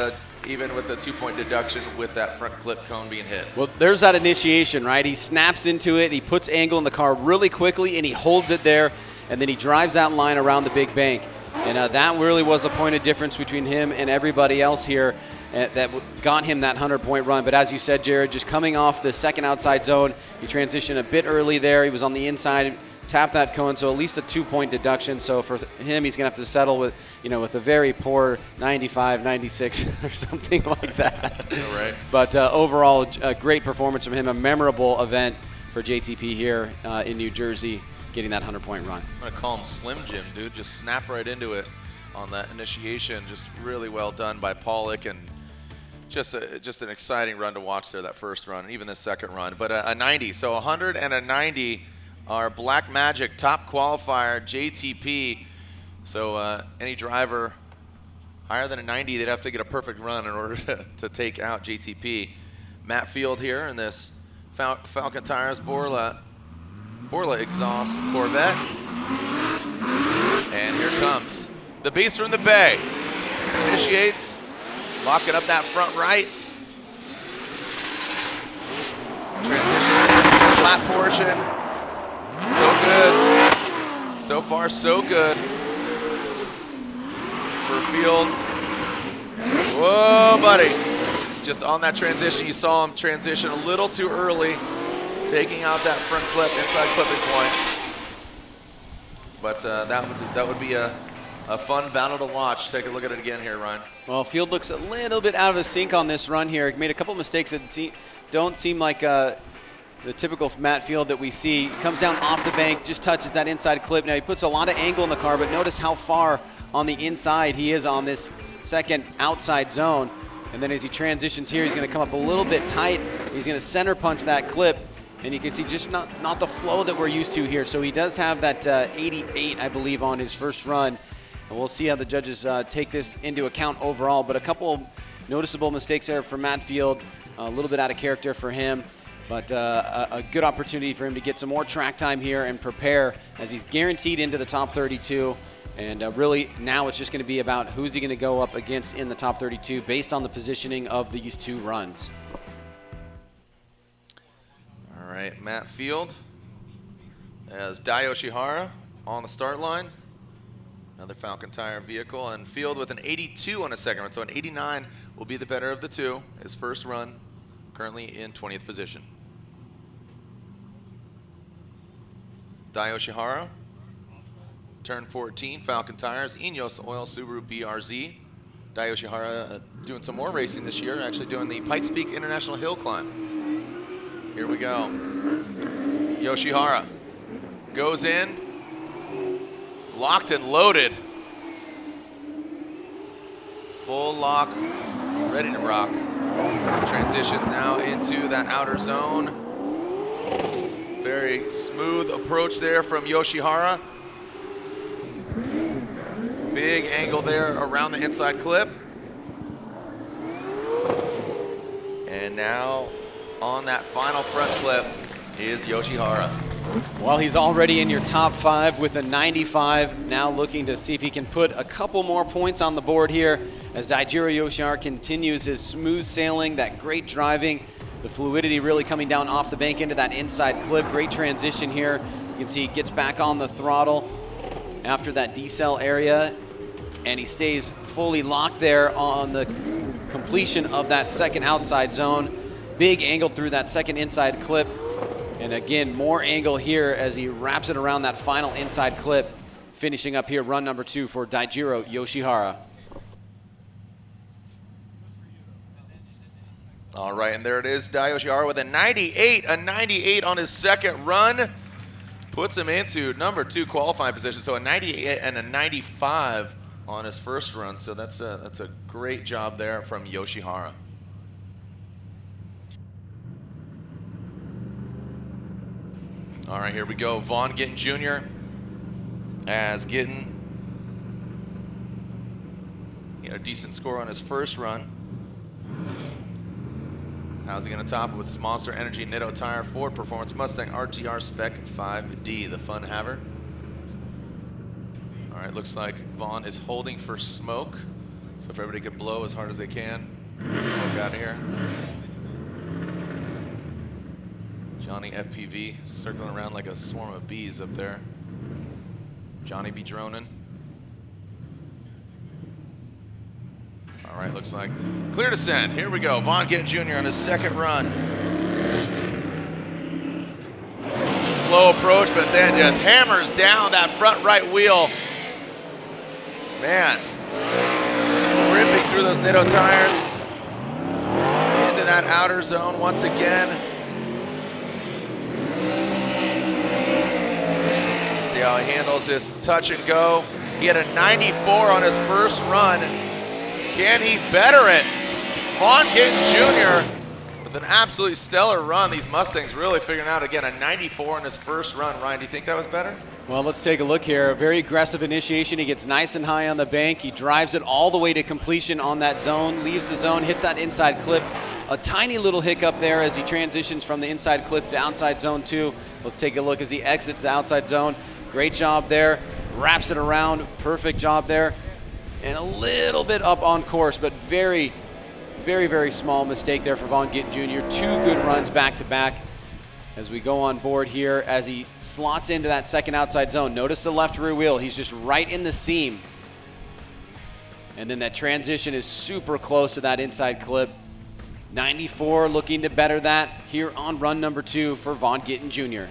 even with the 2-point deduction with that front clip cone being hit. Well, there's that initiation, right? He snaps into it, he puts angle in the car really quickly, and he holds it there, and then he drives that line around the big bank. And that really was a point of difference between him and everybody else here that got him that 100-point run. But as you said, Jared, just coming off the second outside zone, he transitioned a bit early there. He was on the inside, tapped that cone, so at least a 2-point deduction. So for him, he's going to have to settle with, with a very poor 95, 96 or something like that. All right. But overall, a great performance from him, a memorable event for JTP here in New Jersey, getting that 100-point run. I'm going to call him Slim Jim, dude. Just snap right into it on that initiation. Just really well done by Pollock, and just an exciting run to watch there, that first run, and even the second run. But a 90, so 100 and a 90. Our Black Magic top qualifier, JTP. So any driver higher than a 90, they'd have to get a perfect run in order to take out JTP. Matt Field here in this Falcon Tires Borla exhaust Corvette. And here comes the beast from the Bay. Initiates, locking up that front right. Transition to the flat portion. So good. So far, so good for Field. Whoa, buddy. just on that transition, you saw him transition a little too early, taking out that front clip, inside clipping point. But that would be a fun battle to watch. Take a look at it again here, Ryan. Well, Field looks a little bit out of his sync on this run here. He made a couple mistakes that don't seem like the typical Matt Field that we see. Comes down off the bank, just touches that inside clip. Now he puts a lot of angle in the car, but notice how far on the inside he is on this second outside zone. And then as he transitions here, he's going to come up a little bit tight. He's going to center punch that clip. And you can see just not the flow that we're used to here. So he does have that 88, I believe, on his first run. And we'll see how the judges take this into account overall. But a couple noticeable mistakes there for Matt Field. A little bit out of character for him. But a good opportunity for him to get some more track time here and prepare, as he's guaranteed into the top 32. And really now it's just going to be about who's he going to go up against in the top 32 based on the positioning of these two runs. All right, Matt Field as Dai Yoshihara on the start line. Another Falcon Tire vehicle, and Field with an 82 on his second run, so an 89 will be the better of the two. His first run, currently in 20th position. Dai Yoshihara, turn 14, Falcon Tires, Ineos Oil Subaru BRZ. Dai Yoshihara doing some more racing this year, actually doing the Pikes Peak International Hill Climb. Here we go. Yoshihara goes in, locked and loaded. Full lock, ready to rock. Transitions now into that outer zone. Very smooth approach there from Yoshihara. Big angle there around the inside clip. And now on that final front clip is Yoshihara. Well, he's already in your top 5 with a 95. Now looking to see if he can put a couple more points on the board here as Daijiro Yoshihara continues his smooth sailing, that great driving, the fluidity really coming down off the bank into that inside clip. Great transition here. You can see he gets back on the throttle after that decel area, and he stays fully locked there on the completion of that second outside zone. Big angle through that second inside clip. And again, more angle here as he wraps it around that final inside clip, finishing up here run number 2 for Daijiro Yoshihara. All right, and there it is, Dai Yoshihara with a 98 on his second run. Puts him into number 2 qualifying position, so a 98 and a 95 on his first run. So that's a great job there from Yoshihara. All right, here we go. Vaughn Gittin Jr. as Gittin. He had a decent score on his first run. How's he going to top it with his Monster Energy Nitto Tire Ford Performance Mustang RTR Spec 5D, the fun haver? All right, looks like Vaughn is holding for smoke, so if everybody can blow as hard as they can, get the smoke out of here. Johnny FPV circling around like a swarm of bees up there. Johnny be droning. All right, looks like clear to send. Here we go. Vaughn Gittin Jr. on his second run. Slow approach, but then just hammers down that front right wheel. Man, ripping through those Nitto tires. Into that outer zone once again. See how he handles this touch and go. He had a 94 on his first run. Can he better it? Vaughn Gittin Jr. with an absolutely stellar run. These Mustangs really figuring out, again, a 94 in his first run. Ryan, do you think that was better? Well, let's take a look here. A very aggressive initiation. He gets nice and high on the bank. He drives it all the way to completion on that zone, leaves the zone, hits that inside clip. A tiny little hiccup there as he transitions from the inside clip to outside zone 2. Let's take a look as he exits the outside zone. Great job there. Wraps it around. Perfect job there. And a little bit up on course, but very, very small mistake there for Vaughn Gittin Jr. 2 good runs back to back as we go on board here as he slots into that second outside zone. Notice the left rear wheel. He's just right in the seam. And then that transition is super close to that inside clip. 94 looking to better that here on run number 2 for Von Gittin Jr.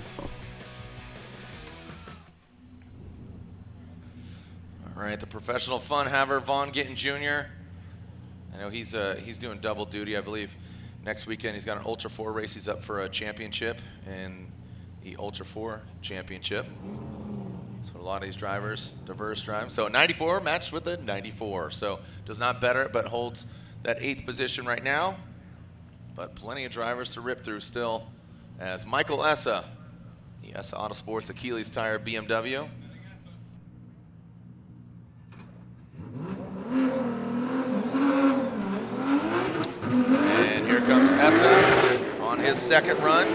All right, the professional fun haver, Von Gittin Jr. I know he's doing double duty, I believe. Next weekend he's got an Ultra 4 race. He's up for a championship in the Ultra 4 championship. So a lot of these drivers, diverse drivers. So 94 matched with a 94. So does not better it, but holds that 8th position right now. But plenty of drivers to rip through still, as Michael Essa, the Essa Autosports Achilles tire BMW. And here comes Essa on his second run.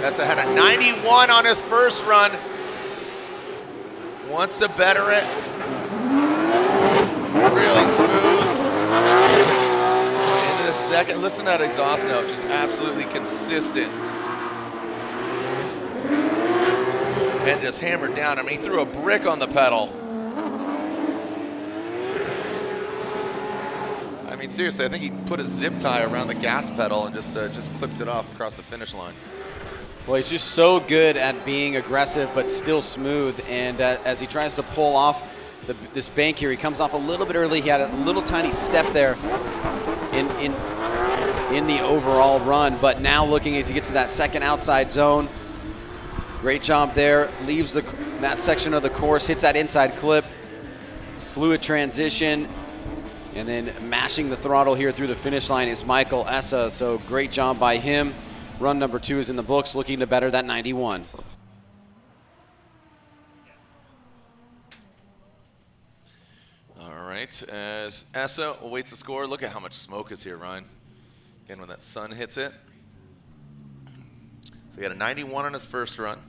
Essa had a 91 on his first run. Wants to better it. Really smooth. Into the second. Listen to that exhaust note, just absolutely consistent. And just hammered down. I mean, he threw a brick on the pedal. I mean, seriously, I think he put a zip tie around the gas pedal and just clipped it off across the finish line. Well, he's just so good at being aggressive but still smooth, and as he tries to pull off this bank here, he comes off a little bit early. He had a little tiny step there in the overall run, but now looking as he gets to that second outside zone, great job there, leaves that section of the course, hits that inside clip, fluid transition, and then mashing the throttle here through the finish line is Michael Essa, so great job by him. Run number 2 is in the books, looking to better that 91. All right, as Essa awaits the score, look at how much smoke is here, Ryan. Again, when that sun hits it. So he had a 91 on his first run,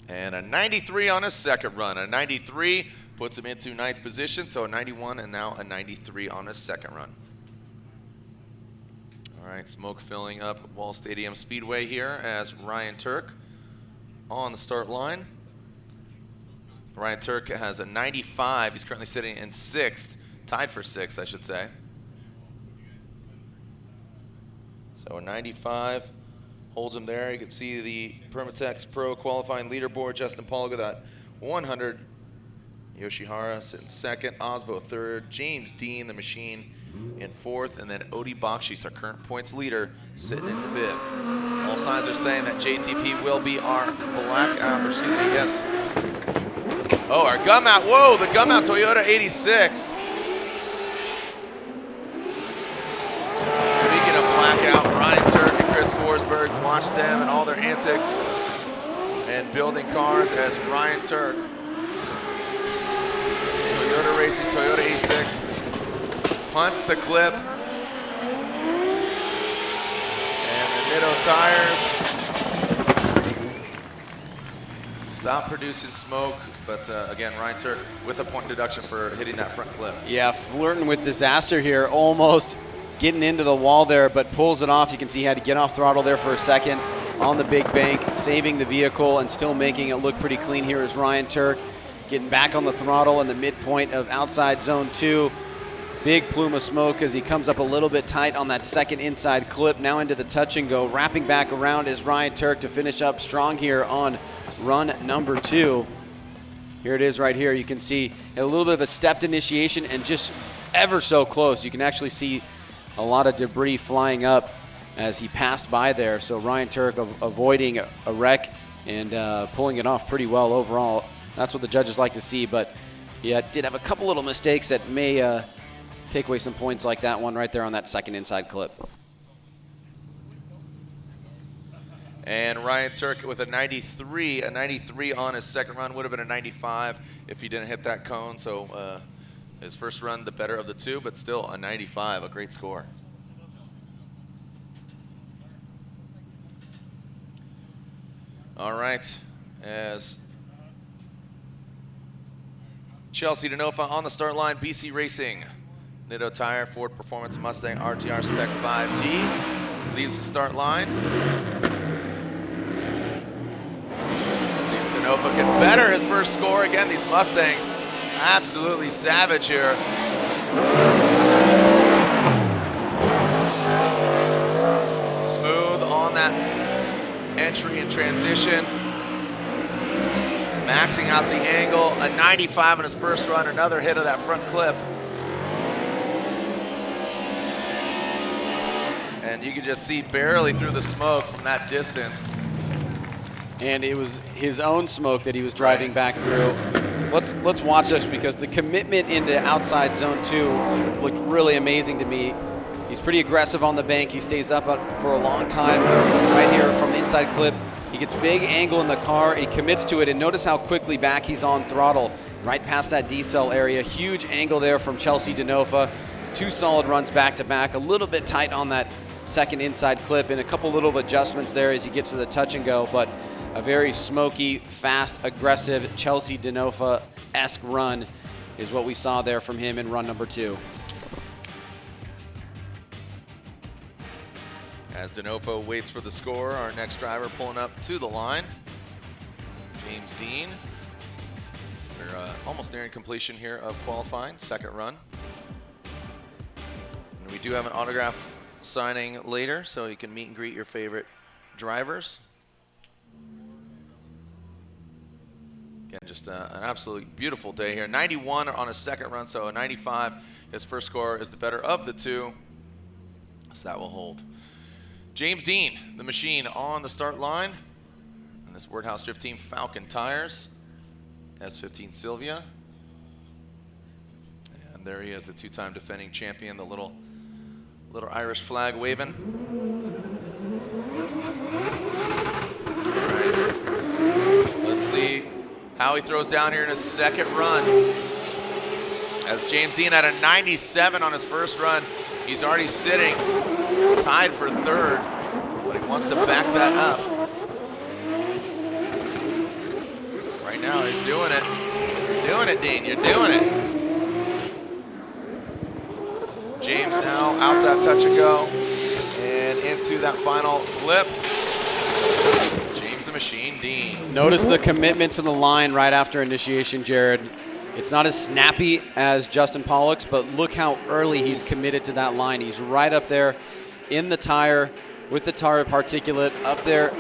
and a 93 on his second run. A 93 puts him into 9th position, so a 91 and now a 93 on his second run. All right, smoke filling up Wall Stadium Speedway here as Ryan Turk on the start line. Ryan Turk has a 95. He's currently sitting in 6th, tied for 6th, I should say. So a 95 holds him there. You can see the Permatex Pro qualifying leaderboard. Justin Paul got that 100. Yoshihara sitting 2nd, Osbo 3rd, James Dean, the machine, in 4th, and then Odi Bakshis, our current points leader, sitting in 5th. All signs are saying that JTP will be our blackout, or excuse me, yes. Oh, our gum out, whoa, the gum out Toyota 86. Speaking of blackout, Ryan Turk and Chris Forsberg, watch them and all their antics and building cars as Ryan Turk, Toyota Racing, Toyota 86, punts the clip, and the Nitto tires stop producing smoke, but again, Ryan Turk with a point deduction for hitting that front clip. Yeah, flirting with disaster here, almost getting into the wall there, but pulls it off. You can see he had to get off throttle there for a second on the big bank, saving the vehicle and still making it look pretty clean here is Ryan Turk. Getting back on the throttle in the midpoint of outside zone 2. Big plume of smoke as he comes up a little bit tight on that second inside clip. Now into the touch and go. Wrapping back around is Ryan Turk to finish up strong here on run number 2. Here it is right here. You can see a little bit of a stepped initiation and just ever so close. You can actually see a lot of debris flying up as he passed by there. So Ryan Turk avoiding a wreck and pulling it off pretty well overall. That's what the judges like to see, but he did have a couple little mistakes that may take away some points, like that one right there on that second inside clip. And Ryan Turk with a 93 on his second run. Would have been a 95 if he didn't hit that cone. So his first run, the better of the 2, but still a 95, a great score. All right, as Chelsea Denofa on the start line, BC Racing, Nitto Tire, Ford Performance Mustang RTR Spec 5D, leaves the start line. See if Denofa can better his first score. Again, these Mustangs, absolutely savage here. transition. Maxing out the angle, a 95 in his first run, another hit of that front clip. And you can just see barely through the smoke from that distance. And it was his own smoke that he was driving back through. Let's watch this, because the commitment into outside zone 2 looked really amazing to me. He's pretty aggressive on the bank. He stays up for a long time right here from the inside clip. He gets big angle in the car, and he commits to it, and notice how quickly back he's on throttle right past that decel area. Huge angle there from Chelsea DeNova. 2 solid runs back to back, a little bit tight on that second inside clip, and a couple little adjustments there as he gets to the touch and go, but a very smoky, fast, aggressive Chelsea DeNova-esque run is what we saw there from him in run number 2. As DeNova waits for the score, our next driver pulling up to the line, James Dean. We're almost nearing completion here of qualifying, second run. And we do have an autograph signing later, so you can meet and greet your favorite drivers. Again, just an absolutely beautiful day here. 91 on his second run, so a 95. His first score is the better of the 2, so that will hold. James Dean, the machine, on the start line. And this Wordhouse Drift Team Falcon tires. S15 Sylvia. And there he is, the 2-time defending champion, the little Irish flag waving. All right. Let's see how he throws down here in his second run. As James Dean had a 97 on his first run, he's already sitting tied for third, but he wants to back that up. Right now, he's doing it. You're doing it, Dean. You're doing it. James now out that touch and go, and into that final clip. James the Machine Dean. Notice the commitment to the line right after initiation, Jared. It's not as snappy as Justin Pollock's, but look how early he's committed to that line. He's right up there in the tire with the tire particulate up there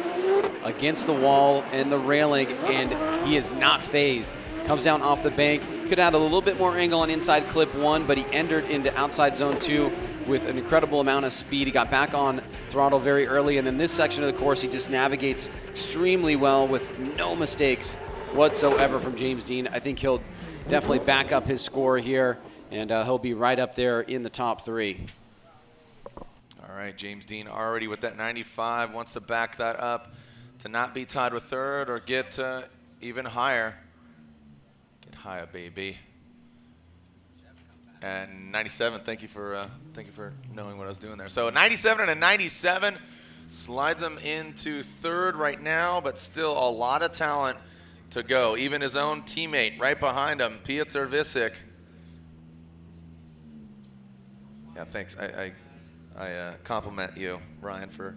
against the wall and the railing, and he is not phased. Comes down off the bank. Could add a little bit more angle on inside clip 1, but he entered into outside zone 2 with an incredible amount of speed. He got back on throttle very early, and then this section of the course he just navigates extremely well with no mistakes whatsoever from James Dean. I think he'll definitely back up his score here, and he'll be right up there in the top 3. All right, James Dean already with that 95, wants to back that up to not be tied with third or get even higher. Get higher, baby. And 97, thank you for knowing what I was doing there. So a 97 and a 97 slides him into third right now, but still a lot of talent to go. Even his own teammate right behind him, Piotr Visik. Yeah, thanks. I compliment you, Ryan, for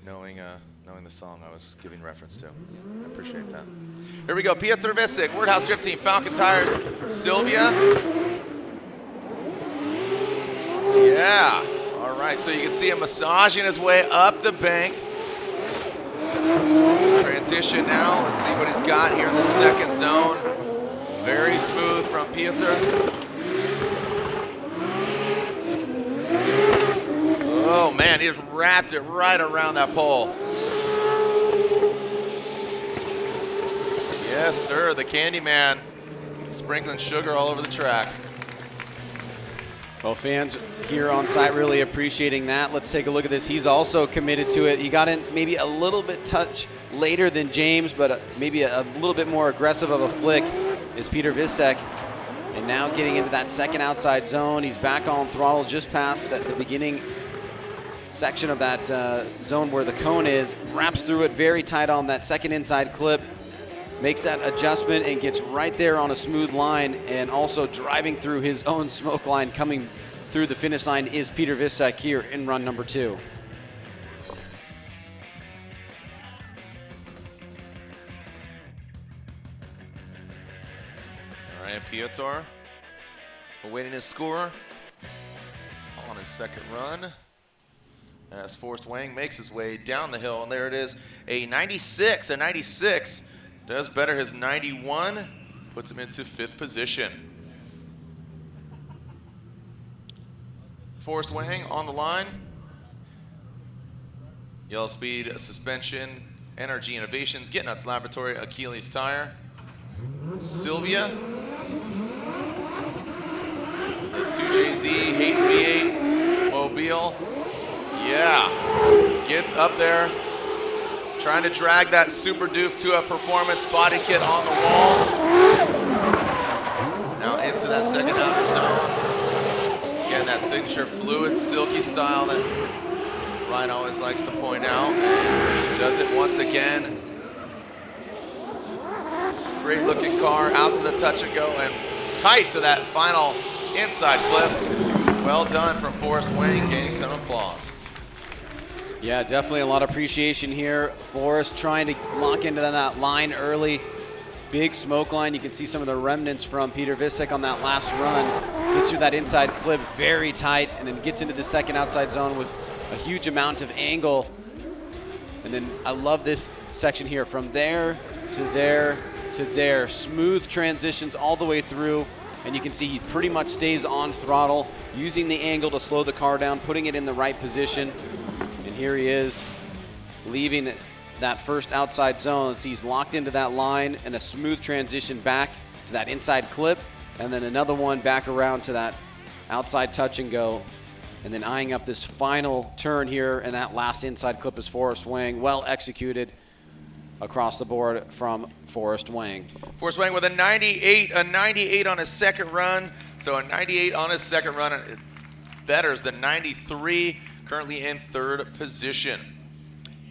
knowing the song I was giving reference to. I appreciate that. Here we go, Piotr Visik, Wordhouse Drift Team, Falcon Tires, Sylvia. Yeah, all right, so you can see him massaging his way up the bank. Transition now, let's see what he's got here in the second zone. Very smooth from Piotr. Oh man, he just wrapped it right around that pole. Yes, sir, the Candyman sprinkling sugar all over the track. Well, fans here on site really appreciating that. Let's take a look at this. He's also committed to it. He got in maybe a little bit touch later than James, but maybe a little bit more aggressive of a flick is Peter Visek. And now getting into that second outside zone. He's back on throttle just past the beginning section of that zone where the cone is. Wraps through it very tight on that second inside clip. Makes that adjustment and gets right there on a smooth line, and also driving through his own smoke line coming through the finish line is Peter Visek here in run number 2. All right, Piotr awaiting his score on his second run. as Forrest Wang makes his way down the hill, and there it is, a 96. A 96 does better his 91, puts him into 5th position. Forrest Wang on the line. Yellow Speed Suspension, NRG Innovations, Get Nuts Laboratory, Achilles Tire. Sylvia, the 2JZ, Hayden V8, Mobile. Yeah, gets up there, trying to drag that Super Doof to a performance body kit on the wall. Now into that second outer zone. Again, that signature fluid, silky style that Ryan always likes to point out. And does it once again. Great looking car, out to the touch and go, and tight to that final inside clip. Well done from Forrest Wang, gaining some applause. Yeah, definitely a lot of appreciation here. Forrest trying to lock into that line early. Big smoke line. You can see some of the remnants from Peter Visek on that last run. Gets through that inside clip very tight, and then gets into the second outside zone with a huge amount of angle. And then I love this section here, from there to there to there. Smooth transitions all the way through, and you can see he pretty much stays on throttle, using the angle to slow the car down, putting it in the right position. And here he is, leaving that first outside zone as he's locked into that line, and a smooth transition back to that inside clip, and then another one back around to that outside touch and go. And then eyeing up this final turn here, and that last inside clip is Forrest Wang. Well executed across the board from Forrest Wang. Forrest Wang with a 98 on his second run. So a 98 on his second run, it betters the 93, currently in 3rd position.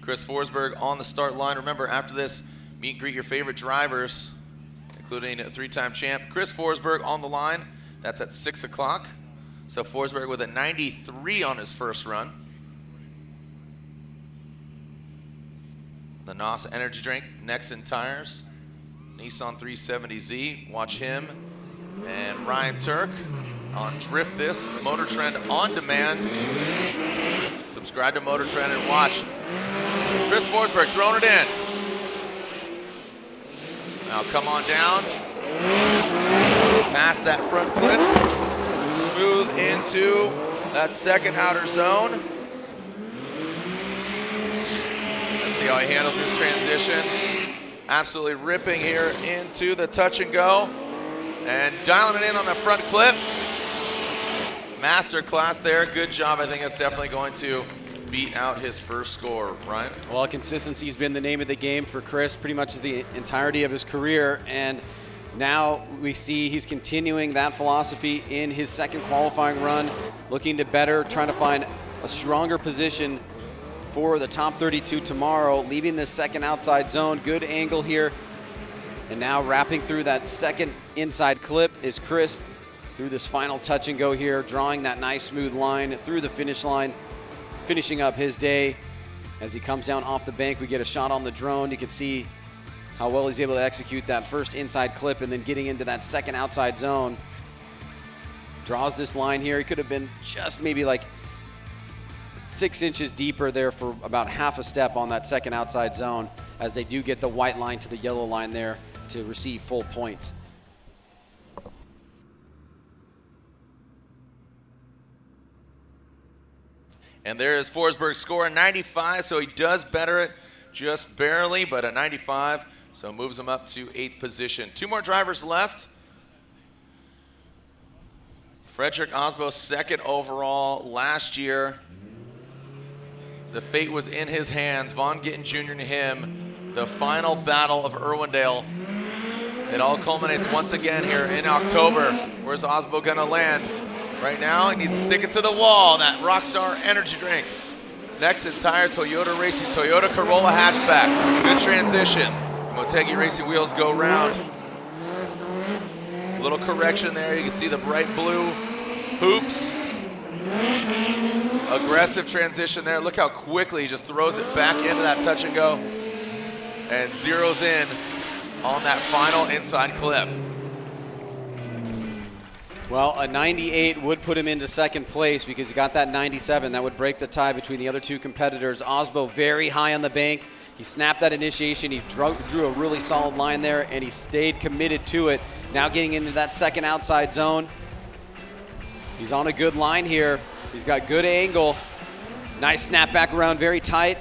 Chris Forsberg on the start line. Remember, after this, meet and greet your favorite drivers, including a 3-time champ. Chris Forsberg on the line. That's at 6 o'clock. So Forsberg with a 93 on his first run. The NOS energy drink, Nexen tires, Nissan 370Z. Watch him and Ryan Turk on Drift This, Motor Trend on demand. Subscribe to Motor Trend and watch. Chris Forsberg throwing it in. Now come on down. Past that front clip. Smooth into that second outer zone. Let's see how he handles his transition. Absolutely ripping here into the touch and go. And dialing it in on the front clip. Master class there. Good job. I think that's definitely going to beat out his first score. Ryan? Well, consistency has been the name of the game for Chris pretty much the entirety of his career, and now we see he's continuing that philosophy in his second qualifying run, looking to better, trying to find a stronger position for the top 32 tomorrow, leaving this second outside zone. Good angle here. And now wrapping through that second inside clip is Chris through this final touch and go here, drawing that nice smooth line through the finish line, finishing up his day. As he comes down off the bank, we get a shot on the drone. You can see how well he's able to execute that first inside clip and then getting into that second outside zone. Draws this line here. He could have been just maybe like 6 inches deeper there for about half a step on that second outside zone, as they do get the white line to the yellow line there to receive full points. And there is Forsberg's score, 95, so he does better it just barely, but a 95, so moves him up to 8th position. 2 more drivers left. Frederick Osbo, 2nd overall last year. The fate was in his hands. Vaughn Gittin Jr. and him, the final battle of Irwindale. It all culminates once again here in October. Where's Osbo gonna land? Right now, he needs to stick it to the wall, that Rockstar energy drink. Nexen tire, Toyota Racing, Toyota Corolla hatchback. Good transition. Motegi Racing wheels go round. Little correction there, you can see the bright blue hoops. Aggressive transition there. Look how quickly he just throws it back into that touch and go and zeroes in on that final inside clip. Well, a 98 would put him into second place because he got that 97. That would break the tie between the other two competitors. Osbo very high on the bank. He snapped that initiation. He drew a really solid line there, and he stayed committed to it. Now getting into that second outside zone. He's on a good line here. He's got good angle. Nice snap back around, very tight.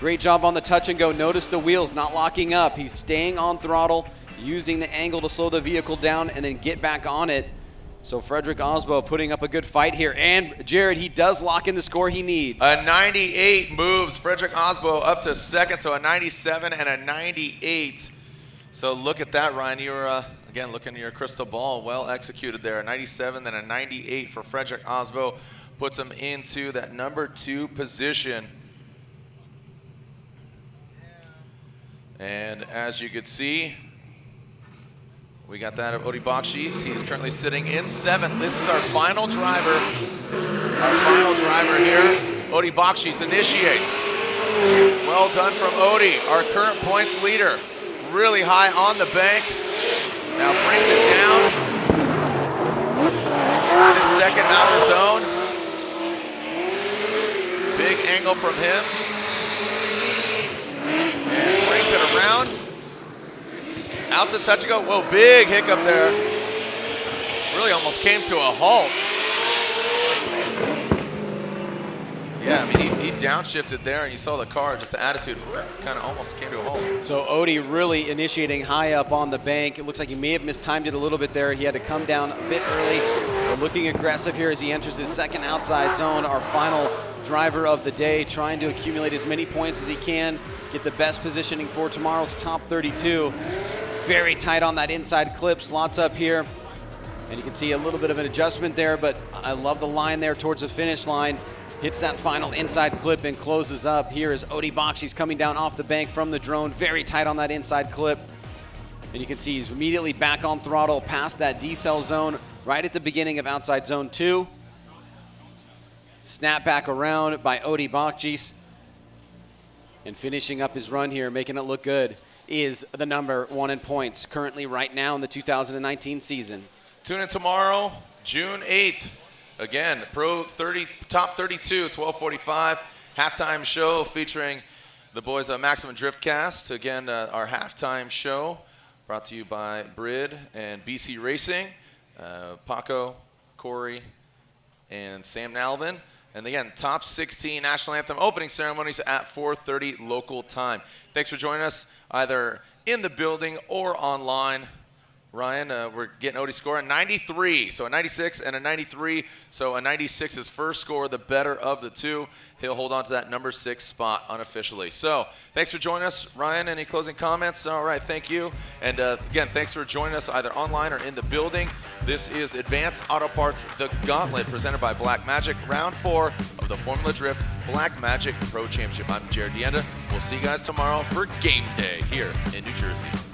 Great job on the touch and go. Notice the wheels not locking up. He's staying on throttle, using the angle to slow the vehicle down and then get back on it. So Frederick Osbo putting up a good fight here. And Jared, he does lock in the score he needs. A 98 moves Frederick Osbo up to second, so a 97 and a 98. So look at that, Ryan. You're, again, looking at your crystal ball. Well executed there. A 97 and a 98 for Frederick Osbo. Puts him into that number 2 position. And as you could see, we got that of Odi Bakshis. He's currently sitting in 7th. This is our final driver. Our final driver here. Odi Bakshis initiates. Well done from Odi, our current points leader. Really high on the bank. Now brings it down. Into his second outer zone. Big angle from him. And brings it around. Out to touch and go. Whoa, big hiccup there. Really almost came to a halt. Yeah, I mean, he downshifted there, and you saw the car, just the attitude kind of almost came to a halt. So Odi really initiating high up on the bank. It looks like he may have mistimed it a little bit there. He had to come down a bit early. But looking aggressive here as he enters his second outside zone. Our final driver of the day, trying to accumulate as many points as he can, get the best positioning for tomorrow's top 32. Very tight on that inside clip, slots up here. And you can see a little bit of an adjustment there, but I love the line there towards the finish line. Hits that final inside clip and closes up. Here is Odi Bakshis coming down off the bank from the drone. Very tight on that inside clip. And you can see he's immediately back on throttle past that decel zone right at the beginning of outside zone 2. Snap back around by Odi Bakshis. And finishing up his run here, making it look good, is the number 1 in points currently right now in the 2019 season. Tune in tomorrow, June 8th. Again, top 32, 12:45 halftime show featuring the boys of Maximum Drift Cast. Again, our halftime show brought to you by Brid and BC Racing, Paco, Corey, and Sam Nalvin. And again, top 16 national anthem opening ceremonies at 4:30 local time. Thanks for joining us either in the building or online. Ryan, we're getting Odi's score, a 93, so a 96 and a 93, so a 96 is first score, the better of the two. He'll hold on to that number 6 spot unofficially. So thanks for joining us. Ryan, any closing comments? All right, thank you. And again, thanks for joining us either online or in the building. This is Advanced Auto Parts, The Gauntlet, presented by Black Magic, round 4 of the Formula Drift Black Magic Pro Championship. I'm Jared Dienda. We'll see you guys tomorrow for game day here in New Jersey.